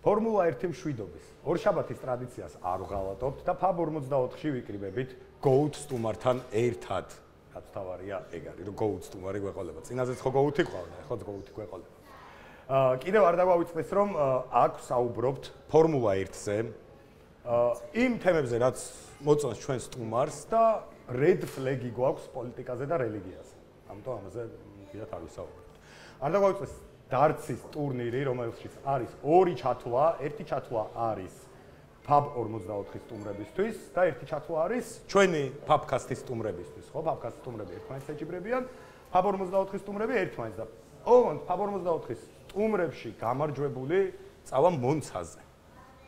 ფორმულა 1 მშვიდობის. ორშაბათის ტრადიციას არ ვღალატობთ და ფაბ 44-ში ვიკრიბებით GOAT სტუმართან ერთად. რაც თავარია ეგ არის, რომ GOAT სტუმარი გვეყოლება. წინაზეც ხო GOAT-ი ყავდა, ხო GOAT-ი გვეყოლება. კიდევ არ დაგვავიწყდეს, რომ აქ საუბრობთ ფორმულა 1-ზე. იმ თემებზე, რაც მოწონს ჩვენ სტუმარს და red flag-ი გვაქვს პოლიტიკაზე და რელიგიაზე. ამიტომ ამაზე კიდევ არ ვისაუბრებთ. არ დაგვავიწყდეს დარცის ტურნირი, რომელშიც არის ორი ჩათვლა, ერთი ჩათვლა არის ფაბ 44-ის სტუმრებისთვის და ერთი ჩათვლა არის ჩვენი ფაბკასტის სტუმრებისთვის, ხო? ფაბკასტის სტუმრები ერთმანეთს ეჭიბრებიან, ფაბ 44-ის სტუმრები ერთმანეთს და ოღონდ ფაბ 44-ის სტუმრებში გამარჯვებული წავა მონცაზე.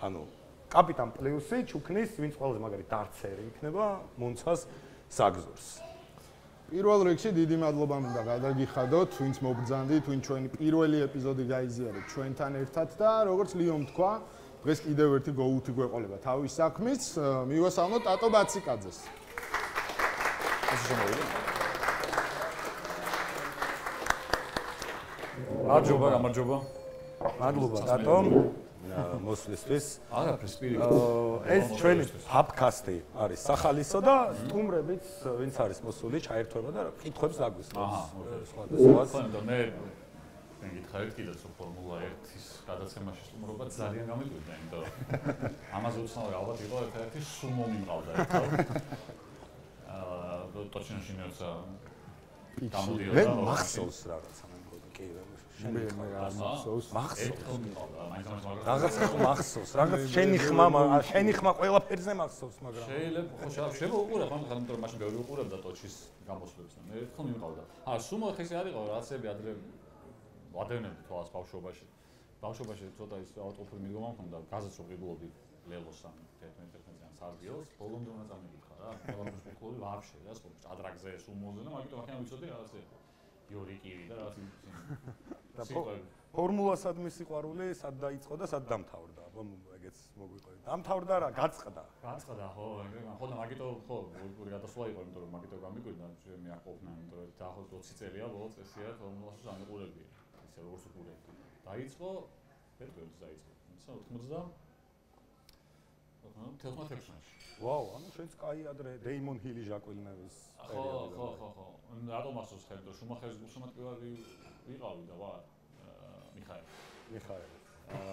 ანუ კაპიტან პლუსი ჩუქნის, ვინც ყველაზე მაგარი დარცერი იქნება, მონცას საგზურს. პირველ რიგში დიდი მადლობა მინდა გადაგიხადოთ, ვინც მოგბრძანდით, ვინც ჩვენი პირველი ეპიზოდი გაიზიარეთ ჩვენთან ერთად და როგორც ლიომ თქვა, დღეს კიდევ ერთი GOAT-ი გვეყოლება თავის საქმის, მივასალმოთ ტატო ბაციკაძეს. გამარჯობა, გამარჯობა. მადლობა ტატო. მოსვლისთვის. არაფერს პირიქით. ეს ჩვენი ფაბკასტი არის სახალისო და სტუმრებიც ვინც არის მოსული, ჩაერთვება და კითხვებს დაგვისვენს. სხვა და მე მეკითხავთ კიდევ სულ ფორმულა 1-ის გადაცემაში სტუმრობა ძალიან გამიგვიდა, იმიტომ რომ ამაზე უცნაური ალბათ იყო ერთ-ერთი სუმო მიმყავდა ერთხელ. точноში ნეცა გამოდიოდა. მე მახსოვს რაღაცა მე მგონი კი მე არ მახსოვს. რაღაც მახსოვს, რაღაც შენი ხმა ყველაფერზე მახსოვს, მაგრამ შეიძლება უყურებ, მაგრამ მაშინ ბევრი უყურებდა ტოჩის გამოსვლებს და მე ერთხელ მიმყავდა. სუმო ხეს არ იყო, რაცები ადრე ვადევნებდი თვალს ბავშვობაში. ბავშვობაში ცოტა ის ავტოფური მიდგომა მქონდა, გაზეთს რო ყიდულობდი ლელოსთან 11-11-იან სარგიელს, ბოლომდე უნდა წამიგიხარ რა. ყველაფერს ვიყოლი ვაფშე რა, ჭადრაგზე, სუმოზე და მაგიტომ ახლა ვიცოდი რაღაცა იორიკი და რაღაც და ფორმულა სადმე სიყვარული სად დაიწყო და სად დამთავრდა? აბა ეგეც მოგვიყვე. დამთავრდა რა, გაწყდა. გაწყდა ხო, ხო და მაგიტომ ხო, ორი გადასვლა იყო, იმიტომ რომ მაგიტომ გამიკვირდა, მე არ ყოფნა, იმიტომ რომ დაახლოებით 20 წელია ბოლო წესია ფორმულას ამიყურებია. ისე როგორც უყურებდი. დაიწყო, ფერდებს დაიწყო. ისა 96-ში. ვაუ, ანუ შენც კაი ადრე დეიმონ ჰილი ჟაკვილნევის პერიოდი. ხო. რატომ ახსოვს ხელი, რომ შუმახერის გულშემატკივარი ვიყავი და ვარ მიხაელი.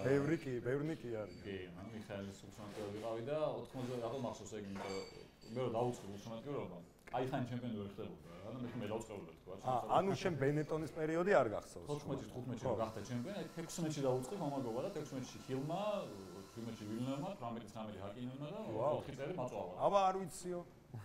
ბევრი კი არის. კი, მიხაელის გულშემატკივარი ვიყავი და 80 რატომ ახსოვს ეგ, იმიტომ რომ მე რო დავუწყე გულშემატკივრობა, კაი ხანი ჩემპიონი ვერ ხდებოდა. ანუ მე დავწყევლებ თქვა. ანუ შენ ბენეტონის პერიოდი არ გახსოვს? 15-15-ში გახდა ჩემპიონი, 16-ში დავუწყე მომაგობა და 16-ში ჰილმა, 17-ში ვილნემმა, 18-19-ში ჰაკინემმა და 4 წელი მაწვავა. აბა არ ვიციო.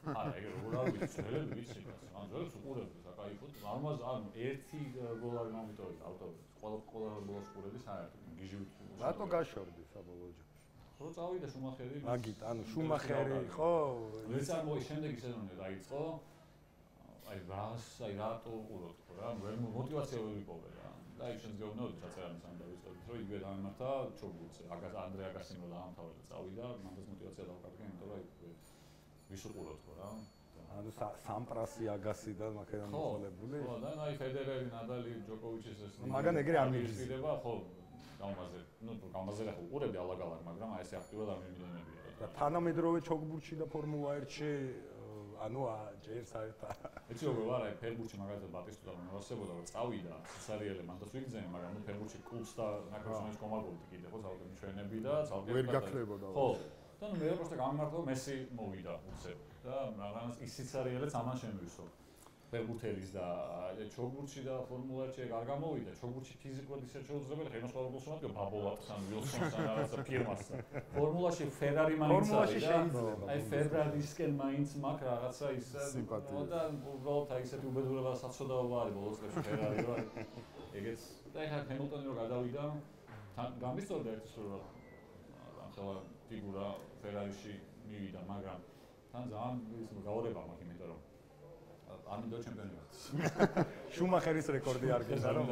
არა, ეგ როგორ არ ვიცი, ძველი ვიცი. ან ძველს უყურებდი, საკაიფოდ. ამას ანუ ერთი გოლარი მომიტოვეთ ავტობუსს. ყველა ბოლოს უყურებდი საერთოდ. გიჟივით. რატო გაშორდი საბოლოო ჯამში? ხო წავიდა შუმახერი. მაგით, ანუ შუმახერი, ხო? ლეცარმოის შემდეგი სეზონი დაიწყო. აი რატო უყუროთ ხო რა? მოტივაცია ვერ ვიპოვე რა. და ის შენს გეუბნები ჩაწერამის ამ დავიწყებთ, რომ იგივე დამემართა ჩოგბურთზე. ანდრე აგასინო დაამთავრა და წავიდა, მანდაც მოტივაცია დავკარგე, იმიტომ რომ ვის უყუროთ ხო რა? ანუ სამპრასი აგასი და მაგერან მოყოლებული. ხო, და აი ფედერერი, ნადალი, ჯოკოვიჩის ეს. მაგან ეგრე არ მიგიზდება. ხო, გამაზე. გამაზე რა უყურებდი ალაგ-ალაგ, მაგრამ აი ესე აქტიურად არ მიმდინებია. და თანამედროვე ჩოგბურთში და ფორმულა 1-ში ანუ ჯერ საერთოდ. იცი როგორ ვარ, აი ფერბურთში მაგალითად ბატისტუ და მოვასწრებოდა, რომ წავიდა სიცარიელე, მანდაც ვიგზავნე, მაგრამ ნუ ფერბურთში კლუბს და ნაკრებს კომაგოვდი კიდე ხო, ძალზე ჩვენები და ძალზე ვერ გაქლებოდა. ხო. და ნუ მე პროსტა გამიმართო მესი მოვიდა უცებ და რაღაც ის სიცარიელეც ამან შემივისო. ფერბურთელის და ჩოგბურთში და ფორმულა 1-ში არ გამოვიდა. ჩოგბურთში ფიზიკურად ისე შეუძლებელი, ხე ნოსყავ გულშემატკივ ბაბოლატს ან ვილსონს ან რაღაცა ფირმას. ფორმულაში ფერარი მაინც არის და აი ფერარისკენ მაინც მაგ რაღაცა ისე და უბრალოდ აი ესეთი უბედურება საცოდაობა არის ბოლოს წლებში ფერარი რა. ეგეც და ეხლა ჰემილტონი რო გადავიდა, გამისწორდა ერთის რომ ახლა ფიგურა ფერარიში მივიდა, მაგრამ თან ძალიან ის გაორება მაქვს, იმიტომ რომ ამინდო ჩემპიონი ვარ. შუმახერის რეკორდი არ გედა რომ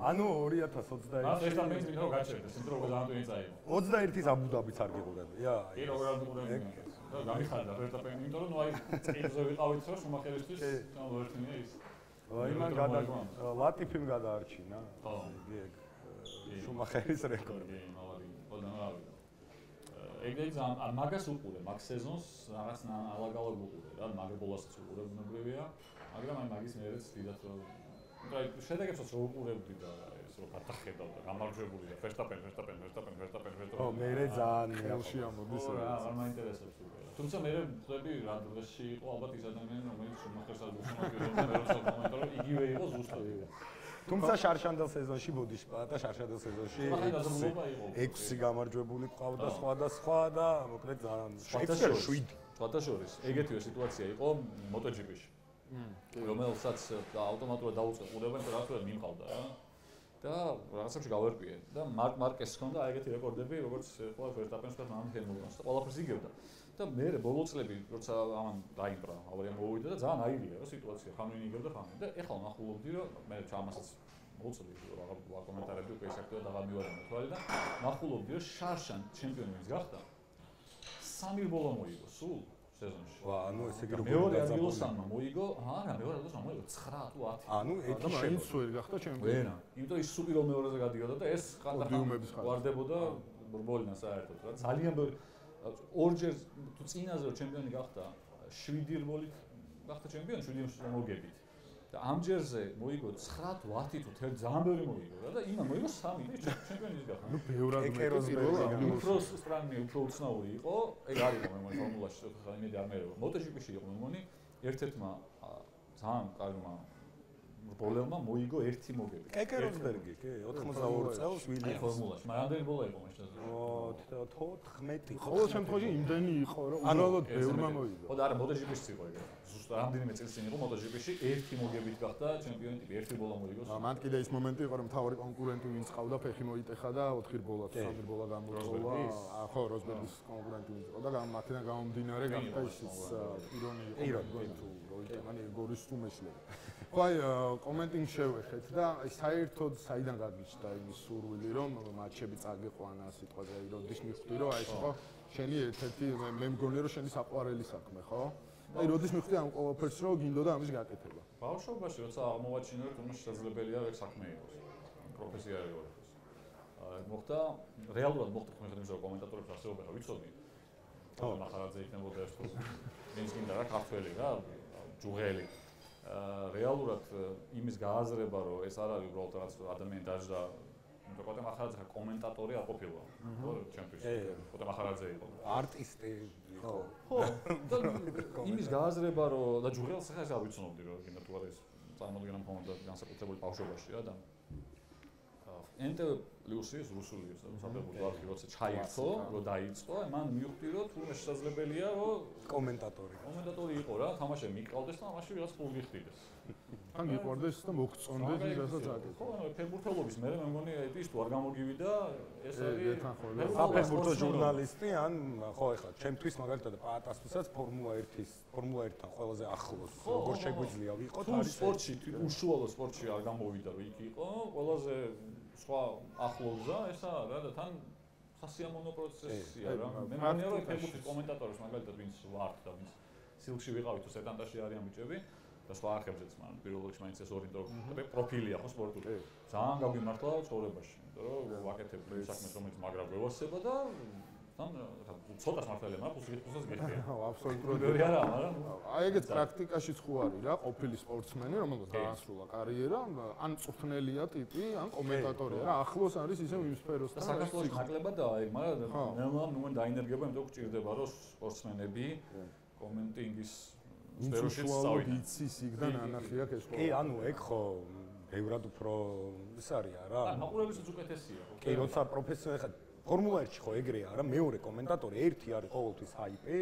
ანუ 2021 ეს და მე მითხრა გაჩერდა, ის როგორ ძალიან წაიღო. 21-ის აბუდაბიც არ გიყურებია. კი, როგორ არ გიყურებია. და გამიხარდა ვერტაპენი, იმიტომ რომ ნუ აი წინზე ვიყავით რა შუმახერისთვის, და ვერთინია ის. აი მან ლატიფიმ გადაარჩინა. ხო. იგი ეგ შუმახერის რეკორდი. ეგრეც ან მაგას უყურე, მაგ სეზონს რაღაც ალაგ-ალაგ უყურე რა, მაგ ბოლოსაც უყურე ბუნებრივია, მაგრამ აი მაგის მერეც დიდად აი შედეგებსაც რო უყურებდი და ეს რო გადახედავ და გამარჯვებული და Verstappen. ო, მერე ძალიან ხელში ამოდის რა, არ მაინტერესებს უკვე. თუმცა მე ვწები რა დღეში იყო ალბათ ის ადამიანი, რომელიც შუმახერსაც უსმენდა და მე როცა კომენტარი იგივე იყო ზუსტად. თუმცა შარშანდელ სეზონში ბოდიშპა და შარშანდელ სეზონში 6 გამარჯვებული ყავდა სხვა და მოკლედ ძალიან 7 შორის ეგეთივე სიტუაცია იყო MotoGP-ში. რომელსაც ავტომატურად დაუწყე ყურებენ და რაღაცა მიმყავდა რა. და რაღაცებში გავერკვიე და მარკესს ჰქონდა ეგეთი რეკორდები, როგორც ყველა Verstappen-ს და მან ჰემილტონს და ყველაფერს იგებდა. და მე ბოლო წლები როცა ამან დაიბრა, ავარია მოვიდა და ძალიან აირია რა სიტუაცია, ხამრინი იგებდა ხამრინი და ეხლა ნახულობდი რომ მე ჩამასაც მოუწევი რა კომენტარები უკვე ისაქტია და გამივარდა თვალი და ნახულობდი რომ შარშან ჩემპიონი ვინც გახდა 3 ბოლო მოიგო სულ სეზონში. ვა, ანუ ესე იგი მეორე ადგილოსანმა მოიგო, არა, მეორე ადგილოსანმა მოიგო 9 თუ 10. ანუ ეთი მაინც ვერ გახდა ჩემპიონი. ვერა, იმიტომ ის სუპერ მეორეზე გადიოდა და ეს პოდიუმების ხარ. ვარდებოდა ბრბოლინა საერთოდ რა. ძალიან ბევრი ორჯერ თუ წინაზე ჩემპიონი გახდა 7 რბოლით გახდა ჩემპიონი 7 მოგებით. და ამჯერზე მოიგო 9 თუ 10 თუ თერ ძალიან ბევრი მოიგო რა და იმან მოიგო 3 და ჩემპიონი ის გახდა. ნუ ბევრად მეტი უფრო სტრანგი, უფრო უცნაური იყო. ეგ არის მე მგონი ფორმულაში ცოტა იმედი არ მეერება. MotoGP-ში იყო მე მგონი ერთ-ერთმა ძალიან კარგმა ბოლელმა მოიგო 1 მოგები. კეკეროსბერგი, კი, 82 წელს ვილიამს ფორმულაში. მაგრამ რამდენი ბოლა იყო მაშინ? 14. ყოველ შემთხვევაში იმდენი იყო რომ უბრალოდ ბევრმა მოიგო. ხო და არა MotoGP-ში იყო ეგ. ზუსტად რამდენიმე წელს წინ იყო MotoGP-ში 1 მოგებით გახდა ჩემპიონი ტიპი, 1 ბოლა მოიგო. მან კიდე ის მომენტი იყო რომ თავი კონკურენტი ვინც ყავდა, ფეხი მოიტეხა და 4 ბოლა, 3 ბოლა გამოწოლა. ხო, როსბერგის კონკურენტი ვინც იყო და მათიდან გამომდინარე გახდა ის ირონია თუ როიტემანი გორის თუმეშლები. ხო აი კომენტინგ შევეხეთ და საერთოდ საიდან გაგიჩნდა იმის სურვილი რომ მატჩები წაგიყვანა სიტყვაზე აი როდის მიხვდი რომ აი ეს იყო შენი ერთ-ერთი მე მგონია რომ შენი საყვარელი საქმე ხო? აი როდის მიხვდი ამ ყველაფერს რომ გინდოდა ამის გაკეთება? ბავშვობაში როცა აღმოვაჩინე რომ თუნდაც შესაძლებელია ეგ საქმე იყოს. პროფესია იყო. მოხდა რეალურად მოხდა მიხედავთ რომ კომენტატორებს ასეულობენ რა ვიცოდი. ხო, მახარაძე იქნებოდა ეს თუ ვინც გინდა რა ქართველი რა, ჯუღელი. რეალურად იმის გააზრება რომ ეს არ არის უბრალოდ რაღაც ადამიანი დაждდა პოტე მახარაძე კომენტატორი არ ყოფილა ხო ჩემპიონში პოტე მახარაძე იყო არტისტი იყო ხო და იმის გააზრება რომ და ჯუღელს ხა ეს არ ვიცნობდი რომ გინდა თუ არა ეს წარმოდგენა მქონდა განსაკუთრებული ბავშვობაში რა და NTV პლუსის რუსული საფეხბურთო არქივი როცა ჩაირთო რომ დაიწყო მან მივხვდი რომ თურმე შესაძლებელია რომ კომენტატორი იყო რა თამაში მიყავდეს და ამაში ვიღაც ფული ხდიდეს ან გიყვარდეს და მოგწონდეს ვიღაცაც აკეთებს ხო ანუ ფეხბურთელობის მე მგონი ის თუ არ გამოგივიდა ეს არის საფეხბურთო ჟურნალისტი ან ხო ეხლა ჩემთვის მაგალითად პაატასთვისაც ფორმულა 1-თან ყველაზე ახლოს როგორ შეგვიძლია ვიყოთ არის სპორტში უშუალო სპორტში არ გამოვიდა რომ იქ იყო ყველაზე სხვა ახლოვზა ესა რა და თან სასიამოვნო პროცესია რა მე მგონია რომ ფეხბურთის კომენტატორებს მაგალითად ვინც ვართ და ვინც სილქში ვიყავით თუ სეტანტაში არიან ბიჭები და სხვა არხებზეც მაგრამ პირველ რიგში მაინც ეს ორიენტირებული პროფილია ხო სპორტული ძალიან გაგვიმართლა ცხოვრებაში იმიტომ რომ ვაკეთებ საქმეს რომელიც მაგრა გვევასება და თან ცოტას მართალია მაგრამ ფულს გიხდია ხო აბსოლუტურად ვერ არა მაგრამ აი ეგეც პრაქტიკაშიც ხო არის რა ყოფილი სპორტსმენი რომელსაც დაასრულა კარიერა ან წვრთნელია ტიპი ან კომენტატორია რა ახლოს არის ისე იმ სფეროსთან და საქართველოს ნაკლებადაა ეგ მაგრამ ნელა დაინერგება იმიტომ რომ გჭირდება რომ სპორტსმენები კომენტინგის სფეროში სწავლობ იცის იქიდან ანახი აქვს ეს კი ანუ ეგ ხო ბევრად უფრო ის არის რა ან მაყურებელსაც უკეთესია ხო კი როცა პროფესიონალი ხარ ფორმულა 1-ში ხო ეგრეა რა მეორე კომენტატორი ერთი არის ყოველთვის ჰაიპი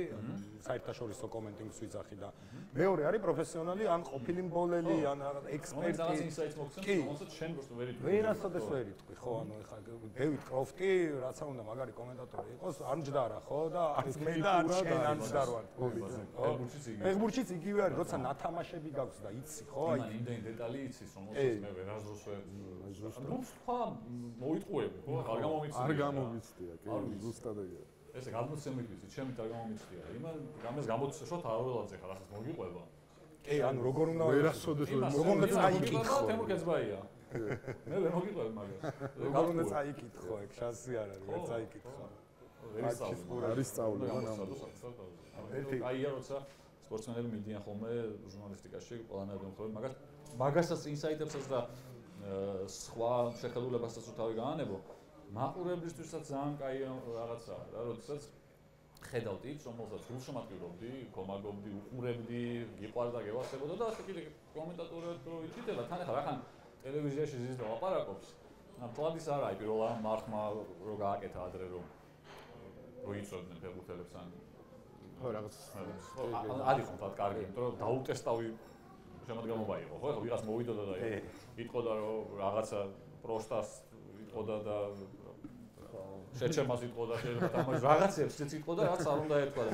საერთაშორისო კომენტინგს ვიძახი და მეორე არის პროფესიონალი ან ყოფილი მბოლელი ან ექსპერტი რაღაც ინსაიტს მოგცემ რომელსაც შენ просто ვერ იტყვი ვერასოდეს ვერ იტყვი ხო ანუ ეხლა დევიდ კროფტი რაც უნდა მაგარი კომენტატორი იყოს არ მჯდარა ხო და არც მე და არც შენ არ მჯდარ ვარ ფეხბურთშიც იგივე არის როცა ნათამაშები გაქვს და იცი ხო აი იმდენი დეტალი იცის რომელსაც მე ვერასდროს ვერ ზუსტად ხო მოიტყუები ხო არ გამომიცდი ვიცდია, კი, ზუსტად ეგრე. ესე გადმოცემით ვიცი, ჩემით არ გამომიცდია. იმან გამეს გამოწესო შოთ აველაძე ხარ, ახლა მოგიყვება. კი, ანუ როგორ უნდა ვერასოდეს როგორ უნდა წაიკითხო. თემურკეცბაია. მე ვერ მოგიყვებ მაგას. როგორ უნდა წაიკითხო, ეგ შანსი არ არის, ვერ წაიკითხო. არის სწავლება ნამდვილად. აია როცა სპორტსმენები მიდიან ხოლმე ჟურნალისტიკაში, ყველანაირ მხრივ, მაგასაც ინსაიტებსაც და სხვა შეხედულებასაც თუ თავი გაანებო, მაყურებლისთვისაც ძალიან კაი რაღაცაა რა, როდესაც ხედავთ ის, რომელსაც გულშემატკივრობდი, კომაგობდი, უყურებდი, გიყვარდა, გევასებოდა და ასე კიდე კომენტატორად რო იცით, თან ახლა რახან ტელევიზიაში ზის და ლაპარაკობს. თვალის არა, აი პირველად მარხმა რო გააკეთა ადრე რომ იცოდნენ ფეხბურთელებს ან ხო რაღაც არის ხომ თათ კარგი, იმიტომ რომ დაუტესტავი შემოდგამობა იყო, ხო? ეხლა ვიღაც მოვიდოდა და იტყოდა რომ რაღაცა პროსტას იტყოდა და შეჩემას იტყოდა შეიძლება რაღაცებს ისიც იტყოდა რაც არ უნდა ეთქვა და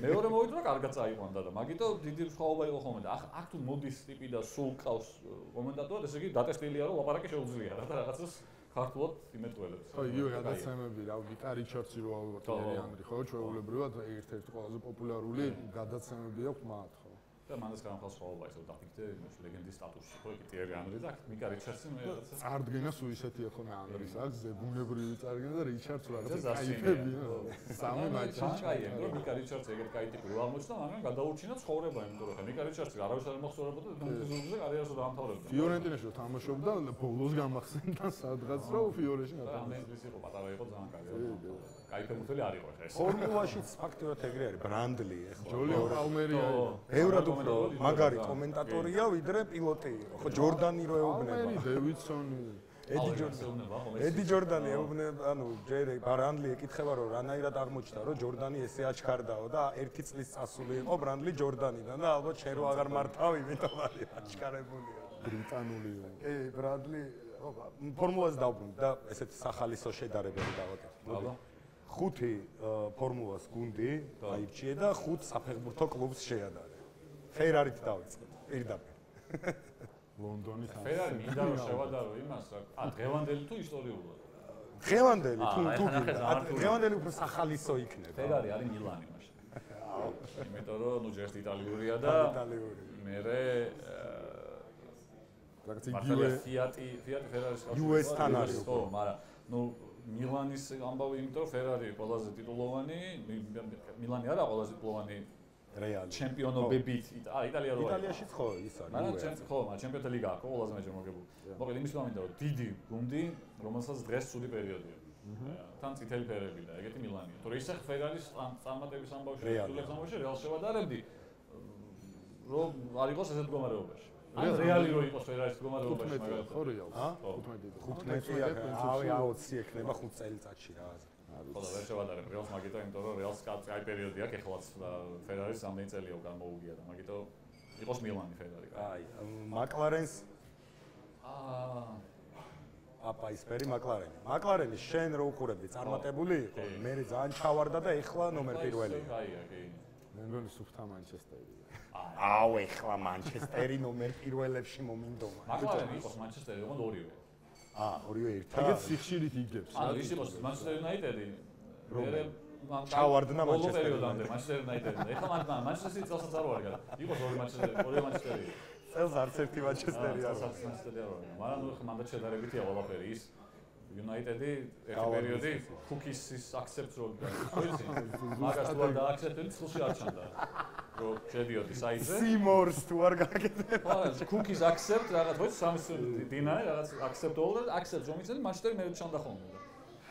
მეორე მოვიდა და კარგად წაიყვანდა და მაგიტო დიდი სხვაობა იყო ხოლმე და აქ თუ მოდის ტიპი და სულ ყავს კომენტატორად, ესე იგი დატესტილია რომ ლაპარაკი შეუძლია რა და რაღაცას ქართულად იმეტყველებს. ხო, იგივე გადაცემები, რა ვიცი, რიჩარდსი რო ალბათ ერიანრი, ხო, ჩვეულებრივად ერთ-ერთი ყველაზე პოპულარული გადაცემები აქვს მათ, ხო. და მანაც განხავს სხვაობა ისე დაფიქრდე იმის ლეგენდის სტატუსში, ხო, იგი ტიერი ანრი და მიკა რიჩარდსი მე რაღაცა. წარდგენა სულ ისეთია ხოლმე ანრის აქვს, ზებუნებრივი წარდგენა და რიჩარდს რაღაცა кайფებია. სამი მატჩი. კაია, რომ მიკა რიჩარდსი ეგეთ კაი ტიპი რო აღმოჩნდა, მაგრამ გადაურჩინა ცხოვრება, იმიტომ რომ მიკა რიჩარდსი არავის არ მოხსოვებოდა და დონტიზურზე კარიერას დაამთავრებდა. ფიორენტინაში რო თამაშობდა, ბოლოს გამახსენდა სადღაც რომ ფიორეში და ამ ინგლისი იყო, პატარა იყო ძალიან კაი. კაი ფეხბურთელი არ იყო ეს. ფორმულაშიც ფაქტობრივად ეგრე არის, ბრანდლი ეხლა. ჯოლიო პალმერი არის. ევრად უფრო მაგარი კომენტატორია, ვიდრე პილოტი იყო. ხო, ჯორდანი რო ეუბნება. პალმერი, დევიდსონი. ედი ჯორდანი ეუბნება, ანუ ჯერ ბრანდლი ეკითხება რომ რანაირად აღმოჩნდა რომ ჯორდანი ესე აჩქარდაო და 1 წლის წასული იყო ბრანდლი ჯორდანიდან და ალბათ შენ რო აღარ მართავ, იმიტომ არის აჩქარებულია. ბრიტანული. ბრანდლი ფორმულას დავბრუნდი და ესეთი სახალისო შედარებები დავაკეთე. 5 ფორმულას გუნდი აირჩიე და 5 საფეხბურთო კლუბს შეადარე. ფერარით დავიწყე პირდაპირ. ლონდონის ფერარი მინდა რომ შევადარო იმას, დღევანდელი თუ ისტორიულად? დღევანდელი თუ დღევანდელი უფრო სახალისო იქნება. ფერარი არის მილანი მაშინ. იმიტომ რომ ნუ ჯერ იტალიურია და მერე რაღაც იგივე ფიატი ფერარის US-თან არის. ხო, მაგრამ ნუ მილანის ამბავი, იმიტომ რომ ფერარი ყველაზე ტიტულოვანი, მილანი არა ყველაზე ტიტულოვანი რეალი ჩემპიონობებით იტალია რო იტალიაშიც ხო ის არის. მაგრამ ხო, ჩემპიონთა ლიგა აქვს ყველაზე მეჯერ მოგებული. მოკლედ იმის გამო მინდა რომ დიდი გუნდი, რომელსაც დღეს ცუდი პერიოდია. თან წითელი ფერები და ეგეთი მილანია. თორე ისე ფერარის წარმატების ამბავში, სულებს ამბავში რეალს შევადარებდი, რომ არ იყოს ესეთ მდგომარეობაში. ან რეალი რო იყოს ფერარის მდგომარეობაში, მაგრამ ხო რეალს. 15-ია, ავი 20 ექნება 5 წელიწადში რაღაც. ხო და ვერ შევადარებ რეალს, მაგიტო იმიტომ რომ რეალს კაი პერიოდი აქვს ეხლაც და ფერარის რამდენი წელიო გამოუგია და მაგიტო იყოს მილანი ფერარი. აი, მაკლარენს აპაისფერი მაკლარენი. მაკლარენი შენ რო უყურებდი, წარმატებული იყო, მე ძალიან ჩავარდა და ეხლა ნომერ პირველია. კაია, კი. მე მგონი სუფთა მანჩესტერია. აუ, ეხლა მანჩესტერი ნომერ პირველებში მომინდომა. მაკლარენი იყოს მანჩესტერი, ოღონდ ორივე. ორივე ერთად. ეგეც სიხშირით იგებს. ანუ ის იყოს მანჩესტერ იუნაიტედი. მე ჩავარდნა მანჩესტერ იუნაიტედი. მანჩესტერ იუნაიტედი. ეხლა მანჩესტერი წელსაც არ ვარ. იყოს ორი მანჩესტერი, ორი მანჩესტერი. წელს არც ერთი მანჩესტერი არ არის. მანჩესტერი არ ვარ. მაგრამ ნუ ეხლა მანდ შედარებითია ყველაფერი ის. იუნაიტედი ერთი პერიოდი კუკისის აქცეპტს რო ვიცი. მაგას თუ არ დააქცეპტები, ცილში არ ჩანდა. რო შედიოდი საიტზე. სიმორს თუ არ გაკეთებ. ხო, კუკის აქცეპტ რაღაც ხო სამს დინარე რაღაც აქცეპტ all აქცეპტ რომ იცოდი, მანჩესტერი მე ჩანდა ხოლმე.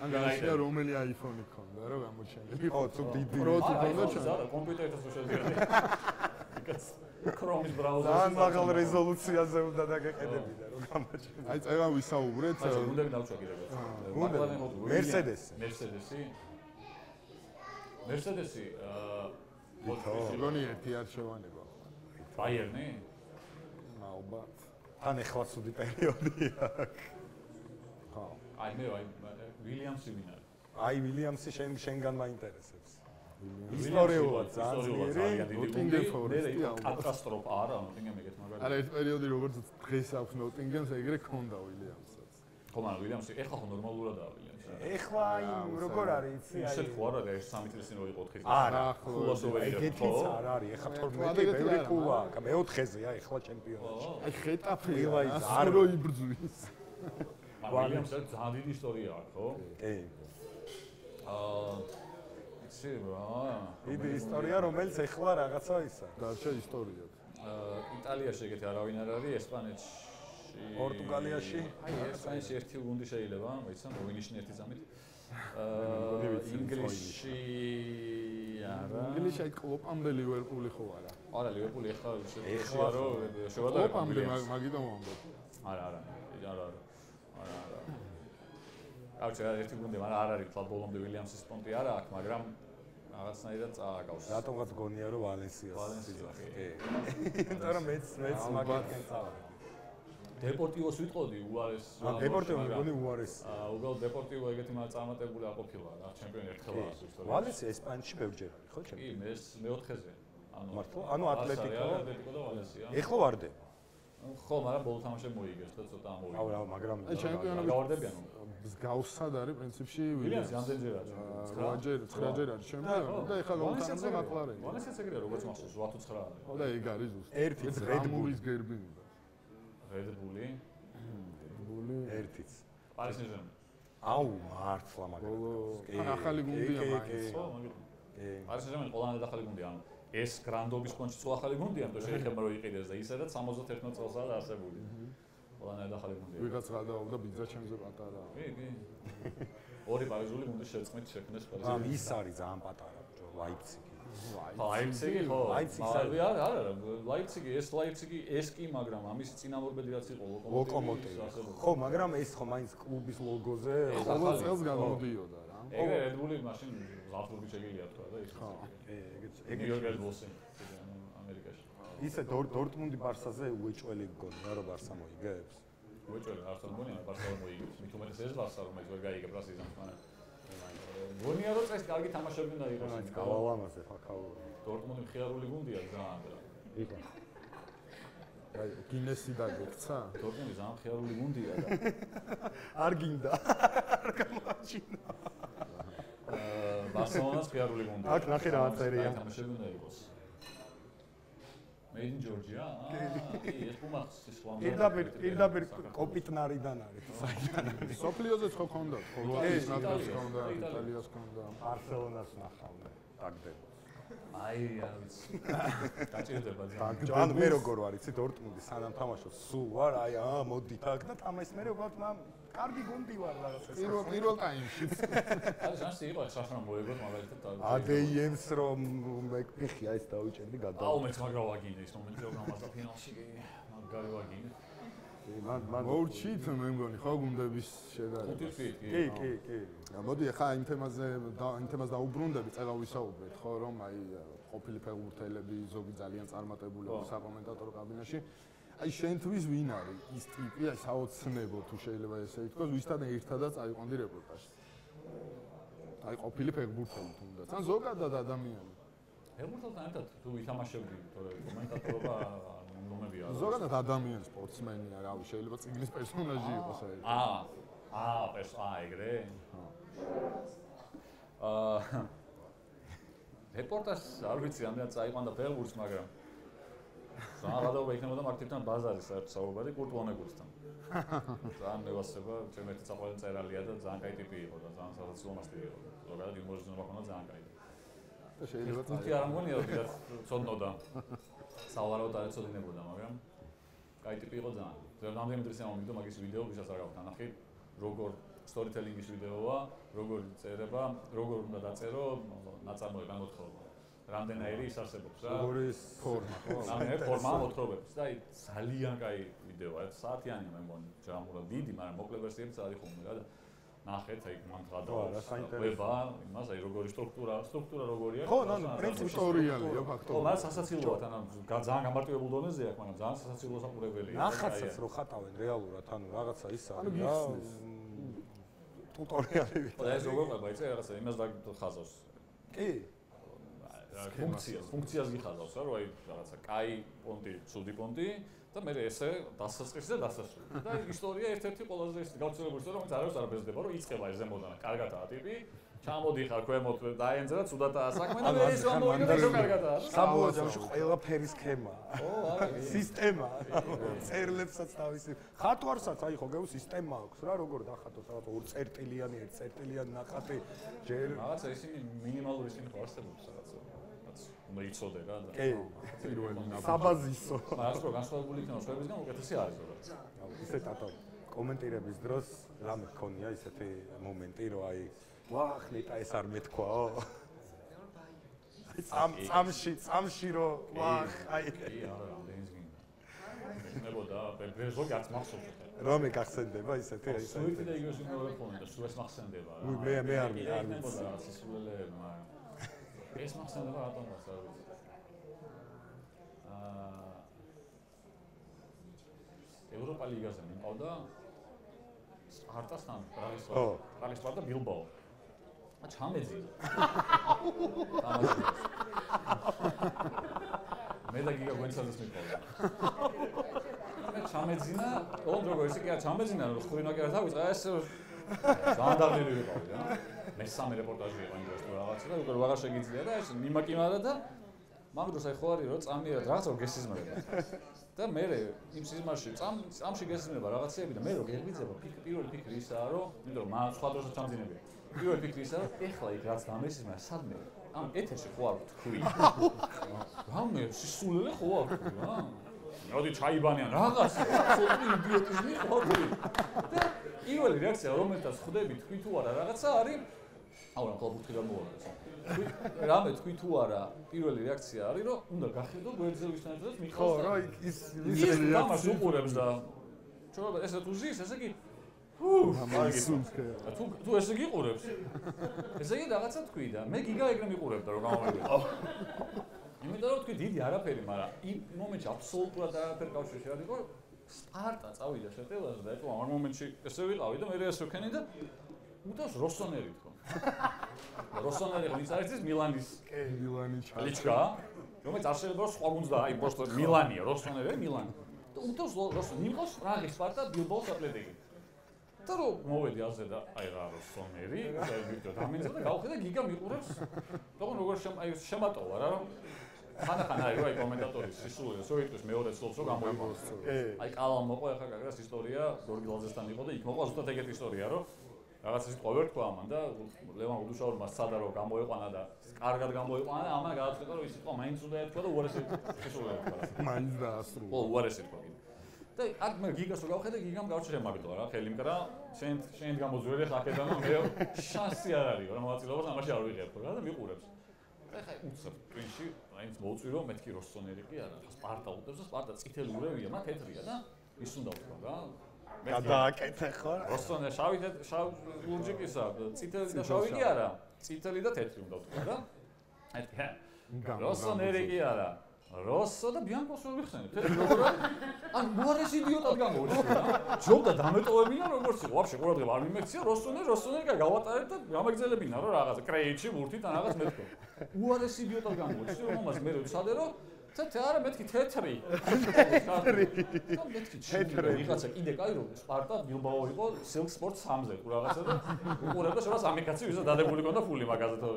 ან გაიშია რომელი iPhone-ი ქონდა რა გამოჩენილი. ხო, თუ დიდი პროთი ქონდა ჩანდა. კომპიუტერთან შედიოდი. Chrome's browser. ძალიან მაღალ რეზოლუციაზე უნდა დაგეყედებინა რომ გამოჩენილ. აი წევა ვისაუბრეთ. გუნდები დავუჩვა კიდევ. მერსედესი. მერსედესი გონი ერთი არჩევანება. ბაიერნი? ალბათ. თან ეხლა ცუდი პერიოდი აქვს. ხო. აი მე ვილიამსი ვინ არის? აი ვილიამსი შენგან მაინტერესებს. ისტორიულად ძალიან ძლიერი. ნოტინგემ ფორესტი კატასტროფა არა, ნოტინგემ ეგეთ მაგალითად. არა ეს პერიოდი როგორც დღეს აქვს ნოტინგემს ეგრე ქონდა ვილიამსაც. ხო, მაგრამ ვილიამსი ეხლა ხო ნორმალურადაა ვილიამსი. ეხლა აი როგორ არის იცი? ისეთ ხო არა და ეს 3 წლის წინ რო იყო 4 წელი. არა, ხულასოვერი ეგეთიც არ არის. ეხლა 12 ბევრი ქულა აქვს. მეოთხეზეა ეხლა ჩემპიონატში. აი ხეტაფე არ რო იბრძვის. ვილიამსი ძალიან დიდი ისტორია აქვს, ხო? კი. იცი დიდი ისტორია, რომელიც ეხლა რაღაცა ისა. დარჩა ისტორია. იტალიაში ეგეთი არავინ არ არის, ესპანეთში, პორტუგალიაში. აი, ესპანეთში ერთი გუნდი შეიძლება, ვიცი, მოვინიშნე ერთი წამით. ინგლისში არა. ინგლისში აი კლოპამდე ლივერპული ხო არა? არა, ლივერპული ეხლა შევა რომ შევადარებ. კლოპამდე მაგიტომ ვამბობ. არა. აუჩა ერთი გუნდი, მაგრამ არ არის თვალ ბოლომდე ვილიამსის პონტი არა აქვს, მაგრამ რაღაცნაირად წააგავს. რატომღაც გონია რომ ვალენსიას. კი. იმიტომ რომ მეც მაგათკენ წავედი. დეპორტივოს ვიტყოდი უარეს. დეპორტივო მეგონი უარეს. უბრალოდ დეპორტივო ეგეთი მაგ წარმატებული არ ყოფილა რა, ჩემპიონი ერთხელ არის ისტორიაში. ვალენსია ესპანეთში ბევრჯერ არის, ხო ჩემპიონი? კი, მეოთხეზე. მართლა? ანუ ატლეტიკო და ვალენსია. ეხლა ვარდება. ხო, მაგრამ ბოლო თამაში მოიგებს და ცოტა ამოვიდა. აუ, მაგრამ აი ჩემპიონები გავარდებიან. მსგავსად არის პრინციპში ვილიამს რამდენჯერ არის? 9-ჯერ არის ჩემპიონი და ეხლა ლოუთანზე მაკლარენი. ვალენსიაც ეგრეა, როგორც მახსოვს, 8 თუ 9 არის. ხო და ეგ არის ზუსტად. ერთიც რედბულის გერბინი. რედბული. ერთიც. პარის სენ-ჟერმენი. აუ, მართლა მაგრამ. ახალი გუნდია მაინც. ხო, მაგრამ. პარის სენ-ჟერმენი ყველანაირად ახალი გუნდია, ანუ ეს გრანდობის კონჩი თუ ახალი გუნდია, ამიტომ შეიძლება რომ იყიდეს და ისედაც 71 წელსაა დაარსებული. ყველანაირად ახალი გუნდია. ვიღაც გადავალდა ბიძა ჩემზე პატარა. კი. ორი პარიზული გუნდის შეწყმით შექმნეს პარიზი. ამ ის არის ძალიან პატარა, ლაიფციგი. ლაიფციგი ხო? ლაიფციგს არა, ლაიფციგი, ეს კი, მაგრამ ამის წინამორბედი რაც იყო ლოკომოტივი. ხო, მაგრამ ეს ხო მაინც კლუბის ლოგოზე ყოველ წელს გამოდიოდა რა. ეგ რედბული მაშინ ზაფხულში შეგიძლია თქვა და ის. ხო. ეგ ნიუ-იორკ ბულსი ამერიკაში. ისე დორტმუნდი ბარსაზე უეჭველი გონია რომ ბარსა მოიგებს. უეჭველი არ თქონია ბარსა მოიგებს. მით უმეტეს ეს ბარსა რომელიც ვერ გაიგებს რა სიზონს მაგრამ გონია რომ წეს კარგი თამაშები უნდა იყოს. მაინც გავალამაზე ფაქაური. დორტმუნდი მხიარული გუნდია ძალიან. იყო. აი გინესი დაგექცა? დორტმუნდი ძალიან მხიარული გუნდია და არ გინდა. არ გამოაჩინა. ბარსელონას მხიარული გუნდია. აქ ნახე რა წერია. თამაშები უნდა იყოს. Made in Georgia. კი, ეს პუმას ის ხვალ. პირდაპირ კოპიტნარიდან არის. საიდან არის? სოფლიოზეც ხო ქონდა, ხორვატიის ნაკრებს ქონდა, იტალიას ქონდა. ბარსელონას ნახავდა. დაგდება. აი, არ ვიცი. დაჭირდება ძალიან. ანუ მე როგორ ვარ, იცი, დორტმუნდი სანამ თამაშობს, სულ ვარ, აი, მოდით აქ და თამაშს მე უბრალოდ კარგი გუნდი ვარ რაღაცა. პირველ ტაიმში. არის შანსი იყო საშრამ მოიგოს მაგალითად. ADM-ს რომ მეკფიხია ეს დაუჭერდი გადა. აუ მეც მაგრა ვაგინე ის მომენტი რომ გამართა ფინალში კი მაგარი ვაგინე. მან მოურჩით მე მგონი ხო გუნდების შედარება. კი. მოდი ახლა იმ თემას დაუბრუნდები, წელა ვისაუბრეთ ხო რომ აი ყოფილი ფეხბურთელები ზოგი ძალიან წარმატებულები საკომენტატორო კაბინაში. აი შენთვის ვინ არის ის ტიპი, აი საოცნებო თუ შეიძლება ესე ითქვას, ვისთან ერთადაც აიყვანდი რეპორტაჟში. აი ყოფილი ფეხბურთელი თუნდაც, ან ზოგადად ადამიანი. ფეხბურთელთან ერთად თუ ვითამაშებდი, თორე კომენტატორობა მომომებია. ზოგადად ადამიანი, სპორტსმენია, რავი, შეიძლება წიგნის პერსონაჟი იყოს აი. ეგრე? რეპორტაჟს არ ვიცი, ამდენად წაიყვანდა ფეხბურთს, მაგრამ რაღაცა იქნებოდა მარტივთან ბაზარის საუბარი კურტ ვონეგუთთან. ძალიან მევასება, ჩემი ერთი საყვარელი მწერალია და ძალიან კაი ტიპი იყო და ძალიან სასაცილო მასტერი იყო. ზოგადად იუმორის ზონა ჰქონდა ძალიან კაი. და შეიძლება თუმცა არ მგონია რომ დიდად ცოდნოდა. სავარაუდოდ არ ეცოდინებოდა, მაგრამ კაი ტიპი იყო ძალიან. რამდენიმე დღეს ამომიგდო მაგის ვიდეო, ვისაც არ გავხსნა ნახე, როგორ სტორიტელინგის ვიდეოა, როგორ წერება, როგორ უნდა დაწერო ნაწარმოები განმოთხრობა. რამდენაირი ის არსებობს რა. როგორი ფორმა ხო? რამდენაირი ფორმა მოთხრობებს და აი ძალიან კაი ვიდეოა, საათიანი მე მგონი, ჯამურად დიდი, მაგრამ მოკლე ვერსიებიც არის ხოლმე რა და ნახეთ აი მან გადავა იმას აი როგორი სტრუქტურა როგორია. ხო, პრინციპი ისტორიალია ფაქტობრივად. ხო, მას სასაცილოა, ანუ ძალიან გამარტივებულ დონეზე აქვს, მაგრამ ძალიან სასაცილო საყურებელია. ნახაცაც რო ხატავენ რეალურად, ანუ რაღაცა ის არის რა. ტუტორიალები. ხო, ეს როგორ ყობა, იცი რაღაცა იმას დაგხაზავს. კი. ფუნქციას გიხაზავს რა, რომ აი რაღაცა კაი პონტი, ცუდი პონტი და მე ესე დასასწრისი და დასასრული. და ისტორია ერთ-ერთი ყველაზე ის გავრცელებული ისტორია, რომელიც არასდროს არ ბეზდება, რომ იწყება ეს ზემოდან კარგადაა ტიპი ჩამოდიხარ ქვემოთ დაენძრა ცუდათაა საქმე და მე ის ამოვიდა რომ კარგადაა. საბუაჯოში ყველაფერი სქემა. სისტემა. წერლებსაც თავისი ხატვარსაც აი ხო გეუ სისტემა აქვს რა როგორ დახატოს რაღაც ორ წერტილიანი ერთ წერტილიანი ნახატი ჯერ რაღაცა ისინი მინიმალური ისინი ხო არსებობს რაღაცა. უნდა იცოდე რა და პირველი საბაზისო. მაგას რო განსხვავებული იქნება სხვებისგან უკეთესი არის რა. ისე ტატო კომენტირების დროს რამე გქონია ისეთი მომენტი რომ აი ვახ ნეტა ეს არ მეთქვაო. წამში რომ ვახ აი არა რამდენიც გინდა. ნებოდა ბერზოგი არც მახსოვს. რომე გახსენდება ისეთი აი სუიტი და იგივე სიმღერა ხომ და სულ ეს მახსენდება რა. მე არ ნებოდა სისულელე მაგრამ ეს მახსენდება რატომაც არ ვიცი. ევროპა ლიგაზე მიყავდა სპარტასთან პრაღის სპარტა ბილბაო. ჩამეძინა. მე და გიგა გვენცაძეს მიყავდა. მე ჩამეძინა, ოღონდ როგორ ისე კი არ ჩამეძინა, რომ ხვრინა კი არ დავიწყა, ეს ზანდარდები ვიყავი რა. მესამე რეპორტაჟი იყო იმ დროს რაღაცა და უკვე ვაღარ შეგიძლია და ეს მიმაკიმარა და მაგ დროს აი ხო არის რომ წამიერად რაღაცა რო გესიზმრება. და მე იმ სიზმარში წამში გესიზმრება რაღაცეები და მე რო გეღვიძება პირველი ფიქრი ისაა რომ იმიტომ რომ სხვა დროსაც ჩამძინებია. პირველი ფიქრი ისაა რომ ეხლა იქ რაც დამესიზმრა სადმე ამ ეთერში ხო არ ვთქვი. რამე სისულელე ხო არ ვთქვი რა. მოდი ჩაიბანიან რაღაცა ცოტა იდიოტიზმი ხო ვთქვი. და პირველი რეაქცია რომელთაც ხვდები თქვი თუ არა რაღაცა არის აუ რა ხოლმე ვთქვი და მოვარდა. რამე თქვი თუ არა პირველი რეაქცია არის რომ უნდა გახედო გვერდზე ვისთანაც მიყავს. ხო რა ის თამაშს უყურებს და ჩვენ ესე თუ ზის ესე კი თუ ესე გიყურებს ესე იგი რაღაცა თქვი და მე გიგა ეგრე მიყურებდა რომ გამომივიდა. იმიტომ რომ თქვი დიდი არაფერი, მაგრამ იმ მომენტში აბსოლუტურად არაფერი კავშირში არ იყო. სპარტა წავიდა შეტევაზე და ეტყვა ამ მომენტში ესე ვიყავი და მე ესე ვქენი და უთავს როსონერი თქო. როსონერი ხო ის არის ის მილანის ლიჩკა, რომელიც არ შეიძლება რომ სხვა გუნდს და აი просто მილანია, როსონერი მილანი. და უთავს როსონერი მიყავს პრაღის სპარტა ბილბაოს ატლეტიკი. და რომ მოვედი აზე და აი რა როსონერი, და ვიდეო დამენძა და გავხედე გიგა მიყურებს. თქო როგორ შემატოვა რა რომ ხან-ხან აი რა კომენტატორის სისულელე სოიტყვის მეორე ცოლს რო გამოიყოს. აი კალამ მოყვა ახლა გაგრას ისტორია გორგი ლაძესთან იყო და იქ მოყვა ზუსტად ეგეთი ისტორია რომ რაღაცა სიტყვა ვერ თქვა ამან და ლევან გუდუშაურმა სცადა რომ გამოიყვანა და კარგად გამოიყვანა და ამან გადაწყვიტა რომ ის სიტყვა მაინც უნდა ეთქვა და უარესი სისულელე თქვა. მაინც დაასრულა. ხო უარესი თქვა კიდე. და აქ მე გიგას რო გავხედე გიგამ გავჩერე მაგიტო რა ხელი მკრა შენ გამოძველი ხა აქედან მე შანსი არ არის რა მოვაწილოს ამაში არ ვიღებ რა და მიყურებს. და ხა უცებ პრინცი მაინც მოუწვირო მეთქი როსონერი კი არა სპარტა უტევს და სპარტა წითელი ურევია მათ თეთრია და ის უნდა ვთქვა რა გადააკეთე ხო როსონერი შავ ლურჯიკისა წითელი და შავი კი არა წითელი და თეთრი უნდა ვთქვა რა აი როსონერი კი არა როსო და ბიანკოს ვერ ვიხსენებ თეთრი როგორ ან მოარეს იდიოტად გამოუჩნდა რა ჯობდა დამეტოვებინა როგორც იყო ვაფშე ყურადღება არ მიმექცია როსონერი კაი გავატარეთ და გამაგზელებინა რომ რაღაცა კრეიტში ვურთით ან რაღაც მეთქო უარეს იდიოტად გამოუჩნდა რომ ამას მე ვცადე რომ თეთრი არა მეთქი თეთრი და მეთქი თეთრი ვიღაცა კიდე კაი რომ სპარტა ბილბაო იყო სილკ სპორტ 3-ზე რაღაცა და უყურებდა შევას ამიკაცი ვისაც დადებული ქონდა ფული მაგაზე თო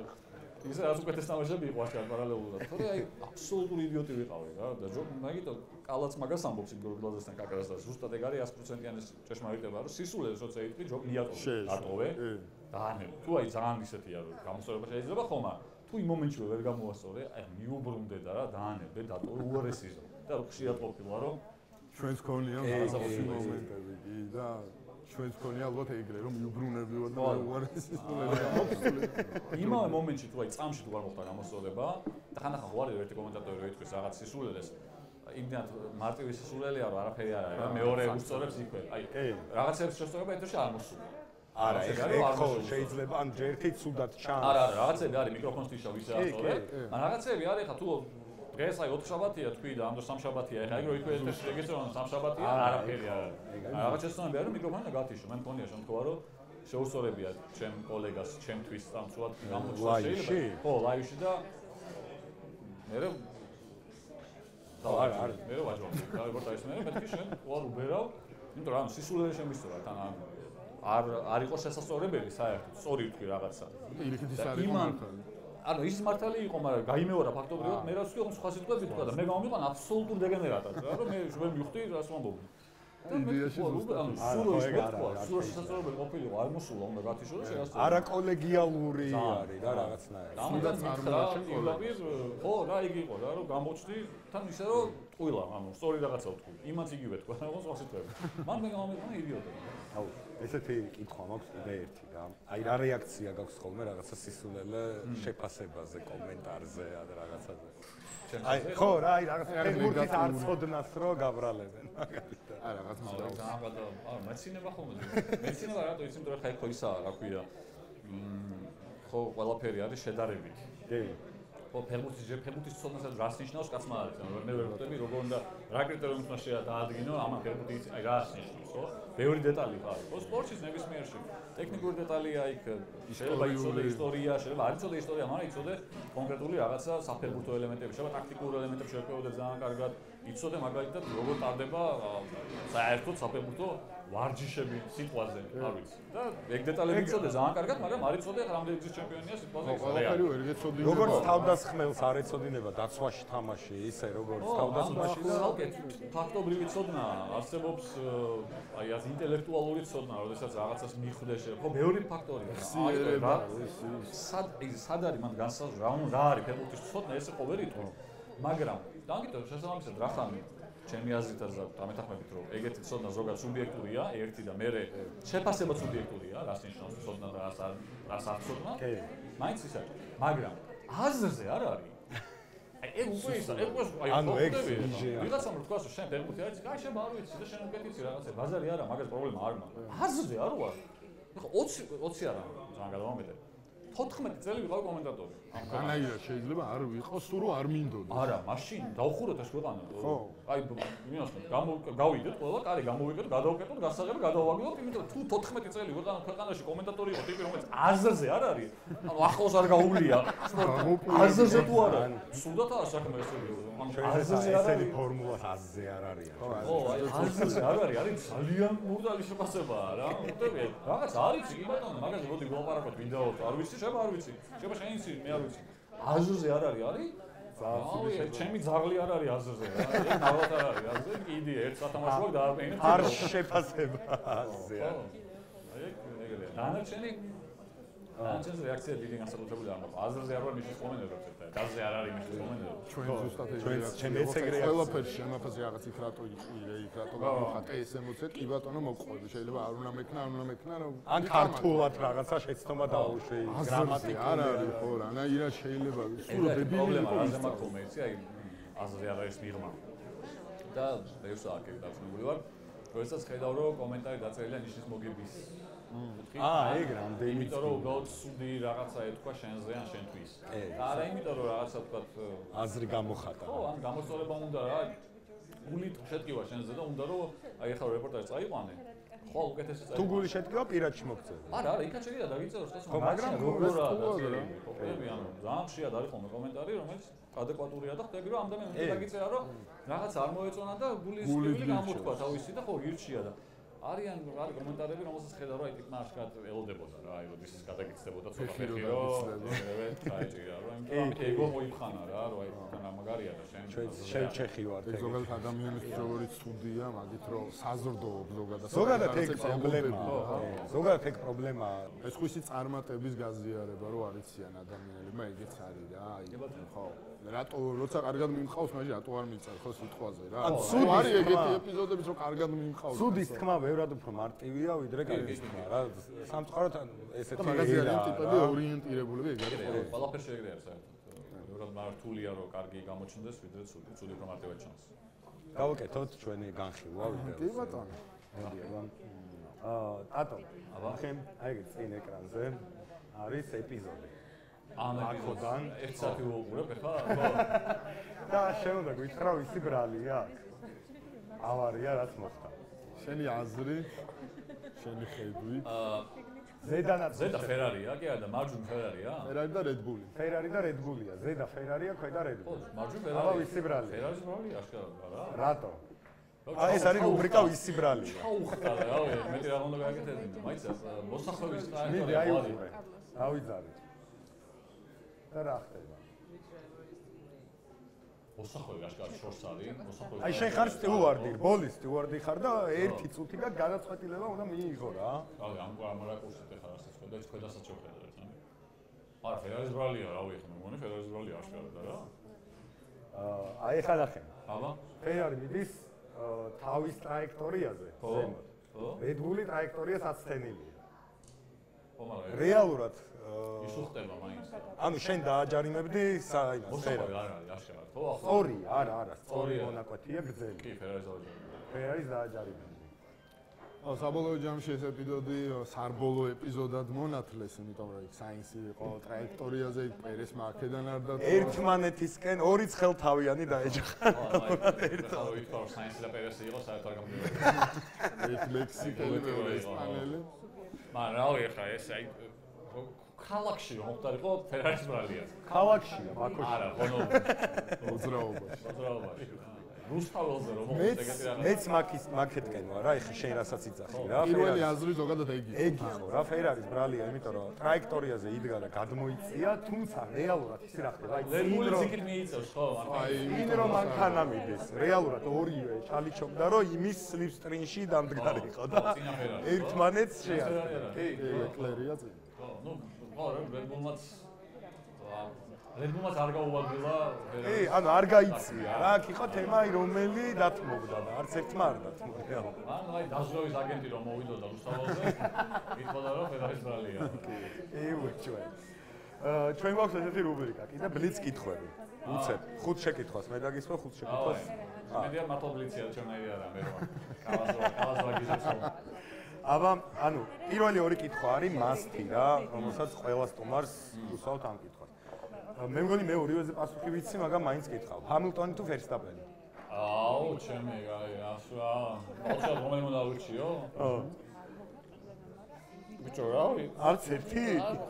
ის რაც უკეთეს თამაშები იყო ახლა პარალელურად. თორე აი აბსოლუტური იდიოტი ვიყავი რა და მაგიტო კალაც მაგას ამბობს იმ გორგლაძესთან კაკარას და ზუსტად ეგ არის 100%-იანი ჭეშმარიტება რომ სისულელე როცა იტყვი ჯობ მიატოვე ატოვე და ანუ თუ აი ძალიან ისეთია რომ გამოსწორება შეიძლება ხომა თუ იმ მომენტში ვერ გამოასწორე აი მიუბრუნდე და რა დაანებდე დატოვე უარესიზო და ხშირად ყოფილა რომ ჩვენს ქონია რაღაცა მომენტები კი და ჩვენს ქონია ალბათ ეგრე რომ მიუბრუნებიო და უარესი იმავე მომენტში თუ აი წამში თუ არ მოხდა გამოსწორება და ხანახან ხო არის ერთი კომენტატორი რო იტყვის რაღაც სისულელეს იმდანაც მარტივი სისულელეა რომ არაფერი არ არის რა მეორე უსწორებს იქვე აი რაღაცებს შესწორება ეთერში არ მოსულა არა ეგ ხო შეიძლება ან ჯერთი ცუდად ჩანს არა რაღაცები არის მიკროფონს თიშა ვისე აწორე ან რაღაცები არის ხა თუ დღეს აი 4 შაბათია თქვი და ამ დროს 3 შაბათია ეხა ეგ რო იქვე ეთერში რეგისტრირონ 3 შაბათია არაფერი არ არის რაღაც შესწორებია რომ მიკროფონი გათიშო მე მქონია შემთხვევა რომ შეუსწორებია ჩემ კოლეგას ჩემთვის ამ სულად გამოჩნდა შეიძლება ხო ლაივში და მე არა მე ვაჯობ და როგორც ის მე მეთქი შენ უარ უბერავ იმიტომ რომ სისულელე შემისწორა თან არ იყო შესაძლებელი საერთოდ, სწორი ვთქვი რაღაცა. ირიქით ის არ იყო მართალი. ანუ ის მართალი იყო, მაგრამ გაიმეორა ფაქტობრივად, მე რაც ვთქვი, სხვა სიტყვებით ვთქვა და მე გამომიყან აბსოლუტურ დეგენერატად, რა რომ მე ვერ მივხვდი რას ვამბობ. იდეაში ანუ სურო შესაძლებელი ყოფილიყო, არ მოსულა უნდა გათიშო და შეასწავლა. არაკოლეგიალური არის რა რაღაცნაირი. და წარმოაჩენ ყველაფერს, ხო, რა იგი იყო რა, რომ გამოჩდი თან ისე რომ ტყუილა, ანუ სწორი რაღაცა ვთქვი. იმაც იგივე თქვა, რა სხვა სიტყვები. მან მე გამომიყანა იდიოტი. აუ, ესეთი კითხვა მაქვს კიდე ერთი რა. აი რა რეაქცია გაქვს ხოლმე რაღაცა სისულელე შეფასებაზე, კომენტარზე და რაღაცაზე. აი, ხო, რა, აი რაღაცა ფეგურით არ წოდნას რო გაბრალებენ მაგალითად. არა, რაღაც მსგავს. ანუ მეცინება ხოლმე. მეცინება რატო იცი, იმიტომ რომ ხა ხო ისაა, რა ქვია. ხო, ყველაფერი არის შედარებით. კი. ხო, ფეგურთის ცოდნასაც რას ნიშნავს კაცმა არის. ანუ მე ვერ ვხვდები, როგორ უნდა რა კრიტერიუმით უნდა შეადადგინო ამან ფეგურთი, აი რას ნიშნავს, ხო? ბევრი დეტალი ხარ. ხო, სპორტში ნებისმიერში ტექნიკური დეტალია იქ, შეიძლება იცოდე ისტორია, შეიძლება არ იცოდე ისტორია, მაგრამ იცოდე კონკრეტული რაღაცა საფეხბურთო ელემენტები, შეიძლება ტაქტიკურ ელემენტებს შევეკვეოდე ძალიან კარგად. იცოდე მაგალითად როგორ ტარდება საერთოდ საფეხბურთო ვარჯიშები სიტყვაზე, არ ვიცი. და ეგ დეტალები იცოდე ძალიან კარგად, მაგრამ არ იცოდე რამდენი გზის ჩემპიონია სიტყვაზე. ყველაფერი ვერ გეცოდინება. როგორც თავდასხმელს არ ეცოდინება დაცვაში თამაში, ისე როგორც თავდასხმაში და ფაქტობრივი ცოდნა არსებობს, აი ეს ინტელექტუალური ცოდნა, როდესაც რაღაცას მიხვდე შე. ხო, მეორე ფაქტორია. სად არის მან განსაზღვრა, რა არის ფეხბურთის ცოდნა, ესე ხო ვერ იტყვი. მაგრამ დაგიტო შესაბამისად რა ხარ ჩემი აზრითაც და დამეთანხმებით რომ ეგეთი ცოდნა ზოგადად სუბიექტურია, ერთი და მეორე შეფასება სუბიექტურია, რას ნიშნავს ცოდნა და რას არ ცოდნა. მაინც ის არის. მაგრამ აზრზე არ არის. აი ეგ უკვე ისა, ეგ უკვე აი ანუ ეგ ვიღაცამ რო თქვას რომ შენ ფეხბურთი არის, აი შენ არ ვიცი და შენ უკეთიცი რაღაცა, ბაზარი არა, მაგას პრობლემა არ მაქვს. აზრზე არ ვარ. ხო 20 არა, ძალიან გადავამეტე. 14 წელი ვიყავ კომენტატორი. ანაირად შეიძლება არ ვიყო, სულ რომ არ მინდოდეს. არა, მაშინ დავხუროთ ეს ქვეყანა. ხო. აი, მინასწორ, გავიდეთ ყველა, კარი გამოვიკეთოთ, გადავუკეთოთ, გასაღები გადავაგდოთ, იმიტომ თუ 14 წელი ქვეყანაში კომენტატორი იყო ტიპი, რომელიც აზრზე არ არის, ანუ ახლოს არ გაუვლია. აზრზე თუ არა, სულდათაა საქმე ესე. ანუ აზრზე არ არის ფორმულას აზრზე არ არის. ხო, აი აზრზე არ არის, არის ძალიან მურდალი შეფასებაა რა. ხვდები, რაღაც არის კი ბატონო, მაგაზე მოდი ვილაპარაკოთ ვიდეოზე, არ ვიცი, შეიძლება არ ვიცი. შეიძლება შენ იცი, მე არ ვიცი. აზრზე არ არის, არის? ზაალ, ჩემი ძაღლი არ არის აზრზე რა. ეგ ნავალ არ არის, აზრზე კიდე ერთ სათამაშო ვარ დაარბენებ. არ შეფასება აზრზე. აი ეგრეა. დანარჩენი ანჩენს რეაქცია დიდი განსაკუთრებული არ მაქვს. აზრზე არ ვარ მისთვის კომენტარებს ერთ. აზრზე არ არის მისთვის კომენტარებს. ჩვენ ზუსტად ეს ჩემ ეს ეგრე ყველაფერში შემაფაზე რაღაც იქ რატო იყირე, იქ რატო გავიხატე ეს ემოციები, კი ბატონო მოგყვები, შეიძლება არ უნდა მექნა, ან ქართულად რაღაცა შეცდომა დაუშვი, გრამატიკა არ არის ხო რა, ნაირად შეიძლება სულ დებილი პრობლემა აზე მაქვს ხოლმე იცი, აი აზრზე არ არის მიღმა. და მეც აქ დაწუნებული ვარ. როდესაც ხედავ რომ კომენტარი დაწერილია ნიშნის მოგების ეგ რამდენი იმიტომ რომ უბრალოდ სუდი რაღაცა ეთქვა შენზე ან შენთვის. და არა იმიტომ რომ რაღაცა თქვათ აზრი გამოხატა. ხო, ან გამოსწორება უნდა რა. გულით შეტკივა შენზე და უნდა რომ აი ახლა რეპორტაჟი წაიყვანე. ხო, უკეთესი წაიყვანე. თუ გული შეტკივა პირადში მოგწევ. არა, იქაც შეიძლება დაგიწეროს ეს მაგრამ როგორა დაწერილი. ყოფილი ანუ ძალიან ხშირად არის ხოლმე კომენტარი, რომელიც ადეკვატურია და ხდები რომ ამდენი უნდა დაგიწერა რომ რაღაც არ მოეწონა და გულის ტიპი გამოთქვა თავისი და ხო ირჩია და არიან კომენტარები, რომელსაც ხედავ რა ტიპმა აშკარად ელოდებოდა რა, აი როდის ის გადაგიცდებოდა ცოტა ფეხი რომ საჭიროა რა, ამით ეგო მოიფხანა რა, რომ აი თან მაგარია და შენ ჩეხი ვარ ეგ ზოგადად ადამიანის როგორი ცუდია, მაგით რომ საზრდოობ ზოგადად ეგ პრობლემაა. ზოგადად ეგ პრობლემაა. ეს ხო ისი წარმატების გაზიარება რო არიციან ადამიანებმა, ეგეც არის რა, აი ხო. რატო როცა კარგად მიმყავს, მაშინ რატო არ მიწარ ხო სიტყვაზე რა. ანუ არის ეგეთი ეპიზოდებიც რომ კარგად მიმყავს. სუდის თქმა ბევრად უფრო მარტივია ვიდრე კარგის თქმა რა. სამწუხაროდ ესეთი მაგაზია ტიპები ორიენტირებულები ეგ არის. ყველაფერში ეგრე არის საერთოდ. ბევრად მართულია რომ კარგი გამოჩნდეს ვიდრე ცუდი. ცუდი უფრო მარტივად ჩანს. გავაკეთოთ ჩვენი განხილვა ვიდეოს. კი ბატონო. ატო. ახლა აი ეგ წინ ეკრანზე არის ეპიზოდი. ამაკოდან 1 საათი ვუყურებ ახლა. და შენ უნდა გითხრა ვისი ბრალია აქ. ავარია რაც მოხდა. შენი აზრი, შენი ხედვით. ზედა ფერარია, კი არა და მარჯვნივ ფერარია? ფერარი და რედბული. ფერარი და რედბულია. ზედა ფერარია, ქვედა რედბული. ხო, მარჯვნივ ფერარი. აბა ვისი ბრალია? ფერარის ბრალია აშკარად რა. რატო? ეს არის რუბრიკა ვისი ბრალია. ჩაუხდა რავი, მეტი რა უნდა გააკეთებინა, მაიცა მოსახელობის მიდი აიუყურე. დავიძარე. და რა ხდება? მოსახელი აშკარად შორს არის, მოსახელი. აი შენ ხარ სტიუარდი, ბოლის სტიუარდი ხარ და ერთი წუთი და გადაწყვეტილება უნდა მიიღო რა. რავი, ამ რაკურსით ახლა რასაც ხედავ, ეს ქვედასაც შევხედავ, ნახე. არა, ფერარის ბრალია, რავი, ხა მეგონი ფერარის ბრალია აშკარად რა. აი ხა ნახე. აბა? ფერარი მიდის თავის ტრაექტორიაზე. ხო. რედბული ტრაექტორია საცდენილია. ხო, მაგრამ რეალურად ის უხდება მაინც. ანუ შენ დააჯარიმებდი საიმას მოსახელი არ არის აშკარად, ხო? სწორი, არა, სწორი მონაკვეთია გრძელი. კი, ფერარის დააჯარიმებდი. ფერარის დააჯარიმებდი. საბოლოო ჯამში ეს ეპიზოდი სარბოლო ეპიზოდად მონათლეს, იმიტომ რომ საინსი იყო ტრაექტორიაზე, პერესმა აქედან არ დაწვა. ერთმანეთისკენ ორი ცხელთავიანი დაეჯახა. ხო, ვითქვა რომ საინსი და პერესი იყო საერთოდ არ გამოდიოდა. ერთ მექსიკელი მეორე ესპანელი. მაგრამ რავი, ახლა ეს აი ქალაქში რომ მოხდარიყო ფერარის ბრალია. ქალაქშია, ბაქოში. არა, ხონო მოძრაობაში. მოძრაობაში. რუსთაველზე რომ მოხდა ეგეთი რაღაც. მეც მაკეთკენ ვარ, რა ეხა შენ რასაც იცახი რა. პირველი აზრი ზოგადად ეგ იყო. ეგ იყო რა, ფერარის ბრალია, იმიტომ რომ ტრაექტორიაზე იდგა და გადმოიწია, თუმცა რეალურად ის რა ხდება, აი ლერმული ზიკით მიიწევს, ხო? იმ რომ მანქანა მიდის, რეალურად ორივე ჩალიჩობდა, რომ იმის სლიპსტრინში დამდგარიყო და ერთმანეთს შეადგენდა. კი, ეკლერია წინ. ხო, ნუ ხო, რედბულმაც არ გაუვაგრილა კი, ანუ არ გაიწია რა, აქ იყო თემა, რომელი დათმობდა და არც ერთმა არ დათმო რეალურად. ანუ აი დაზროვის აგენტი რომ მოვიდოდა რუსთაველზე, ითხოვდა რომ ფერარის ბრალია. ჩვენ. ჩვენ გვაქვს ესეთი რუბრიკა, კიდე ბლიც კითხვები. უცებ, 5 შეკითხვას მე დაგისვა 5 შეკითხვას. მედია მართლა ბლიცია ჩვენაირი არა მე რა. კალაზვაგიზებს რომ აბა, ანუ პირველი ორი კითხვა არის მასტი რა, რომელსაც ყველა სტუმარს უსვავთ ამ კითხვას. მე მგონი მე ორივეზე პასუხი ვიცი, მაგრამ მაინც კითხავ. ჰამილტონი თუ ვერსტაპენი? აუ, ჩემი აი, ასა. ოღონდ რომელი უნდა ვირჩიო? ბიჭო, რავი. არც ერთი?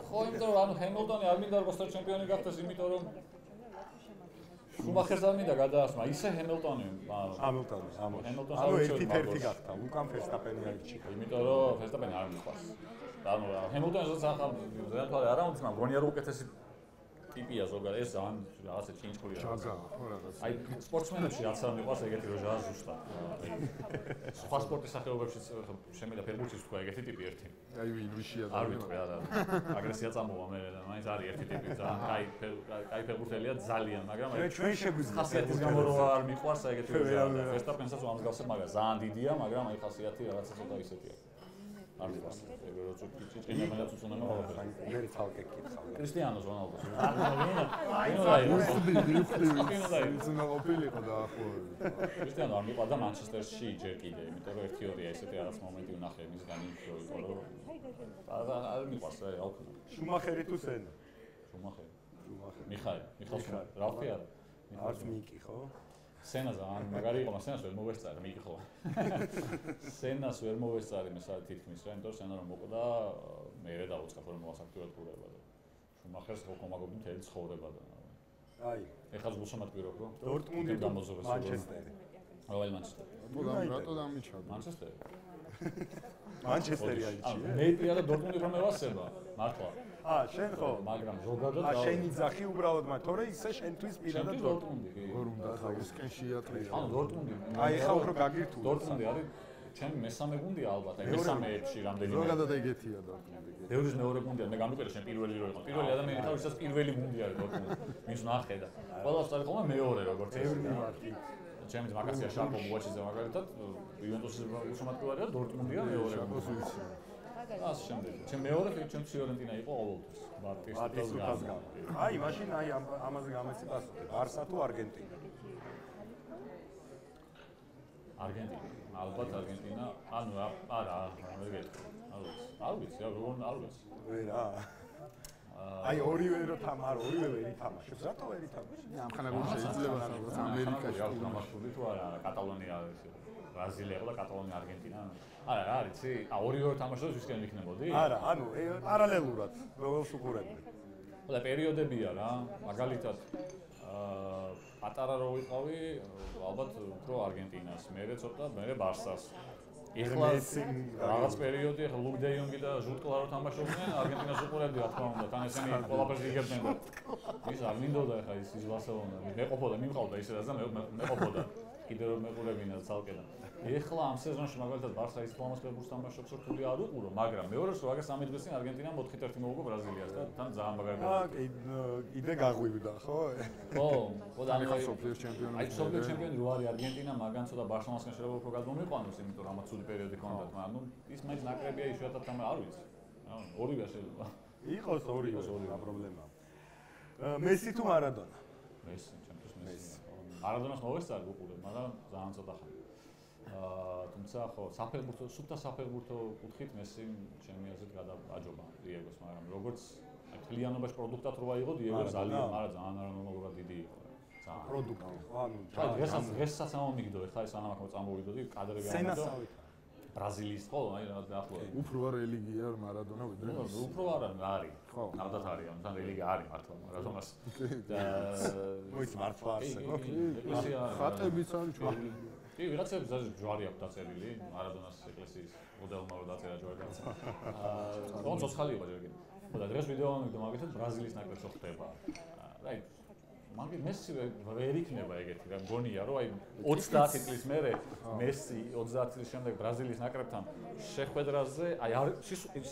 ხო, იმიტომ რომ ანუ ჰემილტონი არ მინდა როგორც ჩემპიონი გახდეს, იმიტომ რომ შუმახერს არ მინდა გადაასმა, ისე ჰემილტონი. ჰამილტონი, ჰემილტონს ანუ ერთი გახდა, უკან ვერსტაპენი აირჩია. იმიტომ რომ ვერსტაპენი არ მიყვარს. ანუ ჰემილტონს ახლა ზედმეტად არ ამბობს, მაგრამ გონია რომ უკეთესი ტიპია ზოგადად ეს ძალიან რაღაცა ჩინჩხულია. ჩაგა, ხო რაღაც. აი სპორტსმენებში რაც არ მიყვარს ეგეთი რო ჟაა ზუსტად. სხვა სპორტის სახეობებში შემიძლია ფერბურთის თქვა ეგეთი ტიპი ერთი. აი ვინვიშია და არ ვიტყვი არა. აგრესია წამოვა მე და მაინც არის ერთი ტიპი ძალიან კაი ფერბურთელია ძალიან, მაგრამ აი ჩვენ შეგვიძლია ხასიათის გამო რო არ მიყვარს ეგეთი რო ჟაა. ვერსტაპენსაც ამსგავსებ, მაგრამ ძალიან დიდია, მაგრამ აი ხასიათი რაღაცა ცოტა ისეთია. არ მიყვარს. ეგ რო ჭიჭინებელაც უცნაური ყველაფერი. მე ცალკე კითხავ. კრისტიანოს რონალდოს. ძმა ყოფილიყო დაახლოებით. კრისტიანო არ მიყვარდა მანჩესტერში ჯერ კიდე, იმიტომ რომ 1-2-ია ესეთი რაღაც მომენტი ვნახე მისგან ის რო იყო რომ არ მიყვარს რა ვქნა. შუმახერი თუ სენა? შუმახერი. მიხაილ რალფი არა. არც მიკი ხო? სენას ან მაგარი იყო, სენას ვერ მოვესწარი, მიკი ხო. სენას ვერ მოვესწარი მე საერთოდ თითქმის რა, იმიტომ რომ სენა რომ მოკვდა, მე დავუწყე ფორმულას აქტიურად ყურება და შუმახერს ხო კომაგობდი მთელი ცხოვრება და აი, ეხლა გულშემატ პირობ რო დორტმუნდი და მანჩესტერი. რომელი მანჩესტერი? რატო დამიჩადა? მანჩესტერი. მანჩესტერი აიჩია. მე პირა და დორტმუნდი რომ მევასება, მართლა. შენ ხო? მაგრამ ზოგადად შენ იძახი უბრალოდ მათ, თორე ისე შენთვის პირადად დორტმუნდი. როგორ უნდა თავისკენ შეატყია? ანუ დორტმუნდი. აი ხა უფრო გაგირთულო. დორტმუნდი არის ჩემი მესამე გუნდია ალბათ, აი მესამე ეტში რამდენიმე. ზოგადად ეგეთია დორტმუნდი. ბევრის მეორე გუნდია, მე გამიკვირდა შენ პირველი რო იყო. პირველი ადამიანი თავის ვისაც პირველი გუნდი არის დორტმუნდი. მის ნახე და ყველას წარი ხოლმე მეორე როგორც ეს. ჩემი მაგასია შაპო მუაჩიძე მაგალითად იუვენტუსის უშემატკივარია დორტმუნდია მეორე გუნდი. ას შემდეგ. ჩემ მეორე ჩემს ფიორენტინა იყო ყოველთვის. ბატისტას გამო. აი, მაშინ აი ამაზე გამეცი პასუხი. ბარსა თუ არგენტინა? არგენტინა. ალბათ არგენტინა. ანუ არა, ვერ გეტყვი. არ ვიცი, არ ვიცი. ვერა. აი ორივე რო თამარ, ორივე ვერ ითამაშებს. რატო ვერ ითამაშებს? ამხანაგურ შეიძლება სადღაც ამერიკაში თამაშული თუ არა, კატალონია არის. ბრაზილია და კატალონია არგენტინა. არა, რა არიცი? ორივე რო თამაშობს ვისკენ იქნებოდი? არა, ანუ პარალელურად როგორც უყურებდი. და პერიოდებია რა, მაგალითად პატარა რო ვიყავი, ალბათ უფრო არგენტინას, მერე ცოტა, მერე ბარსას. ეხლა რაღაც პერიოდი, ეხლა ლუკ დე იონგი და ჟუტ კლარო თამაშობდნენ, არგენტინას უყურებდი, რა თქმა უნდა, თან ესენი ყველაფერს იგებდნენ და ის არ მინდოდა ეხლა ის ბარსელონა. მეყოფოდა, მიმყავდა ისედაც და მეყოფოდა. კიდევ რომ მეყურებინა ცალკე და ეხლა ამ სეზონში მაგალითად ბარსა ის ფორმას ფეხბურთს თამაშობს, რომ ფული არ უყურო, მაგრამ მეორეს რო აგას 13 წელი არგენტინამ 4-1 მოუგო ბრაზილიას და თან ძალიან მაგარი. კიდე გაღვივდა, ხო? ხო, და ახლა სოფლიოს ჩემპიონი. აი სოფლიოს ჩემპიონი რო არის არგენტინა, მაგან ცოტა ბარსელონასთან შეიძლება უფრო გადმომიყვანოს, იმიტომ რომ ამაც ცუდი პერიოდი ჰქონდათ, მაგრამ ნუ ის მაინც ნაკრებია იშვიათად თამა არ ვიცი. ორივე შეიძლება. იყოს ორივე, რა პრობლემაა. მესი თუ მარადონა? მესი, ჩემთვის მესი. მარადონას მოვესწარი უყურებ, მაგრამ ძალიან ცოტა ხანი. თუმცა ხო, სუფთა საფეხბურთო კუთხით მესი ჩემი აზრით გადააჯობა დიეგოს, მაგრამ როგორც მთლიანობაში პროდუქტად რო აიღო დიეგო ძალიან, მაგრამ ძალიან არანორმალურად დიდი იყო. ძალიან პროდუქტი. ანუ დღესაც ამომიგდო, ეხლა ეს ანამ აქ წამოვიდოდი, კადრები ამოდო. ბრაზილიის ხო, აი რა დაახლოებით. უფრო არ რელიგია მარადონა ვიდრე. უფრო არის. ხო, ნამდვილად არის, ამიტომ რელიგია არის მართლა მარადონას. და მოიც მართლა არსებობს. ეკლესია ხატებიც არის ჩვენი. კი, ვიღაცებს ჯვარი აქვს დაწერილი, მარადონას ეკლესიის მოდელმა რო დაწერა ჯვარი. თვითონ ცოცხალი იყო ჯერ კიდე. ხო და დღეს ვიდეო ამიგდო მაგალითად ბრაზილიის ნაკრებს რო ხდება. აი მაგის მესი ვერ იქნება ეგეთი რა მგონია რომ აი 30 წლის მერე მესი 30 წლის შემდეგ ბრაზილიის ნაკრებთან შეხვედრაზე აი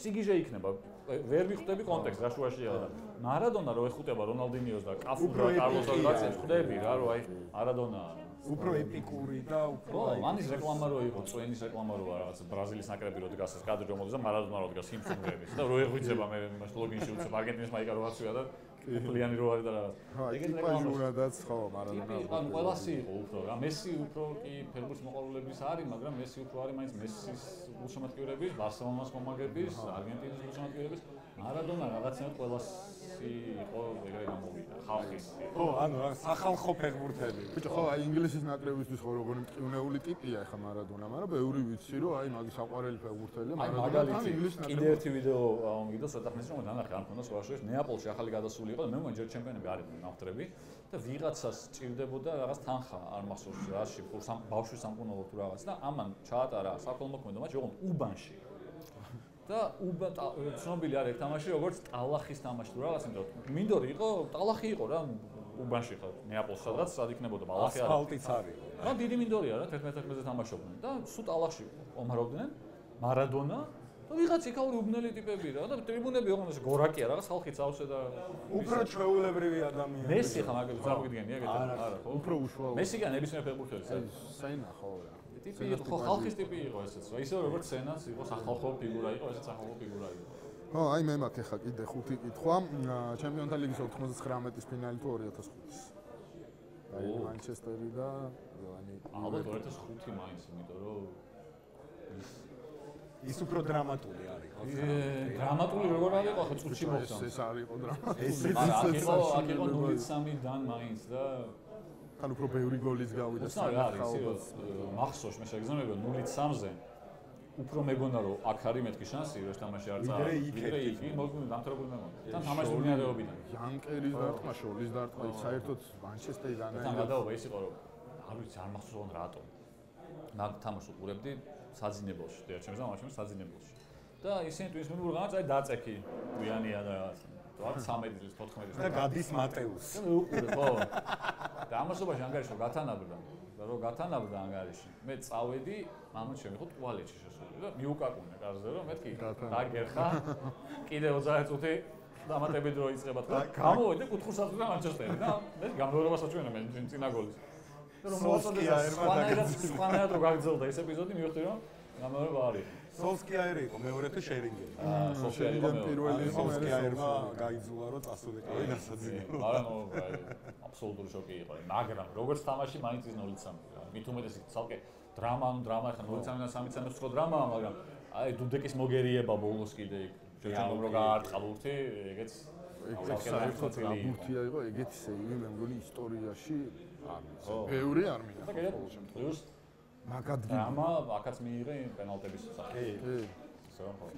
სიგიჟე იქნება ვერ მიხვდები კონტექსტს რა შუაშია და მარადონა რო ეხუტება რონალდინიოს და კაფუს და კარლოს რაცებს ხვდები რა რომ აი მარადონა უფრო ეპიკური და უფრო მანის რეკლამა რო იყო წვენის რეკლამა რო რაღაც ბრაზილიის ნაკრები რო დგას ეს კადრი რომ მოდის და მარადონა რო დგას სიმსუნგების და რო ეღვიძება მე ლოგინში უცებ არგენტინის მაიკა რო აცვია და პლიანი რო არის და რაღაც. ეგეთი რეკლამადაც ხო, მარადონა. ანუ ყველასი იყო უფრო რა. მესი უფრო კი ფეხბურთის მოყვარულების არის, მაგრამ მესი უფრო არის მაინც მესის გულშემატკივრების, ბარსელონას მომაგების, არგენტინის გულშემატკივრების. მარადონა რაღაცნაირად ყველასი იყო ეგრე გამოვიდა ხალხის. ხო, ანუ სახალხო ფეხბურთელი. ბიჭო, ხო, აი ინგლისის ნაკრებისთვის ხო როგორი მტკივნეული ტიპია ახლა მარადონა, მაგრამ ბევრი ვიცი რომ აი მაგის საყვარელი ფეხბურთელია მარადონა ინგლისის ნაკრებში. კიდე ერთი ვიდეო ამიგდო, ცოტა ხნის რომ დანახე არ მქონდა სხვა შორის ნეაპოლში ახალი გადასული იყო და მე მგონი ჯერ ჩემპიონები არიდნენ ნავთრები და ვიღაცას ჭირდებოდა რაღაც თანხა არ მახსოვს რაში ბავშვის სამკურნალო თუ რაღაც და ამან ჩაატარა საქველმოქმედო მატჩი ოღონდ უბანში და ცნობილი არის თამაში როგორც ტალახის თამაში თუ რაღაც იმიტომ მინდორი იყო ტალახი იყო რა უბანში ხო ნეაპოლს სადღაც სად იქნებოდა ბალახი არის ასფალტიც არის რა დიდი მინდორია რა 11-11-ზე თამაშობდნენ და სულ ტალახში ომარობდნენ მარადონა და ვიღაც იქაური უბნელი ტიპები რა და ტრიბუნები ოღონდ გორაკია რაღაც ხალხი წავსე და უფრო ჩვეულებრივი ადამიანები მესი ხა მაგალითად წავიგდენი ეგეთი არა ხო უფრო უშუალო მესი კი ნებისმიერ ფეხბურთელი საინა ხო რა ტიპი იყო ხო ხალხის ტიპი იყო ესეც რა ისე როგორც სენაც იყო სახალხო ფიგურა იყო ესეც სახალხო ფიგურა იყო ხო აი მე მაქვს ახლა კიდე ხუთი კითხვა ჩემპიონთა ლიგის 99-ის ფინალი თუ 2005-ის აი მანჩესტერი და ალბათ 2005 მაინც იმიტომ რომ ის უფრო დრამატული არის ხო? დრამატული როგორ არის ხო წუთში მოხდა. ეს არის იყო დრამატული. აქ იყო 0-3-დან მაინც და თან უფრო ბევრი გოლის გავიდა საერთოდ. მახსოვს მე შეგრძნებოდა 0-3-ზე. უფრო მეგონა რომ აქ არის მეთქი შანსი რომ თამაში არ წავა. ვიდრე იქ მოგული დამთავრებული მეგონა. თან თამაში უნარეობიდან. იანკერის დარტყმა, შოლის დარტყმა, საერთოდ მანჩესტერიდან აი. თან გადაობა ის იყო რომ არ ვიცი არ მახსოვს რატომ. მაგ თამაშს უყურებდი საძინებელში, დიახ, ჩემს საძინებელში. და ისინი თუ ისმენურ რაღაც აი დაწექი, გვიანია და რაღაც. თორე 13 წლის, 14 წლის. და გადის მატეუსი. უყურე, ხო. და ამასობაში ანგარიშო გათანაბრდა. და რო გათანაბრდა ანგარიში, მე წავედი, მამაც შემიხო ტუალეტში შესული და მიუკაკუნე კარზე რომ მეთქი დაგერხა. კიდე 30 წუთი დამატები დრო იწყება და გამოვედი კუთხურ საფრთხე მანჩესტერი და მე გამეორებას აჩვენა მე წინა გოლის. რომ სხვანაირად რო გაგრძელდა ეს ეპიზოდი მივხვდი რომ გამეორება არის. სოლსკიაერი იყო მეორე თუ შერინგენი. სოლსკიაერი პირველი იყო სოლსკიაერმა გაიძულა რომ წასულიყო ნასაძინო. არა ნო აბსოლუტური შოკი იყო მაგრამ როგორც თამაში მაინც ის 0-3 მით უმეტეს ცალკე დრამა ხა 0-3 და 3-3 სხვა დრამაა მაგრამ აი დუდეკის მოგერიება ბოლოს კიდე იქ შეიძლება რომ გაარტყა ბურთი ეგეც საერთოდ ბურთია იყო ეგეთი სეივი მე მგონი ისტორიაში არ ვიცი ბევრი არ მინახავს ყოველ შემთხვევაში მაგადგი დრამა აქაც მიიღე პენალტების სახით.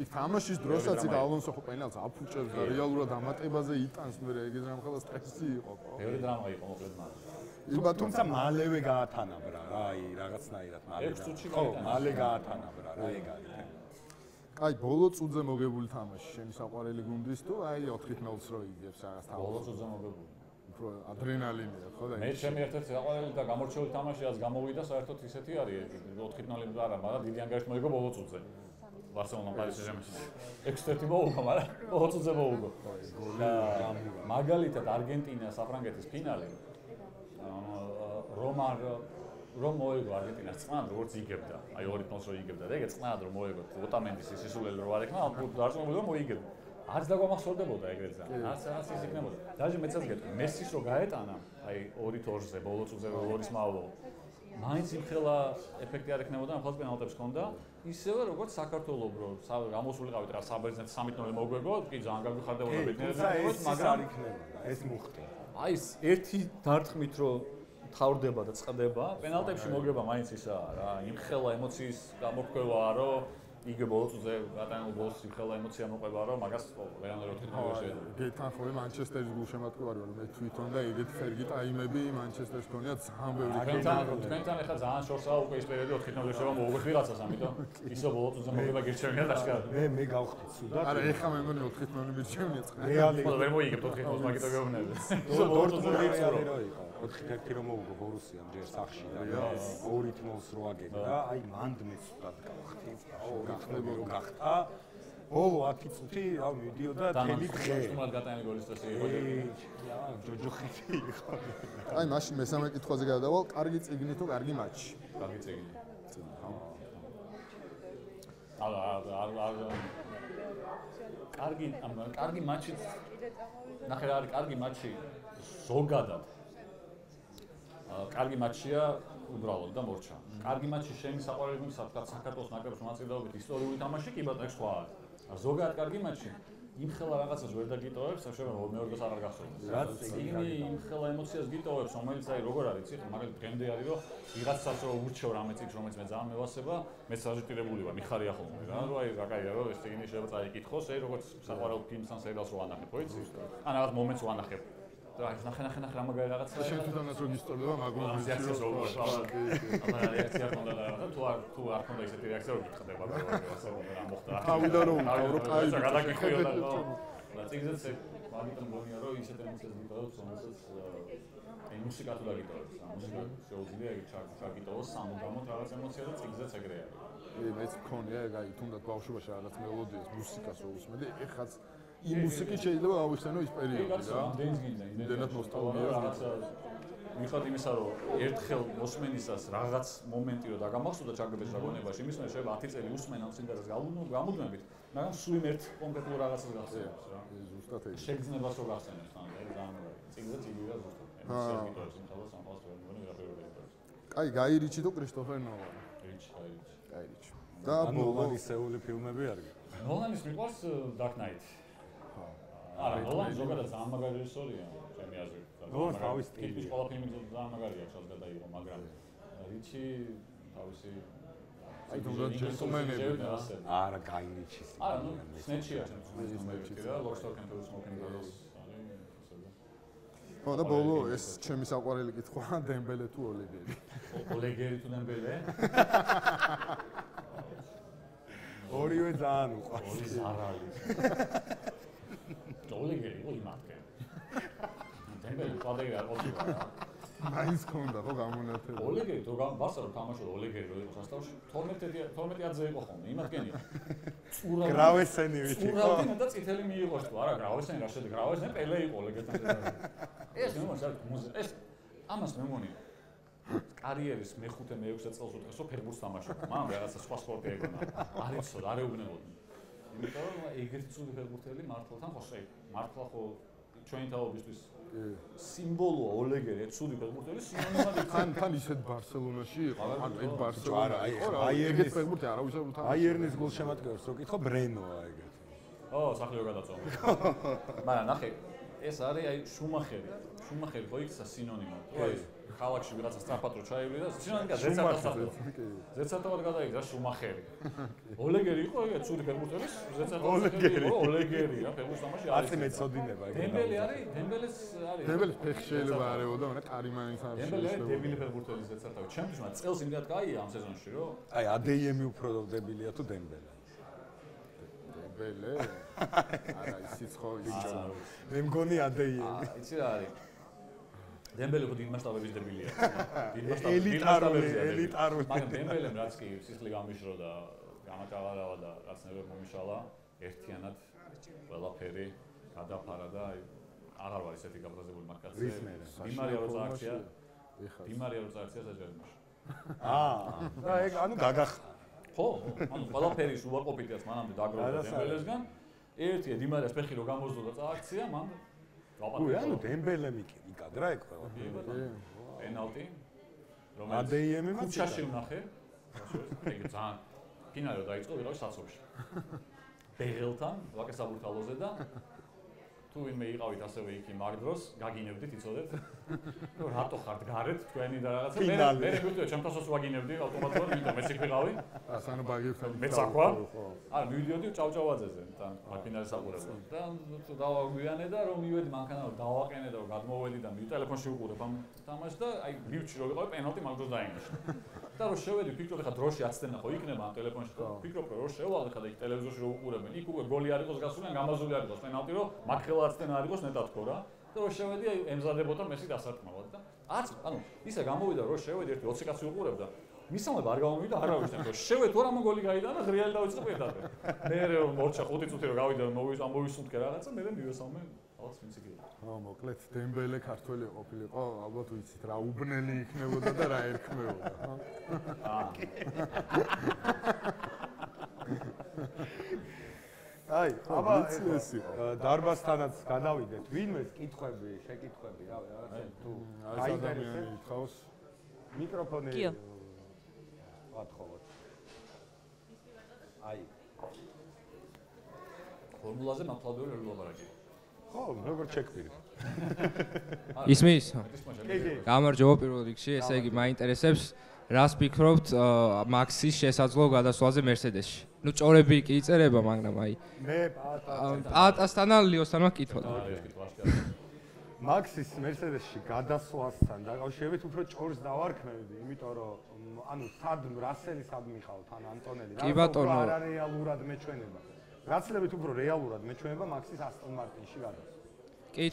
იქ თამაშის დროსაც იქ ალონსო ხო პენალტს აფუჭებს და რეალურად ამატებაზე იტანს მე ეგ რამხელა სტრესი იყო ხო მეორე დრამა იყო მოკლედ იბა თუმცა მალევე გაათანაბრა რა აი რაღაცნაირად მალე გაათანაბრა რა ეგ არის აი ბოლო წუთზე მოგებული თამაში შენი საყვარელი გუნდის თუ აი 4-0-ს რო იგებს რაღაც თამაში ბოლო წუთზე მოგებული უფრო ადრენალინია ხო და მე ჩემი ერთ-ერთი საყვარელი და გამორჩეული თამაში რაც გამოვიდა საერთოდ ისეთი არის 4-0 არა მაგრამ დიდი ანგარიში მოიგო ბოლო წუთზე ბარსელონა პარიზ ჟემში 6-1 მოუგო მაგრამ ბოლო წუთზე მოუგო და მაგალითად არგენტინა საფრანგეთის ფინალი რომ მოიგო არგენტინას წყნად როგორც იგებდა აი 2-0-ს რო იგებდა და ეგეც წყნად რომ მოიგო ოტამენდის სისულელი რო არ ეკნა დარწმუნებული რომ მოიგებდა არც დაგვამახსოვდებოდა ეგრეთ ძალიან არც ის იქნებოდა დაჟე მეცაც გეტყვი მესის რო გაეტანა აი 2-2-ზე ბოლო წუთზე გორის მავლო მაინც იმხელა ეფექტი არ ექნებოდა ამ ხალხს პენალტებს ჰქონდა ისევე როგორც საქართველოს რო გამოსულიყავით რა საბერძნეთ 3-0 მოგვეგო კი ძალიან გაგვიხარდებოდა ბედნიერად მაგრამ არ იქნებოდა ეს მუხტი აი ეს ერთი დარტყმით რო თავდება და წყდება პენალტებში მოგება მაინც ისაა რა იმხელა ემოციის გამოქვევაა რომ იგე ბოლო წუთზე გატანილ გოლს იმხელა ემოცია მოყვება რომ მაგას ვერანაირ ოთხი შეიძლება გეთანხმები მანჩესტერის გულშემატკივარი ვარ მე თვითონ და ეგეთ ფერგი ტაიმები მანჩესტერს ქონია ძალიან ბევრი თქვენთან ახლა ძალიან შორსაა უკვე ის პერიოდი 4-0 შეიძლება მოუგოთ ვიღაცას ამიტომ ისო ბოლო წუთზე მოგება გირჩევნია დაშკარა მე გავხდით სულად არა ეხლა მე მგონი 4-0 მირჩევნია რეალი ვერ მოიგებ 4-0 მაგითო გეუბნები ისო ბოლო წუთზე რეალი რო იყო 4-1 რომ მოუგო ბორუსიამ ჯერ სახში და 2-0-ს რო აგებდა აი მანდ მე სულად გავხდი გახდება რომ გახდა ბოლო 10 წუთი რა მიდიოდა თელი დღე თუმცა გატანილი გოლის წესი იყო ჯოჯოხეთი იყო აი მაშინ მესამე კითხვაზე გადავალ კარგი წიგნი თუ კარგი მატჩი კარგი წიგნი კარგი მატჩი ნახე რა არის კარგი მატჩი ზოგადად კარგი მატჩია უბრალოდ და მორჩა. კარგი მატჩი შენი საყვარელი გუნდის საქართველოს ნაკრებს მონაწილეობით ისტორიული თამაში კი ბატონო სხვა არის. ზოგადად კარგი მატჩი იმხელა რაღაცას ვერ დაგიტოვებს, შეიძლება მეორე დღეს აღარ გახსოვდეს. რაც წიგნი იმხელა ემოციას გიტოვებს, რომელიც აი როგორ არის, იცი, მაგალითად დღემდე არის, რომ ვიღაცას რო ურჩევ რამე წიგნს, რომელიც მე ძალიან მევასება, მეც აჟიტირებული ვარ, მიხარია ხოლმე რა, რომ აი რა კაია, რომ ეს წიგნი შეიძლება წაიკითხოს, აი როგორც საყვარელ ფილმს ან სერიალს რო ანახებ, ხო იცი? ან რაღაც მომენტს რო ანახებ. და ნახე რა მაგარი რაღაცა. შენ თვითონაც რო გისწორდება მაგრამ რეაქციას უყურებ. აბა რეაქცია ხონდა და რაღაცა თუ არ ხონდა ისეთი რეაქცია რო გიხდება და რაღაცა რა მოხდა. თავიდან რომ უკავრო კაი. გადაგიხიოდა და წიგნზეც მაგიტომ მგონია რომ ისეთ ემოციას გიტოვებს, რომელსაც აი მუსიკა თუ დაგიტოვებს, მუსიკა შეუძლია იგი ჩაგიტოვოს სამუდამოდ რაღაც ემოცია და წიგნზეც ეგრე არის. მეც მქონია ეგ აი თუნდაც ბავშვობაში რაღაც მელოდიას, მუსიკას რო უსმენდი, ეხაც იმ მუსიკით შეიძლება ავიხსენო ის პერიოდი რა. იმდენად ნოსტალგია რაღაცა მიხოთ იმისა რომ ერთხელ მოსმენისას რაღაც მომენტი რომ დაგამახსოვდა ჩაგებეს რაგონებაში იმის მე შეიძლება 10 წელი უსმენ ამ სიმღერას გამუდმებით მაგრამ სულ იმ ერთ კონკრეტულ რაღაცას გახსენებს რა ზუსტად ეგ შეგრძნებას რო გახსენებს თან ეგ ძალიან წიგნზე წიგნია ზუსტად ემოციას გიტოვებს იმ თავას ამას ვერ მგონი ვერაფერი კაი გაირიჩი თუ კრისტოფერ ნოლანი გაირიჩი და ნოლანის სეული ფილმები არის ნოლანის მიყვარს Dark Knight არა ნოლანი ზოგადად ძალიან მაგარი რეჟისორია ჩემი აზრით ნოლანი თავის სტილი ის ყველა ფილმი ძალიან მაგარია ჩას გადაიღო მაგრამ რიჩი თავისი აი თუნდაც ჯენტლმენები არა გაირიჩის არა ნუ სნეჩია ჩემს რა ლოქსტოკ and two smoking girls ხო და ბოლო ეს ჩემი საყვარელი კითხვა დემბელე თუ ოლეგერი ოლეგერი თუ დემბელე ორივე ძალიან უყვარს არ არის ოლეგერი ო იმათკენ დემბელე ყადები არ ყოფილა მაინც ქონდა ხო გამონათება ოლეგერი თუ ბარსა რომ თამაშობდა ოლეგერი რო იყო სასტავში 12-ზე იყო ხოლმე იმათკენი გრავესენი ვიცი ხო გრავესენი და წითელი მიიღოს თუ არა გრავესენი რა შედეგი გრავესენი პელე იყო ოლეგერთან ეს ეს ამას მე მგონი კარიერის მე-5 მე-6 წელს უთხრესო ფეხბურთს თამაშობდა მაგრამ რაღაცა სხვა სპორტი ეგონა არ იცოდა არ ეუბნებოდი იმიტომ რომ ეგრეთი ცუდი ფეხბურთელი მართლთან ხო მართლა ხო ჩვენი თაობისთვის სიმბოლოა ოლეგერი ცუდი ფეხბურთელი სინონიმად თან ისეთ ბარსელონაში იყო ან ეგ ბარსელონა აიერნის ფეხბურთი არავისეულ თამაშს აიერნის გულშემატკივარს რო კითხო ბრენოა ეგეთი ო სახლიო გადაწვა მაგრამ ნახე ეს არის აი შუმახერი. შუმახერი ხო იქცა სინონიმად. აი ქალაქში ვიღაცა სწრაფად რო ჩაივლიდა, სინონიმად ზეცატასთან. ზეცატავად გადაიგდა შუმახერი. ოლეგერი იყო ეგ ცუდი ფეხბურთელის ზეცატავად ოლეგერია ფეხბურთის თამაში არის. აწი მეწოდინება ეგ. დემბელი არის, დემბელეს არის. დემბელის ფეხი შეიძლება არეოდა, მაგრამ კარიმანის არის. დემბელი არის დებილი ფეხბურთელის ზეცატავი. ჩემთვის მაგრამ წელს იმდენად კაია ამ სეზონში რო. აი ADM უფრო დებილია თუ დემბელი. დემბელი? არა, ისიც ხო ისო. მე მგონი ADM. იცი რა არის? დემბელი ხო დიდ მასშტაბების დებილია. ელიტარული. მაგრამ დემბელემ რაც კი სისხლი გამიშრო და გამაჭავარავა და რაც ნებერ მომიშალა, ერთიანად ყველაფერი გადაფარა და აი აღარ ვარ ისეთი გაბრაზებული მაგკაცი. დიმარია რო წააქცია. დიმარია რო წააქცია საჯარიმოში. და ეგ ანუ გაგახ ხო, ანუ ყველაფერი უარყოფითიაც მანამდე დაგროვდა დემბელესგან. ერთია დიმარიას ფეხი რო გამოზდო და წააქცია, მან გუი ანუ დემბელემ იკადრა ეგ ყველაფერი. პენალტი რომელიც ADM-ი ქუჩაში ვნახე. ეგ ძალიან ფინალი რო დაიწყო ვიღავის საცობში. ბეღელთან, ვაკესაბურთალოზე და თუ ვინმე იყავით ასევე იქ იმ მაგ დროს, გაგინებდით, იცოდეთ. რომ რატო ხართ გარეთ თქვენი და რაღაცა. მე მივიდოდი ჩემთანაც ვაგინებდი ავტომატურად, იმიტომ მეც იქ ვიყავი. სანო ბაგირთან მეც აყვა. არა, მივიდოდი ჭავჭავაძეზე, თან ფინალის საყურებლად. და დავაგვიანე და რომ მივედი მანქანა რომ დავაყენე და რომ გადმოვედი და მივ ტელეფონში ვუყურებ ამ თამაშს და აი მივჭი რომ ვიყავი პენალტი მაგ დროს დაინიშნა. და რომ შევედი, ვფიქრობ ხა დროში აცდენა ხო იქნება ამ ტელეფონში. ვფიქრობ რომ შევალ ხა და იქ ტელევიზორში რომ ვუყურებენ. იქ უკვე გოლი არ იყოს გასული, ან გამაზული არ იყოს პენალტი რომ მაგხელა აცდენა არ იყოს ნეტად ხო რა. და რომ შევედი აი ემზადებოდა მესი დასარტყმავად და არც ანუ ისე გამოვიდა რომ შევედი ერთი 20 კაცი უყურებდა. მისამება არ გამოვიდა არავის თქო. შევედი თუ რა მაგოლი გაიტანა ღრიალი დავიწყე პირდაპირ. მე რომ მორჩა 5 წუთი რომ გავიდა მოვისუნთქე რაღაცა მე მივესალმე რაღაც ვინც იგი. მოკლედ დემბელე ქართველი ყოფილიყო, ალბათ ვიცით რა უბნელი იქნებოდა და რა ერქმეოდა, ხო? აი, აბა დარბაზთანაც გადავიდეთ. ვინმეს კითხვები, შეკითხვები, რაღაცა თუ აინტერესებს ხავს მიკროფონი ვათხოვოთ. აი. ფორმულაზე მართლადური ვერ ვლაპარაკი. ხო, როგორ ჩეკპირი. ისმის? გამარჯობა პირველ რიგში, ესე იგი მაინტერესებს რას ფიქრობთ მაქსის შესაძლო გადასვლაზე მერსედესში? ნუ ჭორები კი იწერება, მაგრამ აი მე პატასთან ან ლიოსთან ვაკითხოთ. მაქსის მერსედესში გადასვლასთან დაკავშირებით უფრო ჭორს დავარქმევდი, იმიტომ რომ ანუ სად რასელი სად მიყავთ ან ანტონელი კი ბატონო არა რეალურად მეჩვენება. რაცლებით უფრო რეალურად მეჩვენება მაქსის ასტონ მარტინში გადასვლა. კი,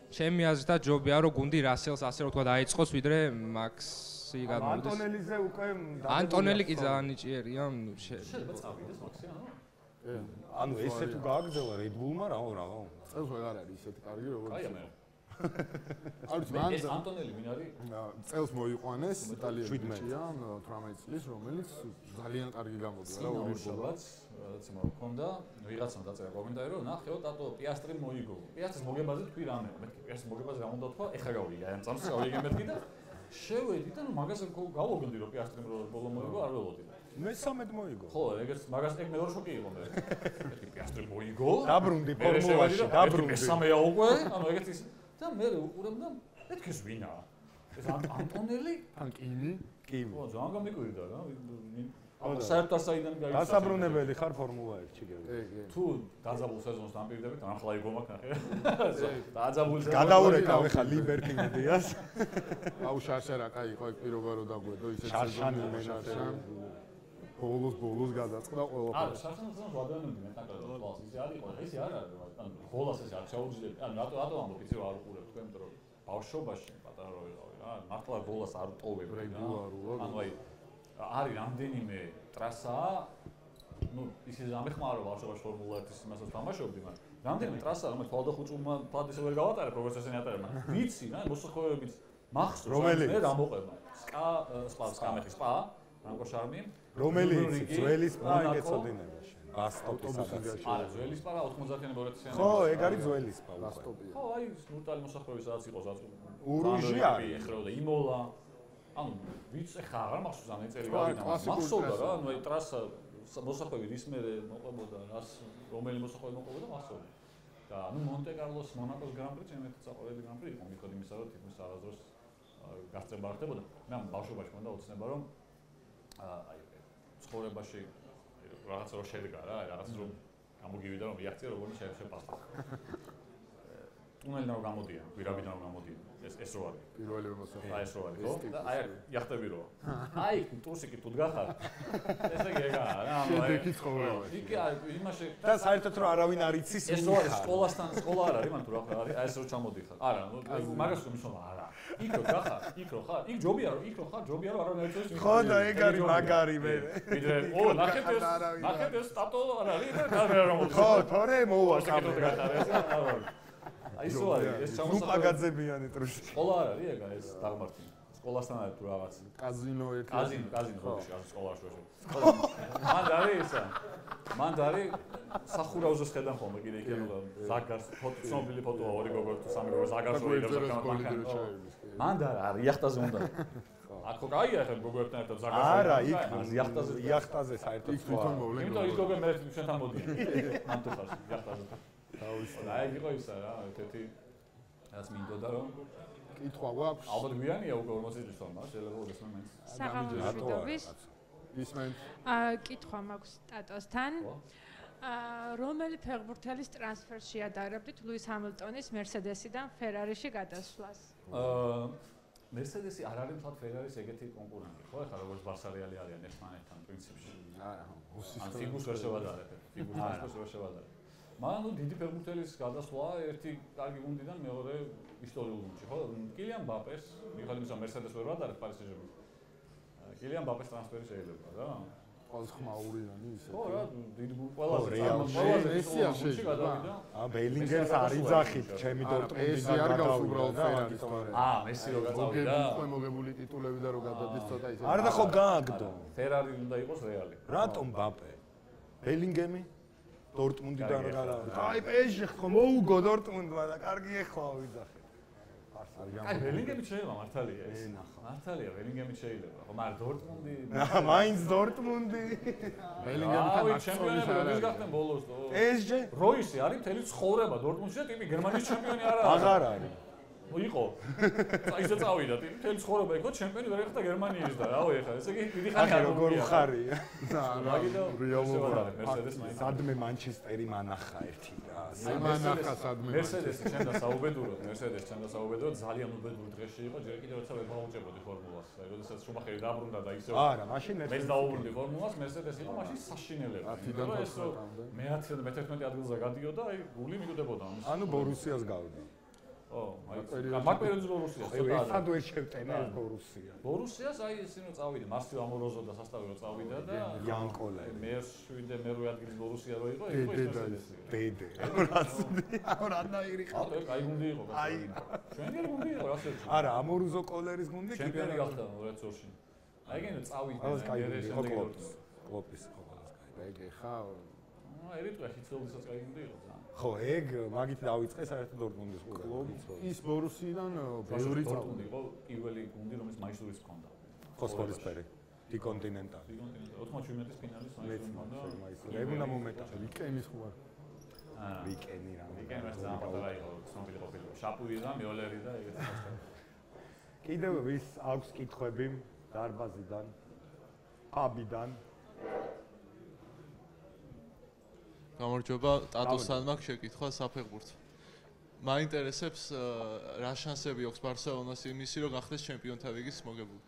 ჩემი აზრით ჯობია რომ გუნდი რასელს ასე რომ თქვა დაიწყოს ვიდრე მაქსი გადმოვიდეს. ანტონელიზე უკვე ანტონელი კი ძალიან ნიჭიერია, ნუ შეიძლება წავიდეს მაქსი, ანუ ესე თუ გააგზავნა Red Bull-მა რა. წელს ვერ არის ისეთი კარგი როგორც აი მე. არის ეს ანტონელი ვინ არის? წელს მოიყვანეს იტალიაში 18 წლის, რომელიც ძალიან კარგი გამოდია რა ორი შაბათს, რაც მოკონდა, ვიღაცამ დაწერა კომენტარი რომ ნახეო ტატო პიასტრი მოიგო. პიასტრის მოგებაზე თქვი რამე. მეთქი პიასტრის მოგებაზე რა უნდა თქვა? ეხა გავიგე აი ამ წამს გავიგე მეთქი და შევედი და მაგას გავოგონდი რომ პიასტრი ბოლო მოიგო არ ველოდი. მე-13 მოიგო. ხო, ეგეც მაგას ეგ მე შოკი იყო მე. მეთქი პიასტრი მოიგო. დაბრუნდი ფორმულაში, დაბრუნდი. მესამეა უკვე, ანუ ეგეც ის და მე უყურებ და მეთქი ეს ვინა? ეს ანტონელი? ანკინი? კიმ. ხო, ძალიან გამიკვირდა რა. ანუ საერთოდ საიდან გაიწვა. დასაბრუნებელი ხარ ფორმულა 1-ში გევი. თუ დაძაბულ სეზონს დამპირდებით, ახლა იგო მაქვს ნახე. დაძაბულ სეზონს გადაურეკავ ხა ლიბერტი მედიას. აუ შარშარა კაი იყო ეგ პირობა რო დაგვედო ისეთ შარშანი მენაჟერი. ბოლოს გადაწყდა ყველაფერი. არა, შარშანს ვადანებდი მე თაკა კლასს ისე არ იყო, ესე არ არის, ანუ ბოლას ესე არ ჩაუძლიები. ანუ რატო ამბობ ისე არ უყურებ თქვენ, იმიტომ რომ ბავშვობაში პატარა რო ვიყავი რა, მართლა ბოლას არ ტოვებ რა. ანუ აი არის რამდენიმე ტრასა, ну, ისე ამეხმარო ბავშვობაში ფორმულა 1-ის იმასაც თამაშობდი, მაგრამ რამდენიმე ტრასა, რომელიც თავდახუჭულმა ფლადისე ვერ გავატარებ, როგორც ესენი ატარებენ. ვიცი რა, მოსახლეობების მახსოვს, რომელიც მე რა მოყვება. სკამეხი სპა, რანკო შარმი, რომელიც ძველი სპა ეგეცოდინება შენ. ბასტოპის ადრესი. არა, ძველი სპა 90-იანი 200-იანი. ხო, ეგ არის ძველი სპა. ბასტოპია. ხო, აი ნურტალი მოსახლეობის სადაც იყო სადაც ურუჟი არის. ეხროდა იმოლა. ანუ ვიც ხა აღარ მახსოვს ამ წელი გავიდა. მახსოვდა რა, ანუ აი ტრასა მოსახლეობის ის მე მოყვებოდა, რას რომელი მოსახლეობა მოყვებოდა მახსოვდა. და ნუ მონტე-კარლოს მონაკოს გრან-პრი ჩემთვის საყვარელი გრან-პრი იყო, მიუხედავად იმისა, რომ თითქმის არასდროს გასწრება არ ხდებოდა. მე ბავშვობაში მქონდა ოცნება, რომ აი ცხოვრებაში რაღაც რო შედგა რა, რაღაც რო გამოგივიდა რომ იახწია როგორ შეფასდა. ტუნელიდან რომ გამოდიან, გვირაბიდან რომ გამოდიან, ეს რო არის. პირველი მოსახლე. აი ეს რო არის, ხო? და აი იახტები რო. აი ტურსიკი თუ დგახარ. ესე იგი ეგაა რა, შედეგი ცხოვრება. იქ იმაში და საერთოდ რომ არავინ არ იცის ეს რო არის სკოლა არ არის, მან თუ რა არის, აი ეს რო ჩამოდიხარ. არა, მაგას რომ ისონა არა. იქ რო გახარ, იქ რო ხარ, იქ ჯობია რომ იქ რო ხარ, ჯობია რომ არავინ არ იცის. ხო და ეგ არის მაგარი მე. ვიდრე ნახეთ ეს სტატო არ არის და კამერა რომ ხო, თორე მოვა კამერა. აი ეს რო არის, ეს ჩამოსახა. რუპაგაძებიანი ტრუსი. სკოლა არ არის ეგა ეს დაღმართი. სკოლასთან არის თუ რაღაც. კაზინო ერთი. კაზინო ხოდი არის სკოლაში რო. მან არის ისა. მან არის სახურავზე შედან ხოლმე კიდე იქ ანუ ზაგარს ფოტო ცნობილი ფოტოა ორი გოგო თუ სამი გოგო ზაგარს რო იღებს მან არის იახტაზე უნდა. აქ კაია ხა გოგოებთან ერთად ზაგარს არა იქ იახტაზე საერთოდ იქ თვითონ მოვლენ. იმიტომ ის გოგო მე შენთან მოდი. მან თუ ხარ იახტაზე. აი იყო ისა რა ერთ-ერთი რაც მინდოდა რომ კითხვა გვაქვს. ალბათ გვიანია უკვე 40 წლის თორმა შეიძლება გესმენთ. საღამოშიდობის ისმენთ. კითხვა მაქვს ტატოსთან. რომელი ფეხბურთელის ტრანსფერს შეადარებდით ლუის ჰამილტონის მერსედესიდან ფერარიში გადასვლას? მერსედესი არ არის თვათ ფერარის ეგეთი კონკურენტი, ხო? ეხლა როგორც ბარსა რეალი არიან ერთმანეთთან პრინციპში. არა, ან ფიგურს ვერ შევადარებთ. ფიგურს ტრანსფერს ვერ შევადარებთ. მაგრამ ნუ დიდი ფეხბურთელის გადასვლა ერთი კარგი გუნდიდან მეორე ისტორიულ გუნდში, ხო? კილიან მბაპეს, მიუხედავად იმისა, მერსედეს ვერ ვადარებ პარი სენ-ჟერმენში. კილიან მბაპეს ტრანსფერი შეიძლება რა. ყველაზე ხმაურიანი ისე. ხო რა, დიდი ყველაზე ესია შეიძლება. ბეილინგერს არ იძახით, ჩემი დორტმუნდიდან გადავიდა. მესი რო გადავიდა. უკვე მოგებული ტიტულები და რო გადადის ცოტა ისე. არა და ხო გააგდო. ფერარი უნდა იყოს რეალი. რატომ მბაპე? ბეილინგემი დორტმუნდიდან რა გადავიდა. აი პეჟი ხო მოუგო დორტმუნდმა და კარგი ეხლა ვიძახეთ. აი ბელინგემი შეიძლება მართალია ეს. მართალია ბელინგემი შეიძლება. ხო მაგრამ დორტმუნდი მაინც დორტმუნდი. ბელინგემთან ჩემპიონები როდის გახდნენ ბოლოს? პეჟი როისი არის მთელი ცხოვრება დორტმუნდში და ტიპი გერმანიის ჩემპიონი არ არის. აღარ არის. იყო. ისე წავიდა ტიპი მთელი ცხოვრება იყო ჩემპიონი ვერ ეხდა გერმანიის და რაო ეხა ესე იგი დიდი ხანი არ როგორ ხარია. რეალობა მერსედეს მაინც. სადმე მანჩესტერი მანახა ერთი რა. მანახა სადმე. მერსედესი ჩემ და საუბედუროდ, მერსედესი ჩემ და საუბედუროდ ძალიან უბედური დღეში იყო, ჯერ კიდევ როცა ვერ გავუჭებოდი ფორმულას. აი როდესაც შუმახერი დაბრუნდა და ისევ არა, მაშინ მე დაუბრუნდი ფორმულას, მერსედესი იყო მაშინ საშინელება. 10-დან 15-მდე. მე 10 და მე 11 ადგილზე გადიოდა, აი გული მიგვდებოდა ამის. ანუ ბორუსიას გავდა. ო, აი მაგ პერიოდში ბორუსიას ცოტა არა. ერთად ვერ შევტენა ეს ბორუსია. ბორუსიას აი ისინი რომ წავიდა, მარსიო ამოროზო და სასტავი რომ წავიდა და იანკოლე. მე 7 და მე 8 ადგილის ბორუსია რო იყო, იყო ეს მერსედესი. ბედე. რა დაირი ხა. აი, კაი გუნდი იყო. აი, ჩვენი გუნდი იყო, ასე. არა, ამორუზო კოლერის გუნდი ჩემპიონი გახდა 2002-ში. აი, ეგენი წავიდა. ეს კაი გუნდი იყო კლოპის. კლოპის იყო ყველას კაი. ეგ ხა. ერიტყვი ხიცელდისაც კაი გუნდი იყო. ხო, ეგ მაგით დავიწყე საერთოდ დორტმუნდის კლუბი. ის ბორუსიიდან ბევრი დორტმუნდი იყო პირველი გუნდი, რომელიც მაისურიც ჰქონდა. ფოსფორისფერი. დი კონტინენტალი. 97-ის ფინალის მაისური ჰქონდა. ეგ უნდა მომეტა. ვიკენის ხوار. ვიკენი რა. ვიკენი მას ძალიან იყო, ცნობილი ყოფილი. შაპური და მიოლერი და ეგეთი მასტა. კიდევ ვის აქვს კითხვები დარბაზიდან, პაბიდან? გამარჯობა, ტატოსთან მაქვს შეკითხვა საფეხბურთო. მაინტერესებს რა შანსები აქვს ბარსელონას იმისი, რომ გახდეს ჩემპიონთა ლიგის მოგებული?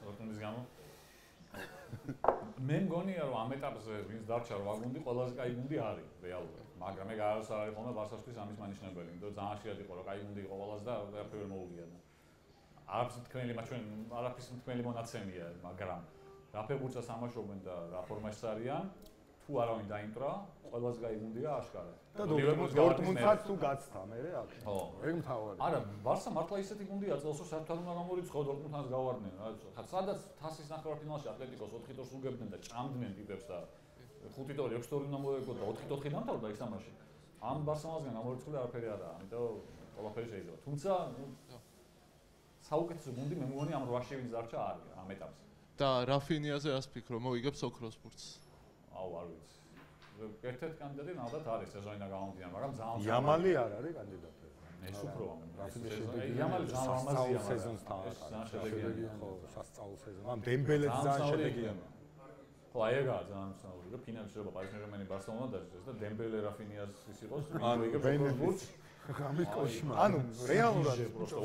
დორტმუნდის გამო. მე მგონია რომ ამ ეტაპზე ვინც დარჩა რა გუნდი ყველაზე კაი გუნდი არის რეალურად. მაგრამ ეგ არ არის ხოლმე ბარსაშთვის ამის მანიშნებელი, იმიტომ რომ ძალიან ხშირად იყო რომ კაი გუნდი იყო ყველაზე და ვერაფერი ვერ მოუგია. არაფრის თქმელი მაჩვენ არაფრის თქმელი მონაცემია, მაგრამ რა ფეხბურთს ამაშობენ და რა ფორმაში არიან, თუ არავინ დაიმტრა, ყველაზე კაი გუნდია აშკარად. და დორტმუნდსაც თუ გაცდა მე რა აქ. ხო, ეგ მთავარი. არა, ბარსა მართლა ისეთი გუნდია, წელს რომ საერთოდ უნდა გამორიცხო დორტმუნდთან გავარდნენ, რა. ხა სადაც თასის ნახევარფინალში ატლეტიკოს 4-2 უგებდნენ და ჭამდნენ ტიპებს და 5-2, 6-2 უნდა მოეგო და 4-4 დამთავრდა ის თამაში. ამ ბარსელონასგან გამორიცხული არაფერი არაა, ამიტომ ყველაფერი შეიძლება. თუმცა საუკეთესო გუნდი მე მგონი ამ 8-ში ვინც დარჩა არის ამ ეტაპზე. და რაფინიაზე რას ფიქრო, მოიგებს ოქროს ბურთს? აუ არ ვიცი. ერთ-ერთი კანდიდატი ნამდვილად არის სეზონიდან გამომდინარე, მაგრამ ძალიან იამალი არ არის კანდიდატი. ეს უფრო იამალი ძალიან ლამაზია სეზონს თავად. შედეგია ხო, სასწაულ სეზონს. ამ დემბელეც ძალიან შედეგია. ხო, აი ეგაა ძალიან მსაული და ფინალში როა პარი სენ-ჟერმენი ბარსელონა დაიწყეს და დემბელე რაფინიას ის იყოს, ვინგებს გამის კოშმარი. ანუ რეალურად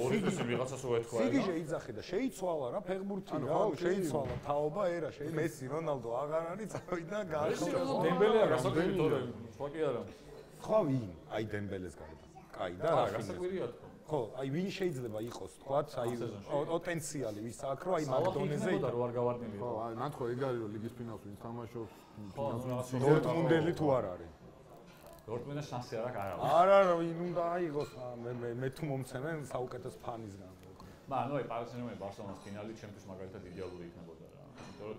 ორი წესი ვიღაცას უეთქვა. სიგიჟე იძახე და შეიცვალა რა ფეხბურთი რა, შეიცვალა თაობა ერა, მესი, რონალდო აღარ არის, წავიდა გაახლა. დემბელეა გასაკვირი თორე, სხვა კი არა. ხო ვინ? აი დემბელეს გარდა. კაი და რა გასაკვირია თქო. ხო, აი ვინ შეიძლება იყოს, თქვათ, აი პოტენციალი ვის აქვს, რომ აი მაკდონეზე და რო არ გავარდნილი. ხო, აი მან ხო ეგ არის რომ ლიგის ფინალს ვინ თამაშობს, დორტმუნდელი თუ არ არის. დორტმუნდას შანსი არ აქვს. არა, ვინ უნდა აიღოს, მე თუ მომცემენ საუკეთესო ფანისგან. ანუ აი პარი სენ-ჟერმენი ბარსელონას ფინალი ჩემთვის მაგალითად იდეალური იქნებოდა რა.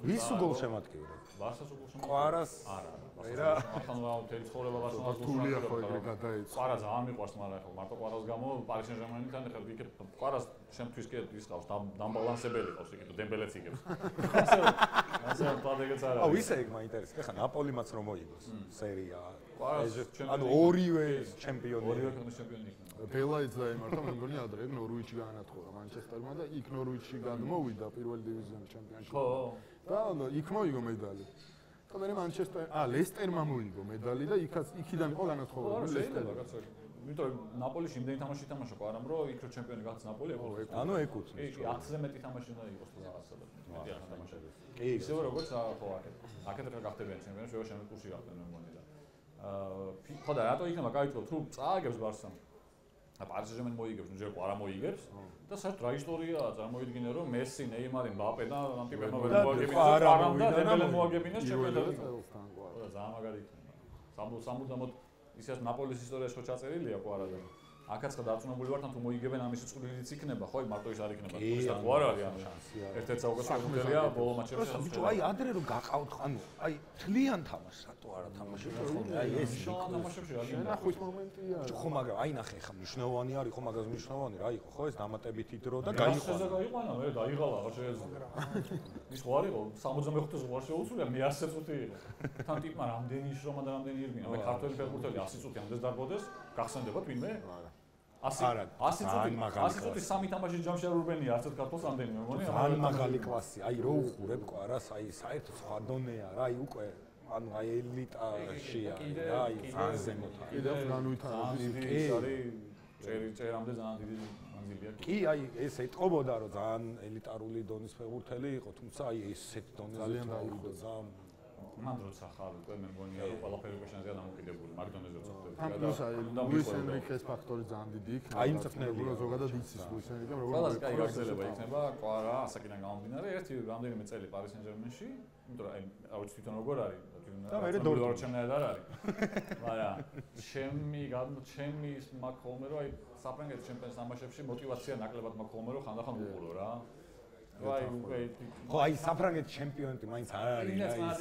ვის გოლ შემატკივრებს? ბარსას უგულ შემატკივრებს. ყვარას? არა. ერა ახლა მთელი ცხოვრება ბარსელონას თულია ხო ეგ გადაეცა. ყვარა ძალიან მიყვარს, მაგრამ ახლა მარტო ყვარას გამო პარი სენ-ჟერმენთან ახლა ვიქებ ყვარას ჩემთვის კი ის ყავს დამბალანსებელი ყავს იქ დემბელეც იგებს. ასე პადეგეც არა. აუ ისე ეგ მაინტერესებს. ეხლა ნაპოლიმაც რომ მოიგოს სერია. ანუ ორივე ჩემპიონი. ორივე ქვეყნის ჩემპიონი იქნება. ბელაიც დაემართა, მე მგონი ადრე ეგ ნორვიჩი გაანათხოვა მანჩესტერმა და იქ ნორვიჩში გადმოვიდა პირველ დივიზიონში ჩემპიონში. ხო. და იქ მოიგო медаლი. და მე მანჩესტერ ლესტერმა მოიგო медаლი და იქიდან იყო განათხოვებული ლესტერმა. იმიტომ რომ ნაპოლიში იმდენი თამაში ითამაშა ყვარამ, რომ იქ რო ჩემპიონი გახდა ნაპოლი, ანუ ეკუთვნის. კი, 10-ზე მეტი თამაში უნდა იყოს თუ რაღაცა და მეტი არ თამაშები. კი, ისევე როგორც ხო აქეთ რა გახდებიან ჩემპიონი, შეიძლება შემდგომ კურსი გახდნენ მე მგონი და ხო და რატო იქნება კაი თქო თუ წააგებს ბარსამ და პარი სენ-ჟერმენი მოიგებს, ნუ ჯერ ყვარა მოიგებს და საერთოდ რა ისტორიაა წარმოიდგინე რომ მესი, ნეიმარი, მბაპე და ამ ტიპებმა ვერ მოაგებინეს ყვარამ და დემბელე მოაგებინეს ჩემპიონატში. და ძალიან მაგარი იქნება. სამუდამოდ ისეთ ნაპოლის ისტორიაში ხო ჩაწერილია ყვარა და აქაც ხა დარწმუნებული ვარ თან თუ მოიგებენ ამის წყვილიც იქნება, ხო, მარტო ის არ იქნება. ის და ყვარა არის ანუ ერთ-ერთ საუკეთესო ფეხბურთელია ბოლო მაჩებში. ბიჭო, აი ადრე რომ გაყავთ, ანუ აი თლიან თამაშს რატო არა თამაშობთ ხოლმე? აი ეს თამაშებში რა გინდა? ნახვის მომენტია. ხო, მაგრამ აი ნახე ხა მნიშვნელოვანი არის, ხო, მაგას მნიშვნელოვანი რა იყო, ხო, ეს დამატებითი დრო და გაიყვანა. გაიყვანა, მე დაიღალა, რა შეიძლება. ის ხო არისო 65-ზე ზღვარ შეუცვლია, მე 100 წუთი იყო. თან ტიპმა რამდენი შრომა და რამდენი ირგვინა, მე ქართველი ფეხბურთელი 100 წუთი ამდენს დარბოდეს, გახსენდებათ ვინმე? 100 წუთი სამი თამაშის ჯამში არ ურბენია არც ერთ ქართველს ამდენი მე მგონი. ძალიან მაღალი კლასი. აი რო უხურებ ყვარას, აი საერთოდ სხვა დონეა რა, აი უკვე ანუ აი ელიტაშია, აი ზემოთ. კიდევ განვითარებული ის არის წერამდე ძალიან დიდი მანძილია. კი, აი ეს ეტყობოდა რომ ძალიან ელიტარული დონის ფეხბურთელი იყო, თუმცა აი ესეთ დონეზე ძალიან დაუხო ძალიან მან როცა ხარ უკვე მე მგონია რომ ყველაფერი შეშანზეა დამოკიდებული მაგდონეზე როცა ხდება. ამ პლუს აი ლუის ენრიკეს ფაქტორი ძალიან დიდი იქნება. აი მწვრთნელია. ზოგადად იცის ლუის ენრიკემ როგორ ყველას კაი გაგრძელება იქნება ყვარა ასაკიდან გამომდინარე ერთი რამდენიმე წელი პარი სენ-ჟერმენში, იმიტომ რომ აი რა ვიცი თვითონ როგორ არის და მე დორტმუნდ ჩემნაირად არ არის. მაგრამ ჩემი ის მაგ ხოლმე რომ აი საფრანგეთის ჩემპიონატის თამაშებში мотиваცია ნაკლებად მაგ ხოლმე რომ ხანდახან უყურო რა. ხო, აი საფრანგეთის ჩემპიონატი მაინც არ არის რა ის.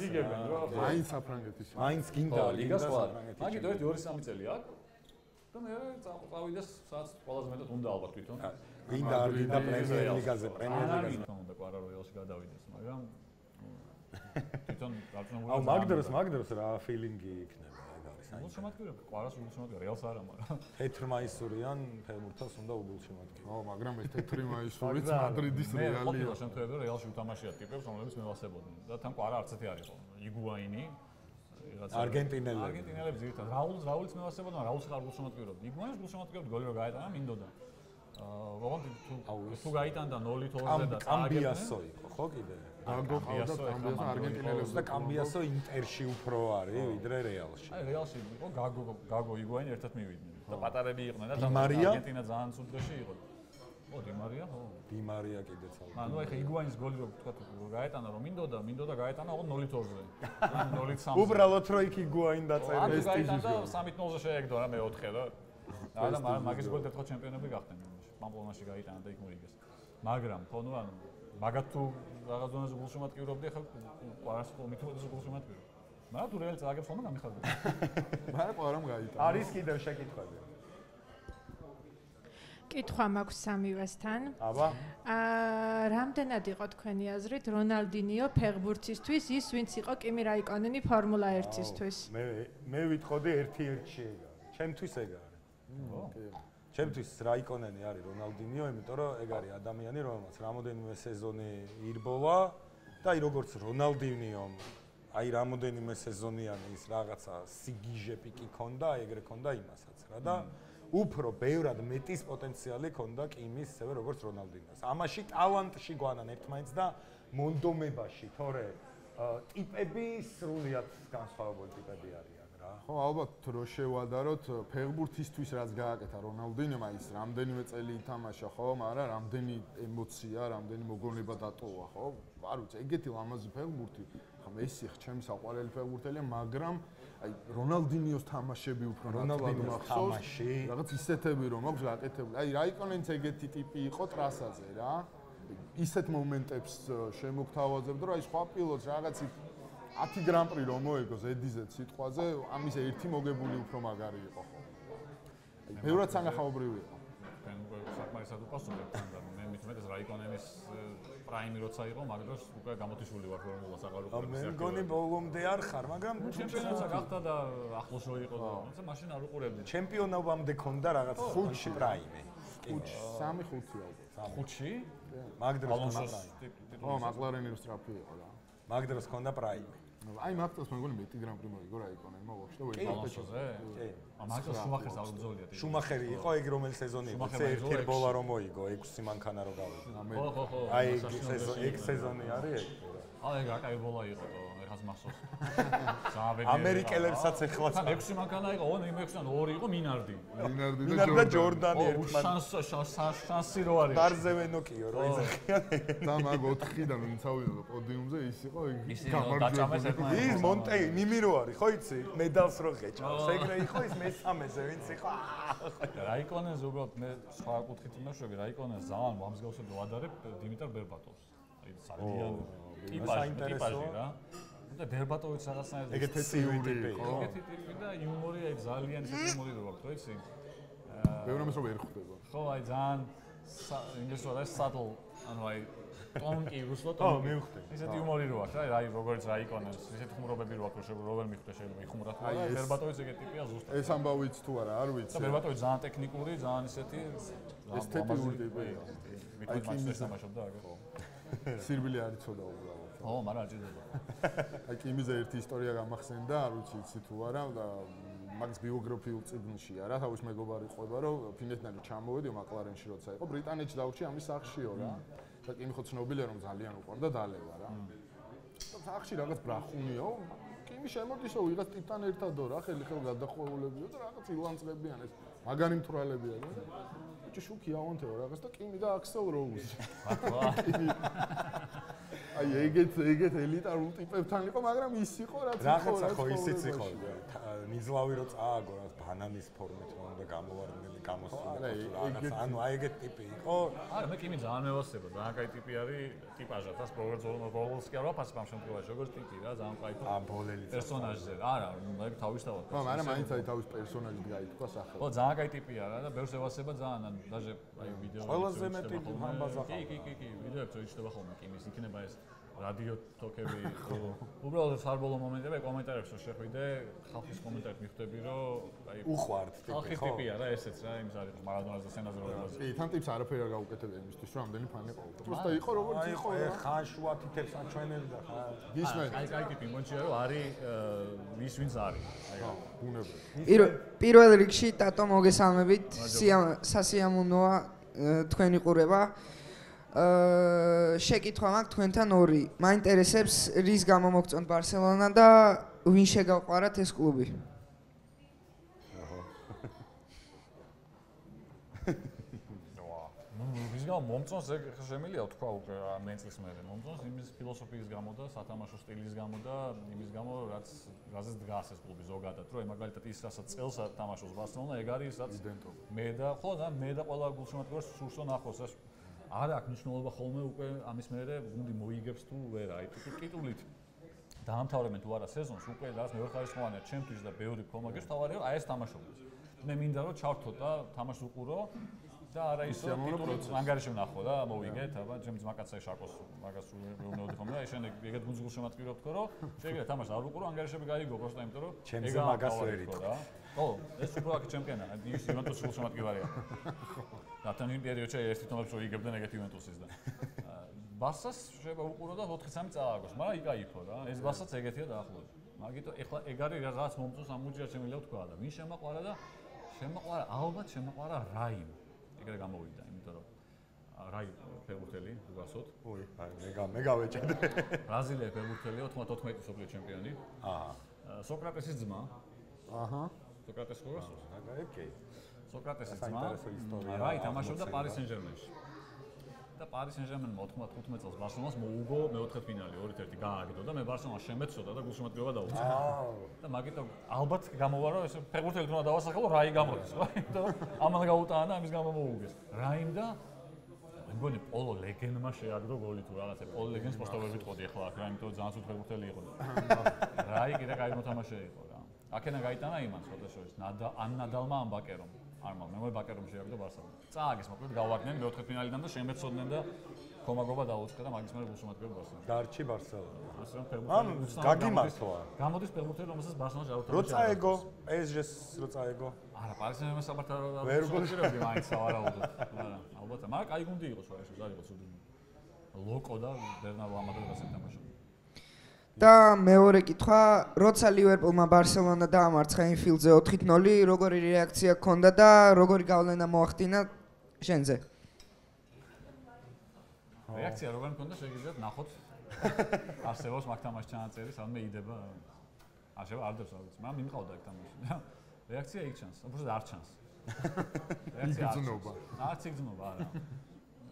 მაინც საფრანგეთის. მაინც გინდა ლიგას ხო არის. მაგით 1-2-3 წელი აქვს. და მე წავიდეს სადაც ყველაზე მეტად უნდა ალბათ თვითონ. გინდა არ გინდა პრემიერ ლიგაზე, პრემიერ ლიგაზე. უნდა ყვარა როიალში გადავიდეს, მაგრამ თვითონ დარწმუნებული. აუ მაგდროს რა ფილინგი იქნება ეგ არის. უბულშემატკივრები, ყვარას უბულშემატკივრები, რეალს არა, მაგრამ თეთრ მაისურიან ფეხბურთელს უნდა უბულშემატკივრო. ო, მაგრამ ეს თეთრი მაისურიც მადრიდის რეალია. მე ყოფილა შემთხვევები რომ რეალში უთამაშია ტიპებს, რომლებიც მევასებოდნენ და თან ყვარა არც ერთი არ იყო. იგუაინი ვიღაცა არგენტინელები ზირთად რაულიც მევასებოდა, რაულს ხარ უბულშემატკივრობდი. იგუაინს უბულშემატკივრობდი, გოლი რო გაეტანა, მინდოდა. ოღონდ თუ გაიტანდა 0-2-ზე და კამბიასო იყო, ხო კიდე? კამბიასო არგენტინელებს და კამბიასო ინტერში უფრო არის ვიდრე რეალში. აი რეალში იყო გაგო იგუაინი ერთად მივიდნენ და პატარები იყვნენ და არგენტინა ძალიან ცუდ დღეში იყო. ო დიმარია ხო? დიმარია კიდეც ალბათ. ანუ ეხა იგუაინის გოლი რო თქვა გაეტანა რომ მინდოდა გაეტანა ოღონდ 0-2-ზე. 0-3. უბრალოდ რო იქ იგუაინი დაწერა ეს გაეტანა 3-0-ზე შეეგდო რა მეოთხე და და მაგის გოლით ერთხელ ჩემპიონები გახდნენ. პამპლონაში გაიტანა და იქ მოიგეს. მაგრამ ხო ნუ ანუ მაგათ თუ რაღაც დონეზე გულშემატკივრობდი ახლა ყვარას მით უმეტეს გულშემატკივრო. მაგრამ თუ რეალს ააგებს ხოლმე გამიხარდება. მაგრამ ყვარამ გაიტანა. არის კიდევ შეკითხვები. კითხვა მაქვს სამივესთან. აბა. რამდენად იყო თქვენი აზრით რონალდინიო ფეხბურთისთვის ის ვინც იყო კიმი რაიკონენი ფორმულა 1-ისთვის? მე ვიტყოდი 1-1-ში ეგ არის. ჩემთვის ეგ არის. ჩემთვის რაიკონენი არის რონალდინიო, იმიტომ რომ ეგ არის ადამიანი, რომელსაც რამოდენიმე სეზონი ირბოლა და აი როგორც რონალდინიომ აი რამოდენიმე სეზონიანი ის რაღაცა სიგიჟე პიკი ქონდა, ეგრე ქონდა იმასაც რა და უფრო ბევრად მეტის პოტენციალი ქონდა კიმის, ისევე როგორც რონალდინოს. ამაში ტალანტში გვანან ერთმანეთს და მონდომებაში, თორე ტიპები სრულიად განსხვავებული ტიპები არიან რა. ხო, ალბათ რო შევადაროთ ფეხბურთისთვის რაც გააკეთა რონალდინომ, ის რამდენიმე წელი ითამაშა, ხო, მაგრამ რამდენი ემოცია, რამდენი მოგონება დატოვა, ხო? არ ვიცი, ეგეთი ლამაზი ფეხბურთი, ხა მესი ჩემი საყვარელი ფეხბურთელია, მაგრამ აი რონალდინიოს თამაშები უფრო ნათლად მახსოვს. რაღაც ისეთები რომ აქვს გაკეთებული. აი რაიკონენიც ეგეთი ტიპი იყო ტრასაზე რა. ისეთ მომენტებს შემოგთავაზებდა რომ აი სხვა პილოტს რაღაცი 10 გრან-პრი რომ მოეგოს ედიზე სიტყვაზე, ამის ერთი მოგებული უფრო მაგარი იყო ხო. აი ბევრად სანახაობრივი იყო. ჩვენ უკვე საკმარისად უპასუხებთ და მე მithumetes რაიკონენის პრაიმი როცა იყო, მაგდროს უკვე გამოთიშული ვარ ფორმულას აღარ უყურებ. მე მგონი ბოლომდე არ ხარ, მაგრამ ჩემპიონატსა გახდა და ახლოს რო იყო და თუმცა მაშინ არ უყურებდი. ჩემპიონობამდე ქონდა რაღაც 5-ში პრაიმი. 5-ში, 3-5-ი ალბათ. 5-ში? მაგდროს ქონდა პრაიმი. ხო, მაკლარენი სწრაფი იყო რა. მაგდროს ქონდა პრაიმი. აი მაგდროს მე მგონი მეტი გრან-პრი მოიგო რაიკონენმა ვაფშე და ველოსპედზე? კი. მაგდროს შუმახერს არ უბრძოლია. შუმახერი იყო ეგ რომელი სეზონი იყო? ერთ ბოლა რომ მოიგო, 6 მანქანა რო გავიდა. ხო. აი ეგ სეზონი არის ეგ. აი ეგ აკაი ბოლა იყო და ეხას მახსოვს. ამერიკელებსაც ეხლა 6 მანქანა იყო, ო იმ 6-დან 2 იყო მინარდი. მინარდი და ჯორდანი ერთმანეთს. შანსი რო არის. ბარზევენოკიო რო იზრხიან. და მაგ 4-დან ვინც ავიდა პოდიუმზე ის იყო გამარჯვებული. ის მონტეი ნიმირო არის, ხო იცი? მედალს რო ღეჭავს. ეგრე იყო ის მესამეზე, ვინც იყო. რაიკონენს უბრალოდ მე სხვა კუთხით იმაშვები, რაიკონენს ძალიან მომსგავსებდა ვადარებ დიმიტარ ბერბატოვს. აი ძალიან ტიპაჟი რა. და ბერბატოვიც რაღაცნაირად ეგეთი ტიპი იყო. ეგეთი ტიპი და იუმორი აი ძალიან ისეთი იუმორი რო აქვს, ხო იცი? ბევრი ამას რომ ვერ ხვდება. ხო, აი ძალიან ინგლისურად არის subtle, ანუ აი ტონკი რუსულად ტონკი. მივხვდი. ისეთი იუმორი რო აქვს, აი როგორც რაიკონენს, ისეთი ხუმრობები რო აქვს, რო ვერ მიხვდა შეიძლება იხუმრათ, მაგრამ ბერბატოვიც ეგეთი ტიპია ზუსტად. ეს ამბავიც თუ არა, არ ვიცი. და ბერბატოვი ძალიან ტექნიკური, ძალიან ისეთი ესთეტიური ტიპია. აი კიმის თამაშობდა აგერ. სირბილი არ იცოდა უბრალოდ. ხო, მაგრამ არ ჭირდება. აი კიმიზე ერთი ისტორია გამახსენდა, არ ვიცი იცი თუ არა და მაგის ბიოგრაფიულ წიგნშია რა, თავის მეგობარი ყვება რომ ფინეთიდან ჩამოვედი მაკლარენში როცა იყო, ბრიტანეთში დავრჩი ამის სახშიო რა. და კიმი ხო ცნობილია რომ ძალიან უყვარდა დალევა რა. და სახში რაღაც ბრახუნიო, კიმი შემოდისო ვიღაც ტიპთან ერთადო რა, ხელი-ხელ გადახოვულებიო და რაღაც ილანძღებიან ეს მაგარი მთვრალებია რა. ბიჭი შუქი ავანთეო რაღაც და კიმი და აქსელ როუზი. აი ეგეთ ელიტარულ ტიპებთან იყო, მაგრამ ის იყო რაც იყო. რაღაცა ხო ისიც იყო. მიზლავი რო წააგო რა ბანანის ფორმით რომ და გამოვარდნილი გამოსული რაღაცა. ანუ აი ეგეთ ტიპი იყო. არა, მე კიმი ძალიან მევასება, ძალიან კაი ტიპი არის, ტიპაჟად, ას პროგრამს კი არ ვაფასებ ამ შემთხვევაში, როგორც ტიპი რა, ძალიან კაი პერსონაჟზე. არა, მე თავისთავად. ხო, მაგრამ მაინც აი თავის პერსონაჟით გაითქვა სახელი. ხო, ძალიან კაი ტიპია რა და ბევრს ევასება ძალიან, ანუ დაჟე აი ვიდეო. ყველაზე მეტი ამბაზა. კი, ვიდეოებს ვიჩნდება ხოლმე კიმის, იქნება ეს რადიო თოკები. უბრალოდ საბოლოო მომენტებში კომენტარებს რო შეხვიდე, ხალხის კომენტარებს მიხვდები, რომ აი უყვართ ტიპი, ხო? ხალხის ტიპია რა, ესეც რა, იმის არის მარადონას და სენაზე რო ებაზე. კი, თან ტიპს არაფერი არ გაუკეთებია იმისთვის, რომ ამდენი ფანი ყავდა. просто იყო როგორც იყო რა. ხანშუა თითებს აჩვენებდა ხა. გისმენთ. აი კაი ტიპი მონჩია რომ არის ის ვინც არის. აი ბუნებრივ. პირველ რიგში ტატო მოგესალმებით. სასიამოვნოა თქვენი ყურება. შეკითხვა მაქვს თქვენთან ორი. მაინტერესებს რის გამო მოგწონთ ბარსელონა და ვინ შეგაყვარათ ეს კლუბი? ვის გამო მომწონს ეგ შემიძლია თქვა უკვე მენწლის მერე მომწონს იმის ფილოსოფიის გამო და სათამაშო სტილის გამო და იმის გამო რაზეც დგას ეს კლუბი ზოგადად რომ მაგალითად ის რასაც წელს თამაშობს ბარსელონა ეგ არის რაც მე და ხო და მე და ყველა გულშემატკივრს სურს რომ ნახოს ეს არ აქვს მნიშვნელობა ხოლმე უკვე ამის მერე გუნდი მოიგებს თუ ვერა აი ტიტულით დაამთავრებენ თუ არა სეზონს უკვე რაც მეოხარისხოვანია ჩემთვის და ბევრი ფორმაგებს თავარია აი ეს თამაშობს მე მინდა რომ ჩავთო და თამაშს უყურო და არა ისო ტიტული ანგარიში ვნახო და მოვიგეთ, აბა ჩემ ძმაკაცსა შაკოს მაგას ვნეოდი ხომ და შენ ეგეთ გუნძულ შემატკივრობ თქო რომ შეიძლება თამაში არ უყურო ანგარიშები გაიგო პროსტა იმიტომ რომ ჩემზე მაგას ვერ იტყვი რა. ო, ეს უფრო აქ ჩემპიონია, ის იუვენტუსის გულ შემატკივარია. და თან იმ პერიოდში ერთი თომებს რო იგებდნენ ეგეთ იუვენტუსის და ბარსას შეიძლება უყურო და 4-3 წააგოს, მაგრამ იკაიფო რა. ეს ბარსაც ეგეთია დაახლოებით. მაგიტო ეხლა ეგ არის რაღაც მომწონს ამუჯერ შემიძლია თქვა და ვინ შემაყვარა და შემაყვარა ალბათ შემაყვარა რაიმ. ეგრე გამოვიდა, იმიტომ რომ რაი ფეხბურთელი უგასოთ. ოი, მე გავეჭედე. ბრაზილია ფეხბურთელია 94 მსოფლიო ჩემპიონი. სოკრატესის ძმა. სოკრატეს ხო გასწორს? ოკეი. სოკრატესის ძმა. რაი თამაშობდა პარი სენ-ჟერმენში. და პარი სენ-ჟერმენმა 95 წელს ბარსელონას მოუგო მეოთხე ფინალი 2-1 გააგდო და მე ბარსელონას შემეცოდა და გულშემატკივრობა დაუწყო. და მაგით ალბათ გამოვა რომ ეს ფეხბურთელი თუნდა დავასახელო რაი გამოდის, რა. იმიტომ რომ ამან გაუტანა და ამის გამო მოუგეს. რაიმ და მგონი პოლო ლეგენმა შეაგდო გოლი თუ რაღაცა. პოლო ლეგენს პოსტავებით ყოდი ახლა აქ რა, იმიტომ რომ ძალიან სულ ფეხბურთელი იყო. რაი კიდე კაი მოთამაშე იყო რა. აქენა გაიტანა იმან სხვადასხვა ან ნადალმა ან ბაკერომ. არმა მე ბაკერომ შეაგდო ბარსელონა. წააგეს მოკლედ გავაგდნენ მეოთხე ფინალიდან და შემეცოდნენ და კომაგობა დაუწყე და მაგის მერე გულშემატკივრობა ბარსელონა. დარჩი ბარსელონა. ასე რომ ფეხბურთელი გაგიმართვა. გამოდის ფეხბურთელი რომელსაც ბარსელონაში არ რო წაეგო, PSG-ს რო წაეგო. არა, პარი სენ-ჟერმენს საბართ ვერ გულშემატკივრები მაინც ავარაუდოთ. არა, ალბათ, მაგრამ კაი გუნდი იყო სხვა ეს არ იყო ცუდი. ლოკო და ბერნარდო ამადორას ეთამაშა. და მეორე კითხვა, როცა ლივერპულმა ბარსელონა დაამარცხა ინფილდზე 4-0, როგორი რეაქცია ჰქონდა და როგორი გავლენა მოახდინა შენზე? რეაქცია როგორი მქონდა შეგიძლიათ ნახოთ. არსებობს მაგ თამაშს ჩანაწერი, სადმე იდება. არ არდებს რა ვიცი, მაგრამ მიმყავდა ეგ თამაში. რეაქცია იქ ჩანს, უბრალოდ არ ჩანს. რეაქცია იგრძნობა. არც იგრძნობა, არა.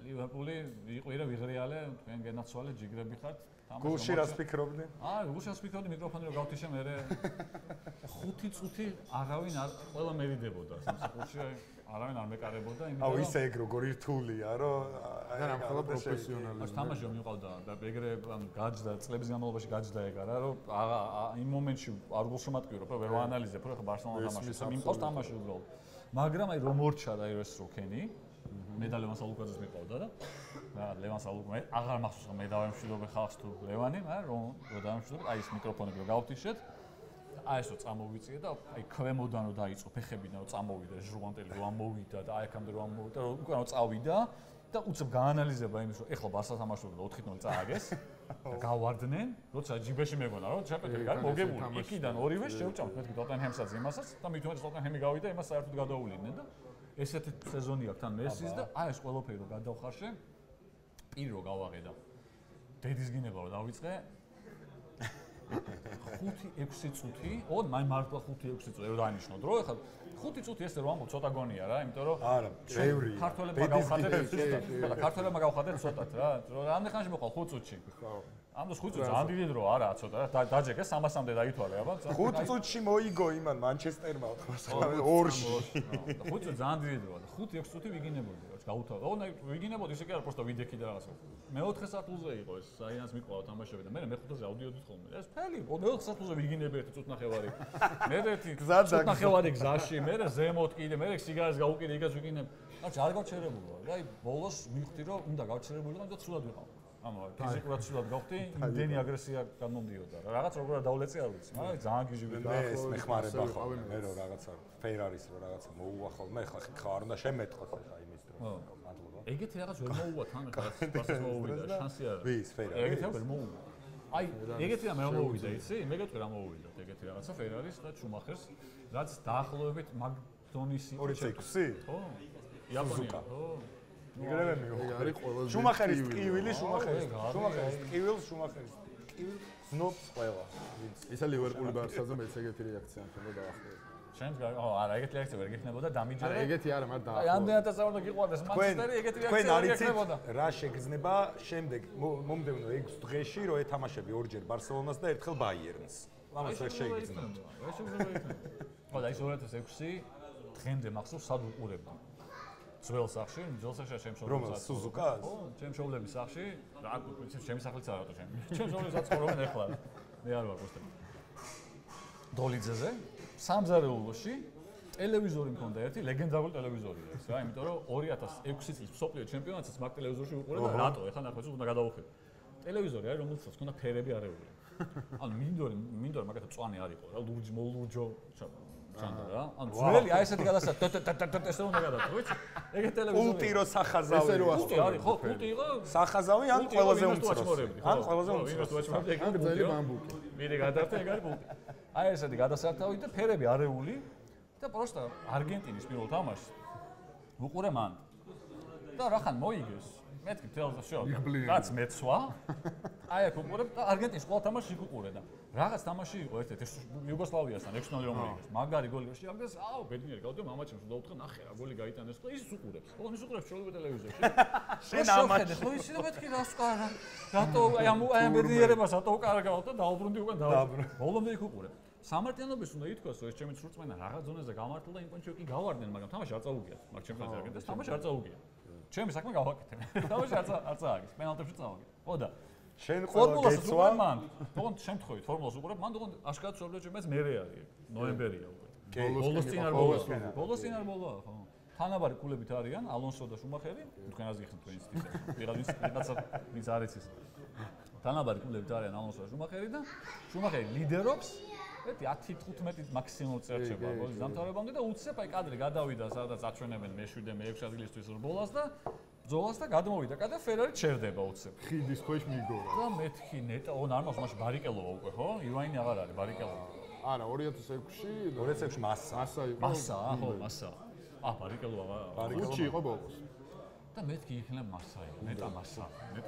ლივერპული იყვირა ვიღრიალე, თქვენ გენაცვალე ჯიგრები ხართ. გულში რას ფიქრობდი? გულში რას ფიქრობდი, მიკროფონი რო გავთიშე მე 5 წუთი არავინ არ ყველა მერიდებოდა სამსახურში, არავინ არ მეკარებოდა, იმიტომ რომ ისე ეგ როგორი რთულია, რომ არა მხოლოდ პროფესიონალიზმი. თამაში მივყავდა და ეგრე ანუ გაჯდა წლების განმავლობაში გაჯდა ეგ არა, რომ იმ მომენტში არ გულშემატკივრობ, ვერ ვაანალიზებ, რომ ხა ბარსელონა თამაშობს, მიმყავს თამაში უბრალოდ. მაგრამ აი რომ მორჩა და ეს რო ქენი მე და ლევან სალუკაძეს მიყავდა და რა ლევან სალუკა აღარ მახსოვს რომ მე დავემშვიდობე ხალხს თუ ლევანი, მაგრამ რომ დავემშვიდობე, აი ეს მიკროფონები რო გავთიშეთ, აი ეს რო წამოვიწიე და აი ქვემოდან რო დაიწყო ფეხებიდან რო წამოვიდა, ჟრუანტელი რო ამოვიდა და აი აქამდე რო ამოვიდა, უკან რო წავიდა და უცებ გაანალიზება იმის რომ ეხლა ბარსა თამაშობდა 4-0 წააგეს და გავარდნენ, როცა ჯიბეში მეგონა რომ ჩაპეტელი გარ მოგებული, იქიდან ორივე შევჭამთ მეთქი ტოტენჰემსაც იმასაც და მით უმეტეს ტოტენჰემი გავიდა, იმას საერთოდ გადაუვლიდნენ და ესეთი სეზონი აქვს თან მესის და აი ეს ყველაფერი რო გადავხარშე პირი რო გავაღე და დედის გინება რო დავიწყე 5-6 წუთი, მაი მართლა 5-6 წუთი რო დანიშნო დრო, ეხლა 5 წუთი ესე რომ ამბობ ცოტა გონია რა, იმიტომ რომ არა, ბევრი. ქართველებმა გავხადეთ ცოტა. ქართველებმა გავხადეთ ცოტათ რა. რამდენი ხანში მოყავ 5 წუთში. ხო. ამბობს 5 წუთი ძალიან დიდი დრო არაა ცოტა რა. დაჯეკე 300-მდე დაითვალე აბა. 5 წუთში მოიგო იმან მანჩესტერმა 2-ში. 5 წუთი ძალიან დიდი დროა და 5-6 წუთი ვიგინებოდი რა. გავუთავე. ვიგინებოდი ისე კი არა, პროსტა ვიდექი და რაღაცა. მეოთხე სათულზე იყო ეს, საინაც მიყვა თამაშები და მე მეხუთეზე ავდიოდით ხოლმე. ეს ფელი, მეოთხე სათულზე ვიგინები 1 წუთნახევარი. მე 1 წუთნახევარი გზაში, მე ზემოთ კიდე, მე სიგარეს გავუკიდე, იგაც ვიგინებ. რაც არ გავჩერებულა. აი ბოლოს მივხვდი რომ უნდა გავჩერებულიყო და ცუდად ვიყავ. ამავე ფიზიკურად ცუდად გავხდი, იმდენი აგრესია გამომდიოდა. რაღაც როგორ დავლეწე არ ვიცი, მაგრამ ძალიან გიჟიბი და ეს მეხმარება ხო. მე რო რაღაცა ფერარის რო რაღაცა მოუვა ხოლმე, ხა არ უნდა შემეთხოს ხა იმის დრო. მადლობა. ეგეთი რაღაც ვერ მოუვა თან ხა პასეს მოუვიდა, შანსი არა. ვის ფერარი? ეგეთი ვერ მოუვა. აი, ეგეთი რა მე მომოვიდა, იცი? მე გეტყვი რა მომოვიდა, ეგეთი რაღაცა ფერარის და შუმახერს, რაც დაახლოებით მაგდონის 2.6? ხო? იაპონია, ხო? იგრევე მიიღო. ეგ არის ყველაზე შუმახერის ტკივილი, შუმახერის ტკივილს, შუმახერის ტკივილს ზნობს ყველა. ისა ლივერპული ბარსაზე მეც ეგეთი რეაქცია მქონდა დაახლოებით. შენს არა, ეგეთი რეაქცია ვერ გექნებოდა დამიჯერე. არა, ეგეთი არა, მაგრამ აი, ამდენად ასაურდა გიყვარდეს მანჩესტერი, ეგეთი რეაქცია ვერ გექნებოდა. რა შეგრძნება შემდეგ მომდევნო 6 დღეში, რომ ეთამაშები ორჯერ ბარსელონას და ერთხელ ბაიერნს. ამას ვერ შეიგრძნებთ. რა შეგვიძლია იქნება? ხო, და ის 2006 დღემდე მახსოვს სად უყურებდი. ძველ სახში, ძველ სახში შემშობლებს. რომელ სუზუკას? ხო, შემშობლების სახში, რა ვიცი, ჩემი სახლიც არა რატო ჩემი. შემშობლებს აცხოვრობენ ახლა. მე არ ვარ პოსტები. დოლიძეზე, სამზარეულოში ტელევიზორი მქონდა ერთი ლეგენდარული ტელევიზორია ეს რა, იმიტომ რომ 2006 წლის მსოფლიო ჩემპიონატსაც მაგ ტელევიზორში ვუყურე და რატო? ეხლა ნახეთ, უნდა გადავუხედო. ტელევიზორი არის, რომელსაც ჰქონდა ფერები არეული. ანუ მინდორ მაგათ წვანი არ იყო რა, ლურჯო ჩანდა რა. ანუ ძველი აი ესეთი გადასა ეს უნდა გადავთო, ვიცი? ეგ ტელევიზორი. კულტი რო სახაზავი. ესე რო კულტი არის, ხო, კულტი იყო. სახაზავი ან ყველაზე უმცროსი. ან ყველაზე უმცროსი. ან გრძელი ბამბუკი. მიდი გადავთო, ეგ არის კულტი. აი ესეთი გადასართავი და ფერები არეული და პროსტა არგენტინის პირველ თამაშს ვუყურე მან. და რახან მოიგეს. მეთქი თელზაშო. რაც მეცვა. აი აქ უყურებ და არგენტინის ყველა თამაში ვუყურე და რაღაც თამაში იყო ერთ-ერთი იუგოსლავიასთან 6-0 რომ მოიგეს. მაგარი გოლი რო შეაგდეს, აუ ბედნიერი გავდე მამაჩემს უნდა უთხრა ნახე რა გოლი გაიტანეს და ის უყურებს. ოღონდ ის უყურებს ჩვეულებრივ ტელევიზორში. შენ ამაჩი. ხო ისი და მეთქი რას ყარა. რატო აი ამ ბედნიერებას რატო უკარგავ და დაუბრუნდი უკან დაუბრუნდი. ბოლომდე იქ უყურე. სამარტიანობის უნდა ითქვას, რომ ეს ჩემი სრულწმენა რაღაც ზონაზე გამართლა და იმ პონჩი კი გავარდნენ, მაგრამ თამაში არ წაუგიათ. მაგ ჩემპიონატზე არგენტინას თამაში არ წაუგია. ჩემი საქმე გავაკეთე. თამაში არ წააგეს, პენალტებში წაუგია. ხო და შენ ყველა ფორმულას გეცვა უყურებ მან. თქო შემთხვევით ფორმულას უყურებ, მან თქო აშკარად სოფლიო ჩემპიონატს მერე არის. ნოემბერია უკვე. ბოლოს წინ არ ბოლოს. ბოლოს წინ არ ბოლოა, ხო. თანაბარი კულებით არიან ალონსო და შუმახერი, თქვენ რას გიხსნით თქვენ ის ვიღაცა ვინც არ იცის. თანაბარი კულებით არიან ალონსო და შუმახერი და შუმახერი ლიდერობს. ერთი 10-15 მაქსიმუმ წერჩება გოლის დამთავრებამდე და უცებ აი კადრი გადავიდა სადაც აჩვენებენ მე-7 მე-6 ადგილისთვის ბოლას და ბრძოლას და გადმოვიდა კადრი ფერარი ჩერდება უცებ. ხიდის ქვეშ მიგორა. და მეთქი ნეტა არ მაქვს მაშინ ბარიკელოვა უკვე ხო? ირვაინი აღარ არის ბარიკელოვა. არა 2006-ში 2006 მასა იყო. მასა, ხო, მასა. ბარიკელოვა. ბარიკელოვა იყო ბოლოს. და მეთქი იქნება მასა იყო, ნეტა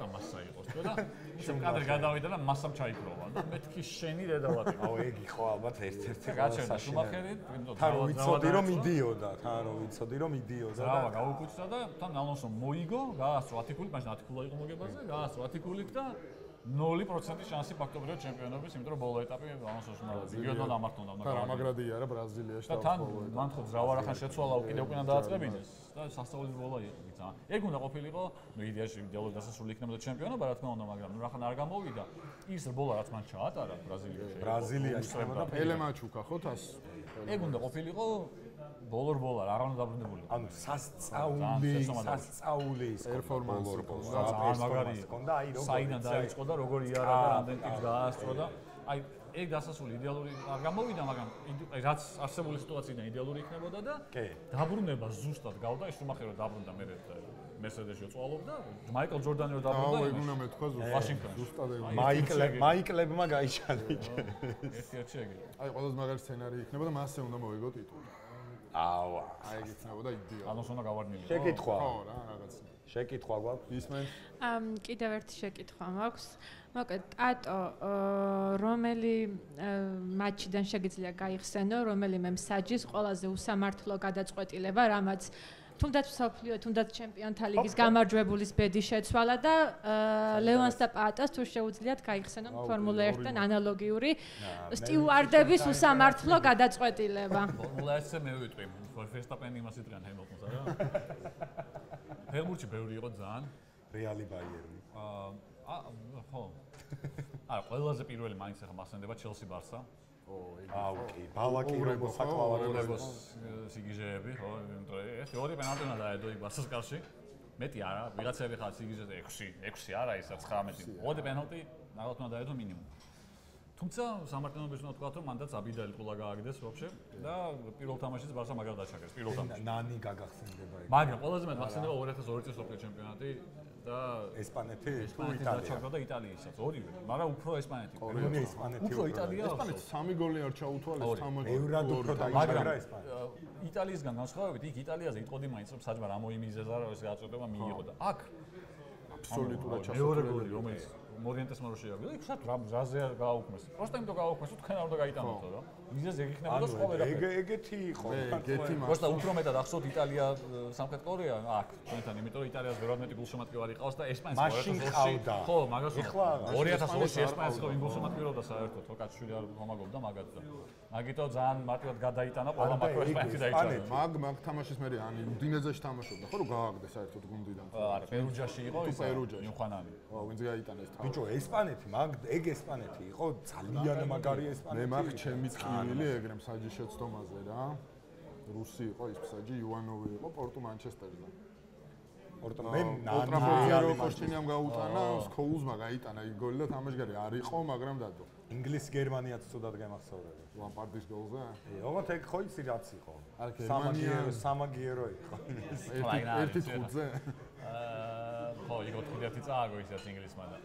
მასა იყოს და ისე კადრი გადავიდა და მასამ ჩაიქროვა და მეთქი შენი დედავატი. აუ ეგ იყო ალბათ ერთ-ერთი გაჩერდა შუმახერი, თან რომ ვიცოდი რომ მიდიოდა, თან რომ ვიცოდი რომ მიდიოდა და ზავა გაუკუცდა და თან ალონსო მოიგო, გაასწრო 10 ქულით, მაშინ 10 ქულა იყო მოგებაზე, გაასწრო 10 ქულით და 0% შანსი ფაქტობრივად ჩემპიონობის, იმიტომ რომ ბოლო ეტაპი ალონსოს უნდა ბიგიოდან ამართონდა, მაგრამ მაგრადია რა ბრაზილიაში და თან მან ხო ზრავარახან შეცვალა კიდევ უკვე უნდა დააწყებინეს და სასწაულის ბოლა იყო ძალიან. ეგ უნდა ყოფილიყო, ნუ იდეაში იდეალური დასასრული იქნებოდა ჩემპიონობა, რა თქმა უნდა, მაგრამ ნუ რახან არ გამოვიდა. ის ბოლა რაც მან ჩაატარა ბრაზილიაში და პელე მაჩუკა ხო თას? ეგ უნდა ყოფილიყო ბოლა რა უნდა დაბრუნებული. ანუ სასწაული ის პერფორმანსი ძალიან მაგარი ჰქონდა, აი როგორ საიდან დაიწყო და როგორ იარა და რამდენ ტიპს გაასწრო და აი ეგ დასასრული იდეალური არ გამოვიდა, მაგრამ რაც არსებული სიტუაციიდან იდეალური იქნებოდა და დაბრუნება ზუსტად გავდა, ის შუმახერო დაბრუნდა მე მერსედესში წვალობდა, მაიკლ ჯორდანი რო დაბრუნდა. აუ ეგ უნდა მეთქვა ზუსტად მაიკლებმა გაიჩანიჭა. ერთ-ერთი ეგ. აი ყველაზე მაგარი სცენარი იქნება და მასე უნდა მოიგო ტიტული. აუ აი ეგ იქნებოდა იდეა. ალონსო უნდა გავარდნილიყო. შეკითხვა. ხო რა რაღაც. შეკითხვა გვაქვს. ისმენ. კიდევ ერთი შეკითხვა მაქვს. მოკლედ ტატო რომელი მატჩიდან შეგიძლია გაიხსენო, რომელიმე მსაჯის ყველაზე უსამართლო გადაწყვეტილება, რამაც თუნდაც მსოფლიო, თუნდაც ჩემპიონთა ლიგის გამარჯვებულის ბედი შეცვალა და ლევანს და პატას თუ შეუძლიათ გაიხსენონ ფორმულა 1-თან ანალოგიური სტიუარდების უსამართლო გადაწყვეტილება. ფორმულა 1-ზე მე ვიტყვი, ვერსტაპენი იმას იტყვიან ჰემილტონს, არა? ჰელმუტში ბევრი იყო ძალიან. რეალი ბაიერნი. ხო. არა, ყველაზე პირველი მაინც ახლა მასენდება ჩელსი ბარსა. აუ კი, ბალაკი როგორ საკლავარებოს სიგიჟეები, ხო, ეს ორი პენალტი უნდა დაედო იქ ბარსას კარში. მეტი არა, ვიღაცები ხარ სიგიჟეზე 6 არა ისა 19. ორი პენალტი ნახოთ უნდა დაედო მინიმუმ. თუმცა სამარტინოების უნდა თქვა, რომ მანდაც აბიდალი ყוла გააგდეს ვაფშე და პირველ თამაშიც ბარსა მაგარ დაჩაგეს, პირველ თამაში. ნანი გაგახსენდება ეგ. მაგრამ ყველაზე მეტ მახსენდება 2002 წლის სოფლიო ჩემპიონატი და ესპანეთი თუ იტალია. დაჩაგდა და იტალიისაც ორივე, მაგრამ უფრო ესპანეთი. ორივე ესპანეთი. უფრო იტალია. ესპანეთს 3 გოლი არ ჩაუთვალეს თამაში. ევრად უფრო დაიჭრა ესპანეთი. იტალიისგან განსხვავებით იქ იტალიაზე იტყოდი მაინც რომ საჯმა რა მოიმიზეს არა ეს გაწყვეტილება მიიღო და აქ აბსოლუტურად ჩასწრებული. მეორე გოლი რომელიც მორიენტეს მორო შეაგდო. იქ საერთოდ რაზე გააუქმეს. პროსტა იმიტომ გააუქმეს, თუ თქვენ არ უნდა გაიტანოთო რა. მიზეზი ეგ იქნებოდა სხვა ვერაფერი. ეგეთი იყო. ეგეთი მაგ. პროსტა უფრო მეტად ახსოვთ იტალია, სამხრეთ კორეა აქ თქვენთან, იმიტომ რომ იტალიას ბევრად მეტი გულშემატკივარი ყავს და ესპანეთს 2002-ში. ხო, მაგას 2002-ში ესპანეთს ხო გულშემატკივრობდა საერთოდ, ხო კაცშვილი არ ხომაგობდა მაგათ და მაგითო ძალიან მარტივად გადაიტანა ყველა მაკრო ესპანეთი დაიჭრა. მაგ თამაშის მე ani უდინეზეში თამაშობდა, ხო რომ გააგდეს საერთოდ გუნდიდან. არა, პერუჯაში იყო ის. ნიუხანანი. ხო, ვინც გაიტანეს თავს. ბიჭო, ესპანეთი, ეგ ესპანეთი იყო ძალიან მაგარი ესპანეთი. მე მაგ ჩემი წვილი ეგრე მსაჯის შეცდომაზე რა. რუსი იყო ის ფსაჯი ივანოვი იყო პორტუ მანჩესტერიდან. პორტუ მე ნანი კოშტინიამ გაუტანა, სკოულზმა გაიტანა იქ გოლი და თამაშგარი არ იყო, მაგრამ დადო. ინგლისი გერმანიაც ცუდად გემახსოვრება. ლამპარდის გოლზე? ოღონდ ეგ ხო იცი რაც იყო? სამაგიერო იყო. ერთი ხუთზე? ხო, იქ 4-1 წააგო ისეთ ინგლისმა და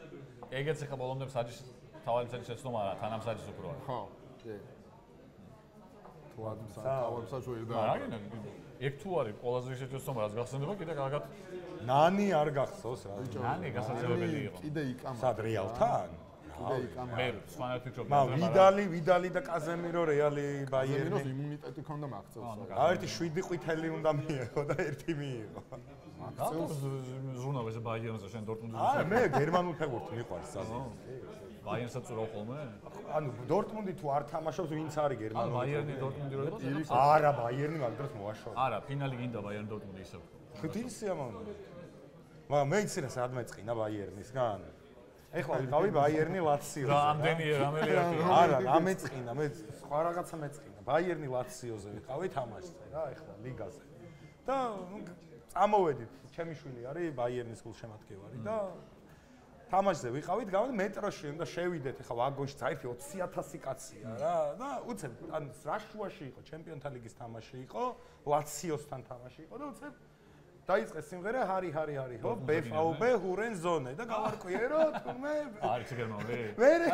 ეგეც ხა ბოლომდე მსაჯის თავად მსაჯის შეცდომა არა, თანამსაჯის უფრო. ხო, კი. თავად მსაჯი და ეგ თუ არის ყველაზე ისეთი შეცდომა რაც გახსენდება, კიდე კარგად ნანი არ გახსოვს რა. ნანი გასაძლებელი იყო. კიდე იკამა. სად რეალთან? კიდე იკამა. მე სვანად ვფიქრობ. ვიდალი და კაზემირო რეალი ბაიერნი. კაზემიროს იმუნიტეტი ქონდა მაღწევს. ერთი 7 ყვითელი უნდა მიიღო და ერთი მიიღო. ზრუნავ ეს ბაიერნზე შენ დორტმუნდზე. არა, მე გერმანულ ფეხბურთს მიყვარს საზღვარი. ბაიერნსაც ურავ ხოლმე? ანუ დორტმუნდი თუ არ თამაშობს, ვინც არის გერმანული? ბაიერნი დორტმუნდი რო იყო? არა, ბაიერნი მაგ დროს მოაშორა. არა, ფინალი გინდა ბაიერნ დორტმუნდი ისევ. ხუთი სიამოვნებაა. მაგრამ მე იცი რა სად მეწყინა ბაიერნისგან? ეხლა ვიყავი ბაიერნი ლაციოზე. რამდენია რამელი არის? არა, რა მეწყინა, მე სხვა რაღაცა მეწყინა. ბაიერნი ლაციოზე ვიყავი თამაშზე რა, ეხლა ლიგაზე. და წამოვედით, ჩემი შვილი არის ბაიერნის გულშემატკივარი და თამაშზე ვიყავით, გავდი მეტროში უნდა შევიდეთ, ეხლა ვაგონში წაერთი 20,000 კაცია რა და უცებ ან რა შუაში იყო, ჩემპიონთა ლიგის თამაში იყო, ლაციოსთან თამაში იყო და უცებ დაიწყეს სიმღერა ჰარი ჰო ბეფაუბე ჰურენ ზონე და გავარკვიერო თუმე არის გერმანული? ვერე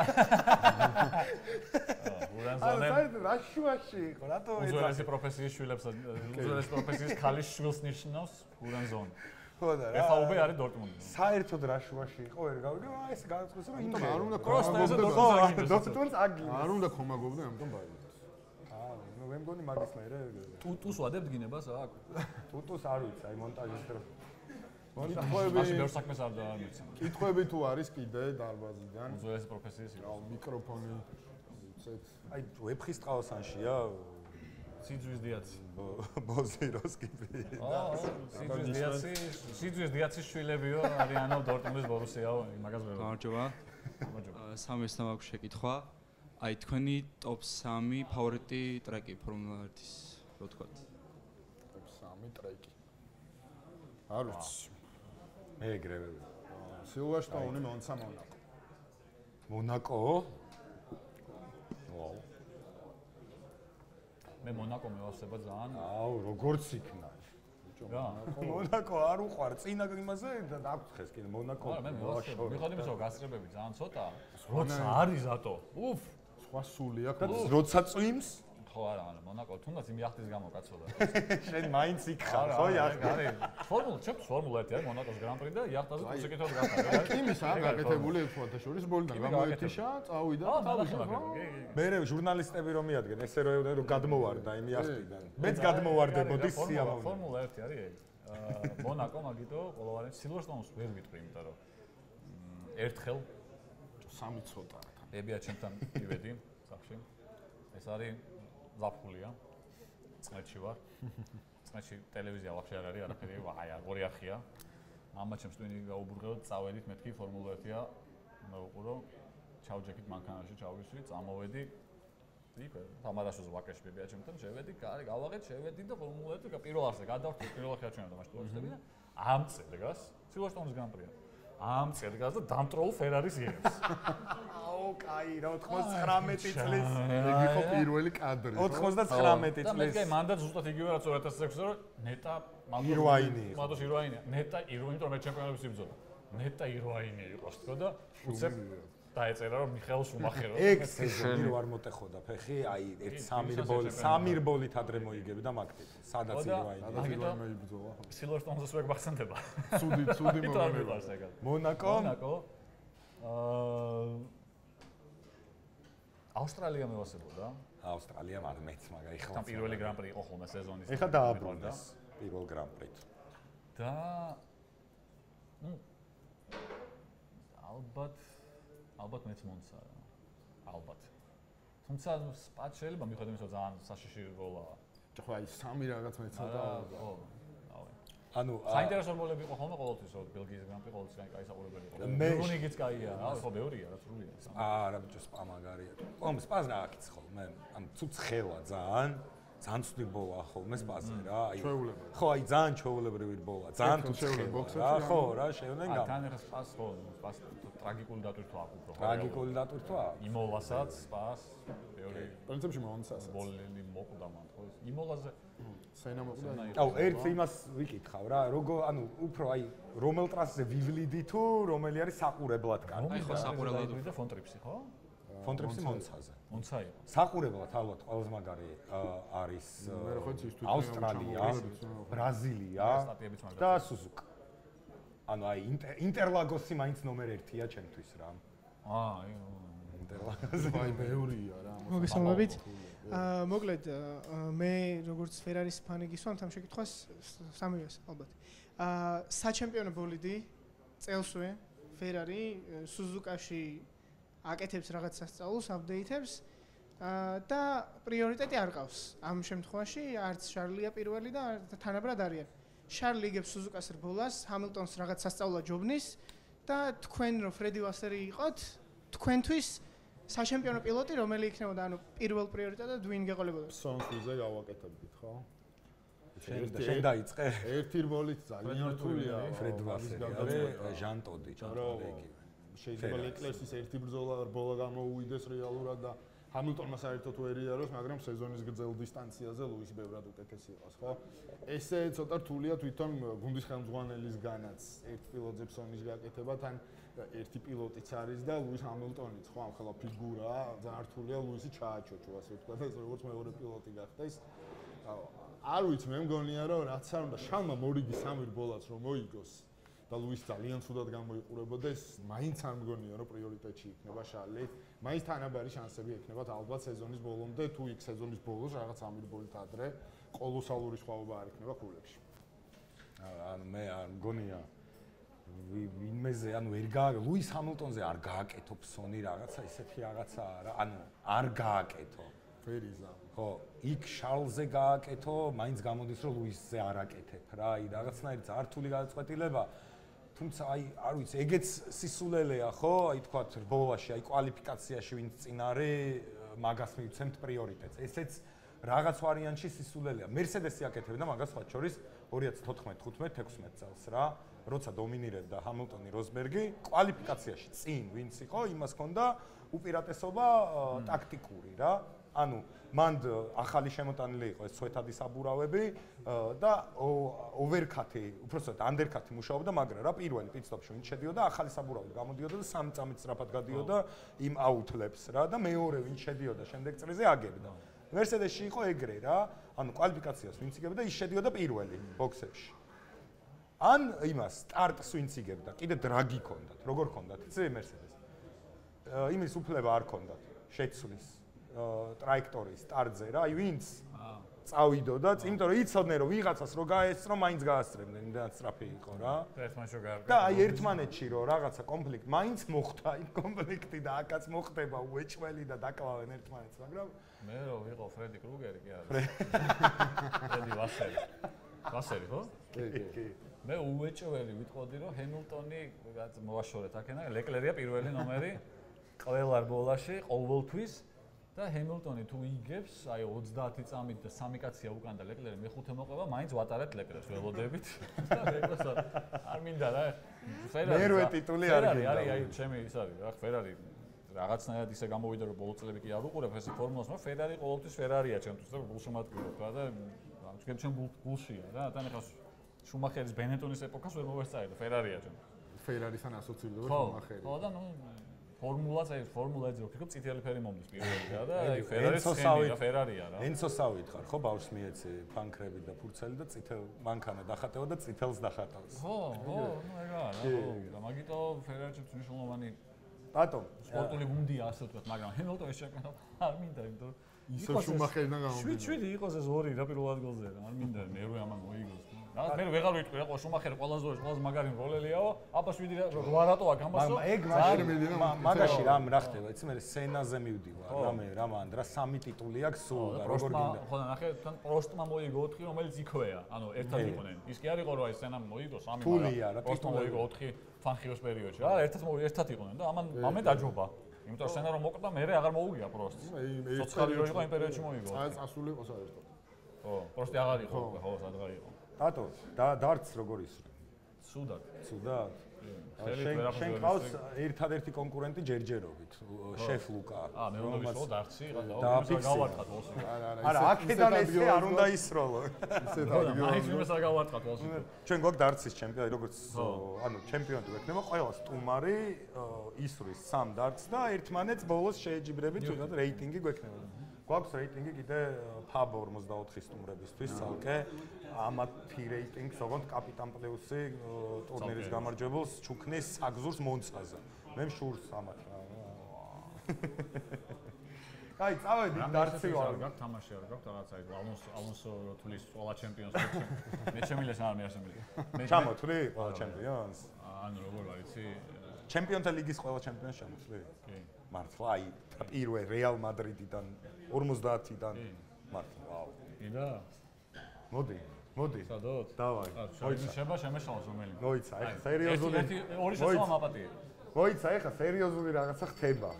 ჰურენ ზონე რა შუაში იყო, რატო უძველესი პროფესიის შვილებს უძველესი პროფესიის ქალის შვილს ნიშნავს ჰურენ ზონე. ხო და რა ბეფაუბე არის დორტმუნდი. საერთოდ რა შუაში იყო, ვერ გავიგე, აი ეს გააწყოს რომ იმდენ არ უნდა დორტმუნდს აგინეს. არ უნდა ხომაგობდე, ამიტომ ბაიერნს. მე მგონი მაგისლერე ტუტუს ვადებთ გინებას აქ? ტუტუს არ ვიცი, აი მონტაჟის დრო. მაშინ ბევრ საქმეს არ დაამიცი. კითხვები თუ არის კიდე დარბაზიდან? უძველესი პროფესიის იყო. მიკროფონი უცეთ. აი ვეფხის ტყავსანშია სიძვის დიაცი. ბოზიროს კიბი. სიძვის დიაცის შვილებიო არიანო დორტმუნდის ბორუსიაო, მაგას ვერ. გამარჯობა. სამი ესნა მაქვს შეკითხვა. აი თქვენი ტოპ 3 ფავორიტი ტრეკი ფორმულა 1-ის, რო თქვათ. ტოპ 3 ტრეკი. არ ვიცი. მე ეგრევე. სილვერსტოუნი მონცა მონაკო. მონაკო? ვაუ. მე მონაკო მევასება ძალიან. აუ, როგორც იქნა. რა? მონაკო არ უყვარ, წინა იმაზე და დაგწხეს კიდე მონაკო. არა, მე მევასება. მიხოდი იმის რომ გასწრებები ძალიან ცოტაა. როცა არის რატო? უფ სხვა სული აქვს. და როცა წვიმს? ხო არა, მონაკო თუნდაც იმ იახტის გამო კაცოდა. შენ მაინც იქ ხარ, ხო იახტი? არის. ფორმულა 1 არის მონაკოს გრან-პრი და იახტაზე კონსეკუთივად გახდა. იმის არ გაკეთებული ექვსათა შორის ბოლიდან გამოეთიშა, წავიდა და ხო. მე ჟურნალისტები რომ მიადგენ, ესე რომ გადმოვარდა იმ იახტიდან. მეც გადმოვარდებოდი სიამოვნებით. ფორმულა 1 არის ეგ. მონაკო მაგიტო ყოველგვარი სილვერსტოუნს ვერ ვიტყვი, იმიტომ რომ ერთხელ სამი ცოტა. ებია ჩემთან მივედი სახში. ეს არის ზაფხულია. წნეთში ვარ. წნეთში ტელევიზია ვახშე არ არის, არაფერი, აი ორი არხია. მამა ჩემს ტვინი გაუბურღებოდ წავედით, მეთქი ფორმულა 1-ია. მე ვუყურო, ჩავჯექით მანქანაში, ჩავისვი, წამოვედი. იქ თამარაშოზე ვაკეში ებია ჩემთან, შევედი, კარი გავაღეთ, შევედი და ფორმულა 1 პირველ არხზე გადავხდი, პირველ არხი აჩვენა და მაშინ ტურისტები და ამ წელს სილვერსტოუნის გრან-პრია. ამ წელს და დამტროულ ფერარის იღებს. აუ, კაი, რა 99 წლის. ეგ იყო პირველი კადრი. 99 და მე წლის. კაი მანდაც ზუსტად იგივე რაც 2006-ზე რომ ნეტა ირვაინი იყო. მანდოს ირვაინია. ნეტა ირვაინი რომ მე ჩემპიონატებს იბრძოდა. ნეტა ირვაინი იყო თქო და უცებ დაეწერა რომ მიხეილ შუმახერო. ეგ სეზონი არ მოტეხოდა ფეხი, აი ერთ სამი რბოლით ადრე მოიგები და მაგდით. სადაც ირვაინი. ირვაინი იბრძოლა. სილვერსტოუნს ვერ გახსენდება. ცუდი მომენტი. მონაკო? მონაკო. ავსტრალია მევასებოდა. ავსტრალია მაგრამ მეც მაგარი ხალხი. თან პირველი გრან-პრი იყო ხოლმე სეზონის. ეხა დააბრუნეს პირველ გრან-პრით. და ალბათ მეც მონცა რა. ალბათ. თუმცა სპად შეიძლება მიხვდეთ იმის რომ ძალიან საშიში როლა. ხო აი სამი რაღაც მეც ცოტა. ხო. ანუ საინტერესო როლები იყო ხოლმე ყოველთვის რომ ბელგიის გრან-პრი ყოველთვის კაი საყურებელი იყო. რუნიგიც კაია რა, ხო ბევრია რა სრულია. არა ბიჭო სპა მაგარია. სპას რა აქიც ხოლმე. ან თუ ცხელა ძალიან ძალიან ცუდი რბოლა ხოლმე სპაზე რა. აი ხო, აი ძალიან ჩვეულებრივი რბოლა, ძალიან თუ შეულებრივი. ხო, რა, შეუნენ გამ. თან ახლა სპას ხო, სპას ტრაგიკული დატვირთვა აქვს უფრო. ტრაგიკული დატვირთვა? იმოლასაც, სპას, მეორე პრინციპში მონცას. ბოლელი მოკვდა მან ხო? იმოლაზე სენა მოკვდა. აუ, ერთ იმას ვიკითხავ რა, როგორ ანუ უფრო აი რომელ ტრასზე ვივლიდი თუ რომელი არის საყურებლად კარი? აი ხო საყურებლად ვიდა ფონტრიფსი ხო? ფონტრიფსი მონცაზე. მონცა იყო. საყურებლად ალბათ ყველაზე მაგარი არის ავსტრალია, ბრაზილია და სუზუკა. ანუ აი ინტერლაგოსი მაინც ნომერ 1-ია ჩემთვის რა. აი ინტერლაგოსი აი მეორია რა. მოგესალმებით. მოკლედ მე როგორც ფერარის ფანი გისვამთ ამ შეკითხვას სამივეს ალბათ. საჩემპიონო ბოლიდი წელსვე ფერარი სუზუკაში აკეთებს რაღაც სასწაულს, აპდეითებს და პრიორიტეტი არ ყავს. ამ შემთხვევაში არც შარლია პირველი და თანაბრად არიან. შარლი იგებს სუზუკას რბოლას, ჰამილტონს რაღაც სასწაულა ჯობნის და თქვენ რო ფრედი ვასერი იყოთ, თქვენთვის საჩემპიონო პილოტი რომელი იქნებოდა, ანუ პირველ პრიორიტეტად ვინ გეყოლებოდა? სონსუზე გავაკეთებდით, ხო? შენ დაიწყე? ერთი რბოლით ძალიან რთულია ფრედ ვასერი და ჟან ტოდი ჩატარდა იგივე. შეიძლება ლეკლერსის ერთი რბოლა გამოუვიდეს რეალურად და ჰამილტონმა საერთოდ ვერ იაროს, მაგრამ სეზონის გრძელ დისტანციაზე ლუისი ბევრად უკეთესი იყოს, ხო? ესე ცოტა რთულია თვითონ გუნდის ხელმძღვანელისგანაც ერთ პილოტზე ფსონის გაკეთება, თან ერთი პილოტიც არის და ლუის ჰამილტონიც, ხო, ამ ხელა ფიგურაა, ძალიან რთულია ლუისი ჩააჩოჩო, ასე ვთქვათ, ეს როგორც მეორე პილოტი გახდეს. არ ვიცი, მე მგონია, რომ რაც არ უნდა შალმა მორიგი სამი რბოლაც რომ მოიგოს და ლუის ძალიან ცუდად გამოიყურებოდეს, მაინც არ მგონია, რომ პრიორიტეტში იქნება შარლი. მაინც თანაბარი შანსები ექნებათ ალბათ სეზონის ბოლომდე, თუ იქ სეზონის ბოლოს რაღაც ამი რბოლით ადრე კოლოსალური სხვაობა არ იქნება ქულებში. ანუ მე არ მგონია ვინმეზე, ანუ ვერ გააკეთო, ლუის ჰამილტონზე არ გააკეთო ფსონი რაღაცა, ისეთი რაღაცაა რა, ანუ არ გააკეთო. ფერიზა. ხო, იქ შარლზე გააკეთო, მაინც გამოდის რომ ლუისზე არ აკეთებ რა, აი რაღაცნაირი ძართული გადაწყვეტილება. თუმცა აი არ ვიცი, ეგეც სისულელეა, ხო? აი თქვათ რბოლაში, აი კვალიფიკაციაში ვინც წინ არის, მაგას მივცემთ პრიორიტეტს. ესეც რაღაც ვარიანტში სისულელეა. მერსედესი აკეთებდა მაგას სხვა შორის 2014, 15, 16 წელს რა, როცა დომინირებდა ჰამილტონი, როსბერგი, კვალიფიკაციაში წინ ვინც იყო, იმას ჰქონდა უპირატესობა ტაქტიკური რა. ანუ მანდ ახალი შემოტანილი იყო ეს სვეტადი საბურავები და ოვერკატი, უბრალოდ ანდერკატი მუშაობდა, მაგრამ რა პირველი პიტსტოპში ვინ შედიოდა, ახალი საბურავი გამოდიოდა და 3 წამით სწრაფად გადიოდა იმ აუთლებს რა და მეორე ვინ შედიოდა შემდეგ წრეზე აგებდა. მერსედესში იყო ეგრე რა, ანუ კვალიფიკაციას ვინც იგებდა, ის შედიოდა პირველი ბოქსებში. ან იმას სტარტს ვინც იგებდა, კიდე დრაგი ჰქონდათ, როგორ ჰქონდათ, იცი მერსედეს. იმის უფლება არ ჰქონდათ, შეცვლის ტრაექტორიის სტარტზე რა, აი ვინც წავიდოდა, იმიტომ რომ იცოდნენ რომ ვიღაცას რო გაესწრო, მაინც გაასწრებდნენ, იმდანაც სწრაფი იყო რა. და აი ერთმანეთში რო რაღაცა კონფლიქტი მაინც მოხდა, იმ კონფლიქტი და აკაც მოხდება უეჭველი და დაკლავენ ერთმანეთს, მაგრამ მე რო ვიყო ფრედი კრუგერი კი არის. ფრედი ვასერი ხო? კი. მე უეჭველი ვიტყოდი რომ ჰემილტონი მოაშორეთ აქენა, ლეკლერია პირველი ნომერი ყველა რბოლაში ყოველთვის და ჰემილტონი თუ იგებს, აი 30 წამით და 3 კაცია უკან და ლეკლერი მეხუთე მოყვება, მაინც ვატარებთ ლეკლერს ველოდებით. და ლეკლერს არ მინდა რა. ფერარი. მერვე ტიტული არ გინდა. აი ჩემი ის არის რა, ფერარი რაღაცნაირად ისე გამოვიდა რომ ბოლო წლები კი არ უყურებ ეს ფორმულას, მაგრამ ფერარი ყოველთვის ფერარია ჩემთვის და გულშემატკივრობ რა და ჩემ გულშია რა. თან ახლა შუმახერის ბენეტონის ეპოქას ვერ მოვესწარი და ფერარია ჩემ. ფერარისთან ასოცირდება შუმახერი. ხო და ნუ ფორმულაც აი ფორმულა ეძებ იქ წითელი ფერი მომდის პირველი და აი ფერარის ხემია ფერარია რა. ენცოსავით ხარ ხო ბავშვს მიეცი ფანქრები და ფურცელი და წითელ მანქანა დახატევა და წითელს დახატავს. ხო, ნუ ეგაა რა. და მაგიტო ფერარიჩებს მნიშვნელოვანი ბატონ სპორტული გუნდია ასე ვთქვათ, მაგრამ ჰემილტონის ჩემპიონატ არ მინდა, იმიტომ ისე შუმახერიდან გამომდინარე. შვიდი იყოს ეს ორი რა პირველ ადგილზე რა, არ მინდა მერვე ამან მოიგოს. რა მე ვეღარ ვიტყვი რა, შუმახერი ყველაზე ზორი, ყველაზე მაგარი როლელიაო, აბა 7 რა რატოა გამასო? ეგ მაგაში რა ხდება, იცი მე სენაზე მივდივარ, რა მანდ რა 3 ტიტული აქვს სულ და როგორ გინდა. ხო და ნახე, თან პროსტმა მოიგო 4, რომელიც იქვეა, ანუ ერთად იყვნენ. ის კი არ იყო რომ აი სენამ მოიგო 3, მაგრამ პროსტმა მოიგო 4 ფანხიოს პერიოდში რა, ერთად იყვნენ და ამან დაჯობა. იმიტომ რომ სენა რომ მოკვდა, მე აღარ მოუგია პროსტს. ცოცხალი რო იყო იმ პერიოდში მოიგო. წასულიყო საერთოდ. ხო, პროსტი აღარ იყო, ხო, სადღა იყო. რატო? დარტს როგორ ისვრე? ცუდად. ცუდად? შენ ყავს ერთადერთი კონკურენტი ჯერჯერობით, შეფ ლუკა. მეუბნების ხო დარტსი, და გავარტყათ ოსი. არა, აქედან ესე არ უნდა ისროლო. მაინც იმას არ გავარტყათ ოსი. ჩვენ გვაქვს დარტსის ჩემპიონი, როგორც ანუ ჩემპიონი ვექნება, ყველა სტუმარი ისვრის 3 დარტს და ერთმანეთს ბოლოს შეეჯიბრებით, თუნდაც რეიტინგი გვექნება. გვაქვს რეიტინგი კიდე ფაბ 44 სტუმრებისთვის ცალკე. ამათი რეიტინგს ოღონდ კაპიტან პლუსი ტურნირის გამარჯვებულს ჩუქნის საგზურს მონცაზე. მე მშურს ამათ რა. აი, წავედი დარტსი ვარ. გაქვს თამაში არა, გაქვს რაღაცა ის ალონსო თulis ყველა ჩემპიონს. მე შემილეს არ მე არ შემილე. ჩამოთვლი ყველა ჩემპიონს? ანუ როგორ ვიცი? ჩემპიონთა ლიგის ყველა ჩემპიონს ჩამოთვლი? კი. მართლა აი, პირველ რეალ მადრიდიდან 50-დან მართლა, ვაუ. კიდე? მოდი. სადოთ? დავაი. მოიცა. შეება შემეშალოს რომელი? მოიცა, ეხლა სერიოზული. ორი შეცვალა მაპატიე. მოიცა, ეხლა სერიოზული რაღაცა ხდება.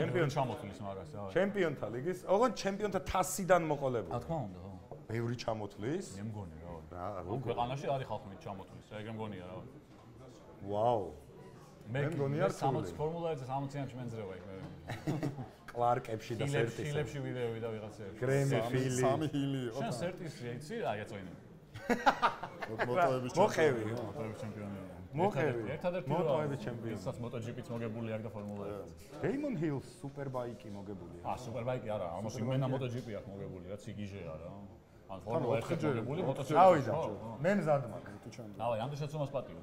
ჩემპიონი ჩამოთვლის მაგას, რა. ჩემპიონთა ლიგის, ოღონდ ჩემპიონთა თასიდან მოყოლებული. რა თქმა უნდა, ხო. ბევრი ჩამოთვლის? მე მგონი რა. როგორ? ქვეყანაში არის ხალხი ჩამოთვლის, ეგრე მგონია რა. ვაუ. მე მგონი არ 60 ფორმულაზე 60-იანში მენძრევა იქ მე. კლარკებში და სერტის. ფილებში ვიდეო და ვიღაცები. გრემი ფილი. 3 ჰილი იყო. შენ სერტის რეიცი რა ეწოინე. მოტოების მოხევი. მოტოების ჩემპიონი. მოხევი. ერთადერთი მოტოების ჩემპიონი. ისაც MotoGP-ც მოგებული აქვს და ფორმულა 1. Damon Hill სუპერბაიკი მოგებულია. სუპერბაიკი არა, ამას იმენა MotoGP აქვს მოგებული, რა ციგიჟეა რა. ან ფორმულა 1 მოგებული, MotoGP. დავიდა. მე მზად მაქვს. დავაი, ამდენსაც უმას პატივი.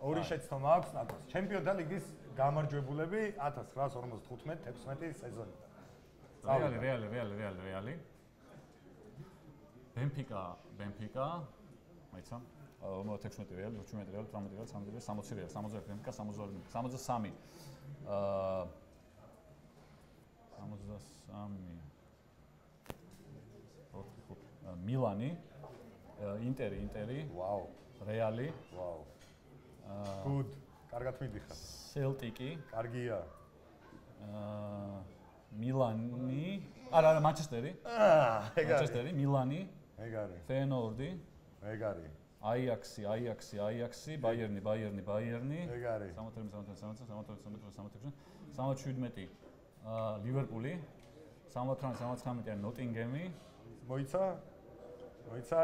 ორი შეცდომა აქვს ნატოს. ჩემპიონთა ლიგის გამარჯვებულები 1955-16 სეზონიდან. რეალი. Benfica, მაიცა? 16 რეალი, 18 რეალი, 18 რეალი, 30 რეალი, 60 რეალი, 60 Benfica, 62, 63. 63. მილანი, ინტერი, ვაუ. რეალი, ვაუ. Good. კარგად მიდიხარ. სელტიკი, კარგია. მილანი, არა, მანჩესტერი. ეგ არის. მანჩესტერი, მილანი. ეგ არის. ფეიენორდი. ეგ არის. აიაქსი, ბაიერნი. ეგ არის. 67 ლივერპული, 78 ნოტინგემი. მოიცა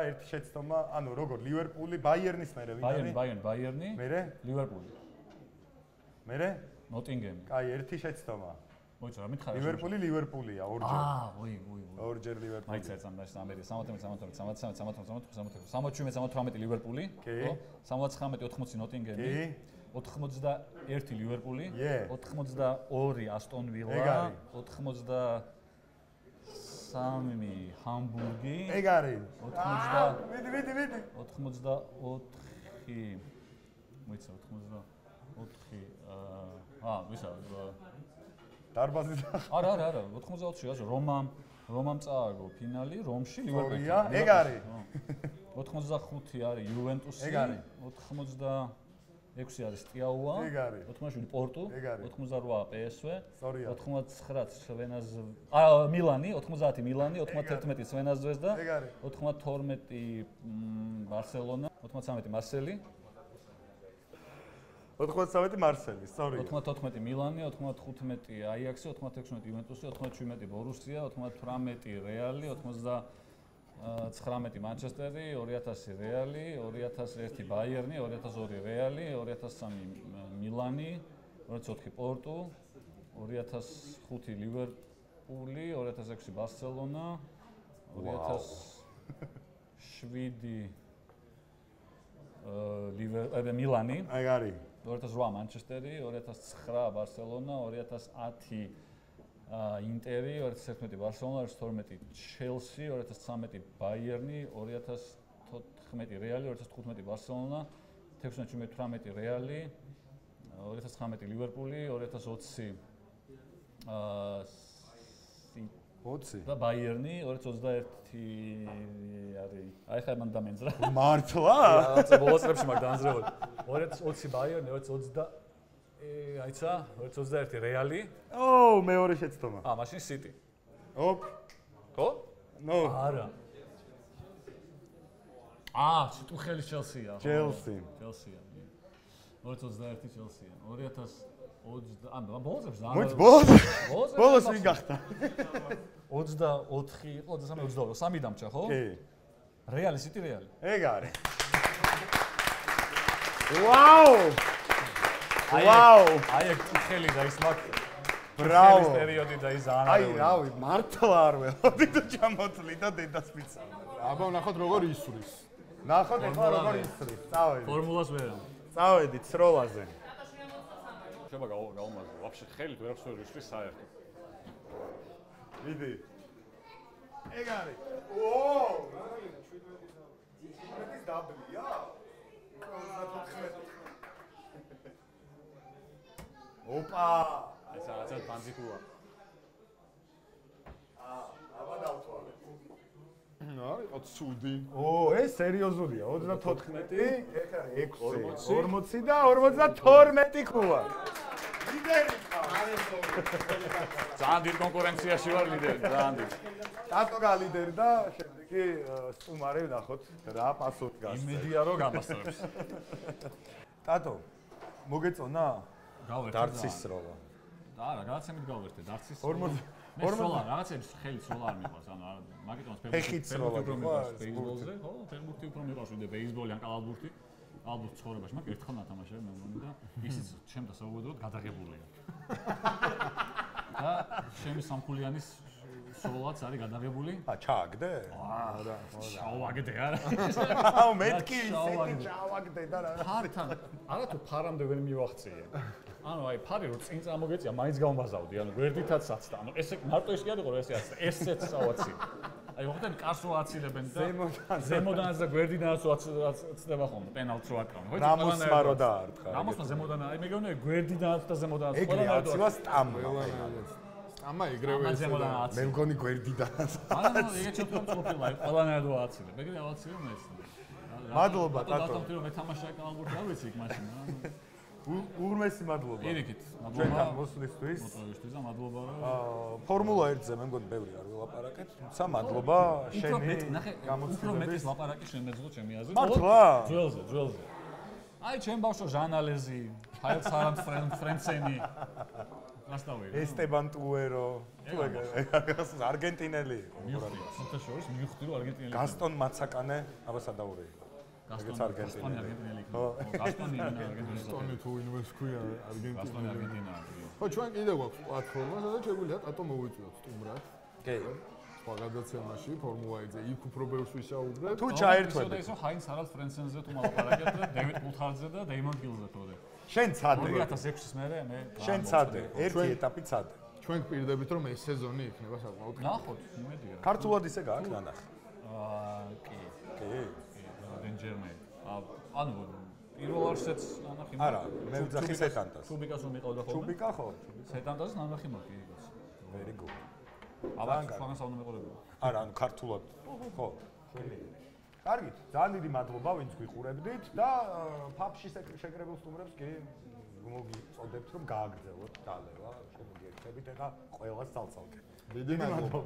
ერთი შეცდომა, ანუ როგორ ლივერპული, ბაიერნის მერე ვინ არის? ბაიერნი. მერე? ლივერპული. მერე? ნოტინგემი. კაი, ერთი შეცდომა. მოიცა, რა მითხარ? ლივერპულია ორჯერ. ვოი. ორჯერ ლივერპული. მაიცა ეცამდა ამერი 70 ლივერპული, ხო? 79 ნოტინგემი. 91 ლივერპული, 82 ასტონ ვილა, 83 ჰამბურგი. ეგ არის. 80 ვიდი. 84 მოიცა 84 ვისა დარბაზი არა 84-ში გასო რომამ წააგო ფინალი რომში ლივერპული ეგ არის 85 არის იუვენტუსი ეგ არის 86 არის სტიაუა 87 პორტუ 88 PSV 89 სვენაზ მილანი 90 მილანი 91 სვენაზ ზვეზდა 92 ბარსელონა 93 მარსელი 93 მარსელი, სწორია. 94 მილანი, 95 აიაქსი, 96 იუვენტუსი, 97 ბორუსია, 98 რეალი, 99 მანჩესტერი, 2000 რეალი, 2001 ბაიერნი, 2002 რეალი, 2003 მილანი, 2004 პორტუ, 2005 ლივერპული, 2006 ბარსელონა, 2007 მილანი. აი არის 2008 მანჩესტერი, 2009 ბარსელონა, 2010 ინტერი, 2011 ბარსელონა, 2012 ჩელსი, 2013 ბაიერნი, 2014 რეალი, 2015 ბარსელონა, 2016-18 რეალი, 2019 ლივერპული, 2020 და ბაიერნი 2021 არის. აი ხა მან დამენძრა. მართლა? რაღაცა ბოლოს წლებში მაგ დაანძრევოდი. 2020 ბაიერნი, 2020 აიცა, 2021 რეალი. მეორე შეცდომა. მაშინ სიტი. ოპ. ხო? ნო. არა. ტუხელის ჩელსია. ჩელსი. ჩელსია. 2021 ჩელსია. 2020 ანუ ბოლოს მოიც ბოლოს ვინ გახდა? 24 იყო 23 22 3 დამჭა ხო? კი. რეალი სიტი რეალი. ეგ არის. ვაუ! ვაუ! აი ეგ ტუხელი და ის მაგ ბრავო. ეს პერიოდი და ის არა. აი რავი, მართლა არ ველოდი თუ ჩამოთვლი და დედას მიცავ. აბა ნახოთ როგორ ისვრის. ნახოთ ეხლა როგორ ისვრის. წავედით. ფორმულას ვერ ამ. წავედით სროლაზე. შეიძლება გაუმაზო. ვაფშე ხელით ვერ ხსოვს ისვრის საერთოდ. მიდი. ეგ არის. ოო! ეს დაბლია? ოპა! ეს რაღაცა ბანზიკუა. აბა დავთვალე. აი, ყო ცუდი. ეს სერიოზულია. 34, ეხლა 6, 40 და 52 ქუა. ლიდერი ხარ. ძალიან დიდ კონკურენციაში ვარ ლიდერი, ძალიან დიდ. ტატო გალიდერი და შემდეგი სტუმარი ვნახოთ რა პასუხი გასცეს. იმედია რომ გამასწორებს. ტატო, მოგეწონა? გავერთე. დარცის სროლა. და არა, რაღაცემით გავერთე, დარცის. 40 სროლა, რაღაცების ხელით სროლა არ მიყვარს, ანუ მაგიტომაც ფეხით სროლა მიყვარს, ბეისბოლზე, ხო? ფეხბურთი უფრო მიყვარს ვიდრე ბეისბოლი ან კალათბურთი. ალბათ ცხოვრებაში მაგ ერთხელ ნათამაშია მე მგონი და ისიც ჩემთან საუბედროდ გადაღებულია. და ჩემი სამფულიანის სროლაც არის გადაღებული. ჩააგდე? არა, ჩავაგდე არა. აუ მეთქი ისეთი ჩავაგდე და რა. ფართან, არა თუ ფარამდე ვერ მივახციე. ანუ აი ფარი რო წინ წამოგეწია, მაინც გავმაზავდი, ანუ გვერდითაც აცდა. ანუ ესე მარტო ის კი არ იყო რომ ესე აცდა, ესეც ავაცი. აი მოხდები კარს რო აცილებენ და ზემოდანაც და გვერდიდანაც რო აცდება ხოლმე პენალტს რო აკრავენ. ხო რამოსმა რო დაარტყა. რამოსმა ზემოდან აი მე გეუბნები გვერდიდანაც და ზემოდანაც ყველანაირად აცივა სტამმა. სტამმა ეგრევე ესე მე მგონი გვერდიდანაც. არა ეგეც უფრო ყოფილა ყველანაირად რო აცილებ. ეგრე ავაცილე მე ეს. მადლობა ტატო. დათანხმდი რომ მე თამაშია კალათბურთი არ ვიცი იქ მაშინ. ურმესი მადლობა. პირიქით, მადლობა. ჩვენთან მოსვლისთვის. მოსვლისთვის და მადლობა რომ ფორმულა 1-ზე მე მგონი ბევრი არ ვილაპარაკეთ. თუმცა მადლობა შენი გამოცდილების. უფრო მეტის ლაპარაკი შემეძლო ჩემი აზრით. მართლა? ძველზე. აი ჩემ ბავშვო ჟანალეზი, ფაილ სარამ ფრენცენი. გასტავე. ესტებან ტუერო. თუ ეგ არგენტინელი. მიხდი, შორის მიხდი რომ არგენტინელი. გასტონ მაცაკანე, აბა სადაური. გასტონ არგენტინელი. ხო, გასტონი არგენტინელი. გასტონი თუ ინვეს ქვია არგენტინელი. გასტონი არგენტინაა. ხო, ჩვენ კიდე გვაქვს პლატფორმა, სადაც შეგვიძლია ტატო მოვიწვიოთ სტუმრად. კი. სხვა გადაცემაში ფორმულა 1-ზე იქ უფრო ბევრს ვისაუბრებ. თუ ჩაერთვები. ისო ჰაინც ჰარალდ ფრენცენზე თუ მალაპარაკეთ და დევიდ კულთარდზე და დეიმონ გილზე თორე. შენ ცადე. 2006-ის მერე მე. შენ ცადე, ერთი ეტაპი ცადე. ჩვენ გვპირდებით რომ ეს სეზონი იქნება საკმაოდ. ნახოთ, იმედია. ქართულად ისე გააქვს ნანახი. კი. კი. დენჯერმე. ანუ პირველ არსეც ნანახი მაქვს. არა, მე ვძახი სეტანტას. ჩუბიკას რომ მიყავდა ხოლმე. ჩუბიკა ხო? სეტანტას ნანახი მაქვს იგიც. Very good. აბა სხვაგან საუბარ მეყურებია. არა, ანუ ქართულად. ხო. კარგით, ძალიან დიდი მადლობა ვინც გვიყურებდით და ფაფში შეკრებულ სტუმრებს კი მოგიწოდებთ რომ გააგრძელოთ დალევა, შემოგიერთებით ეხა ყველას ცალ-ცალკე. დიდი მადლობა.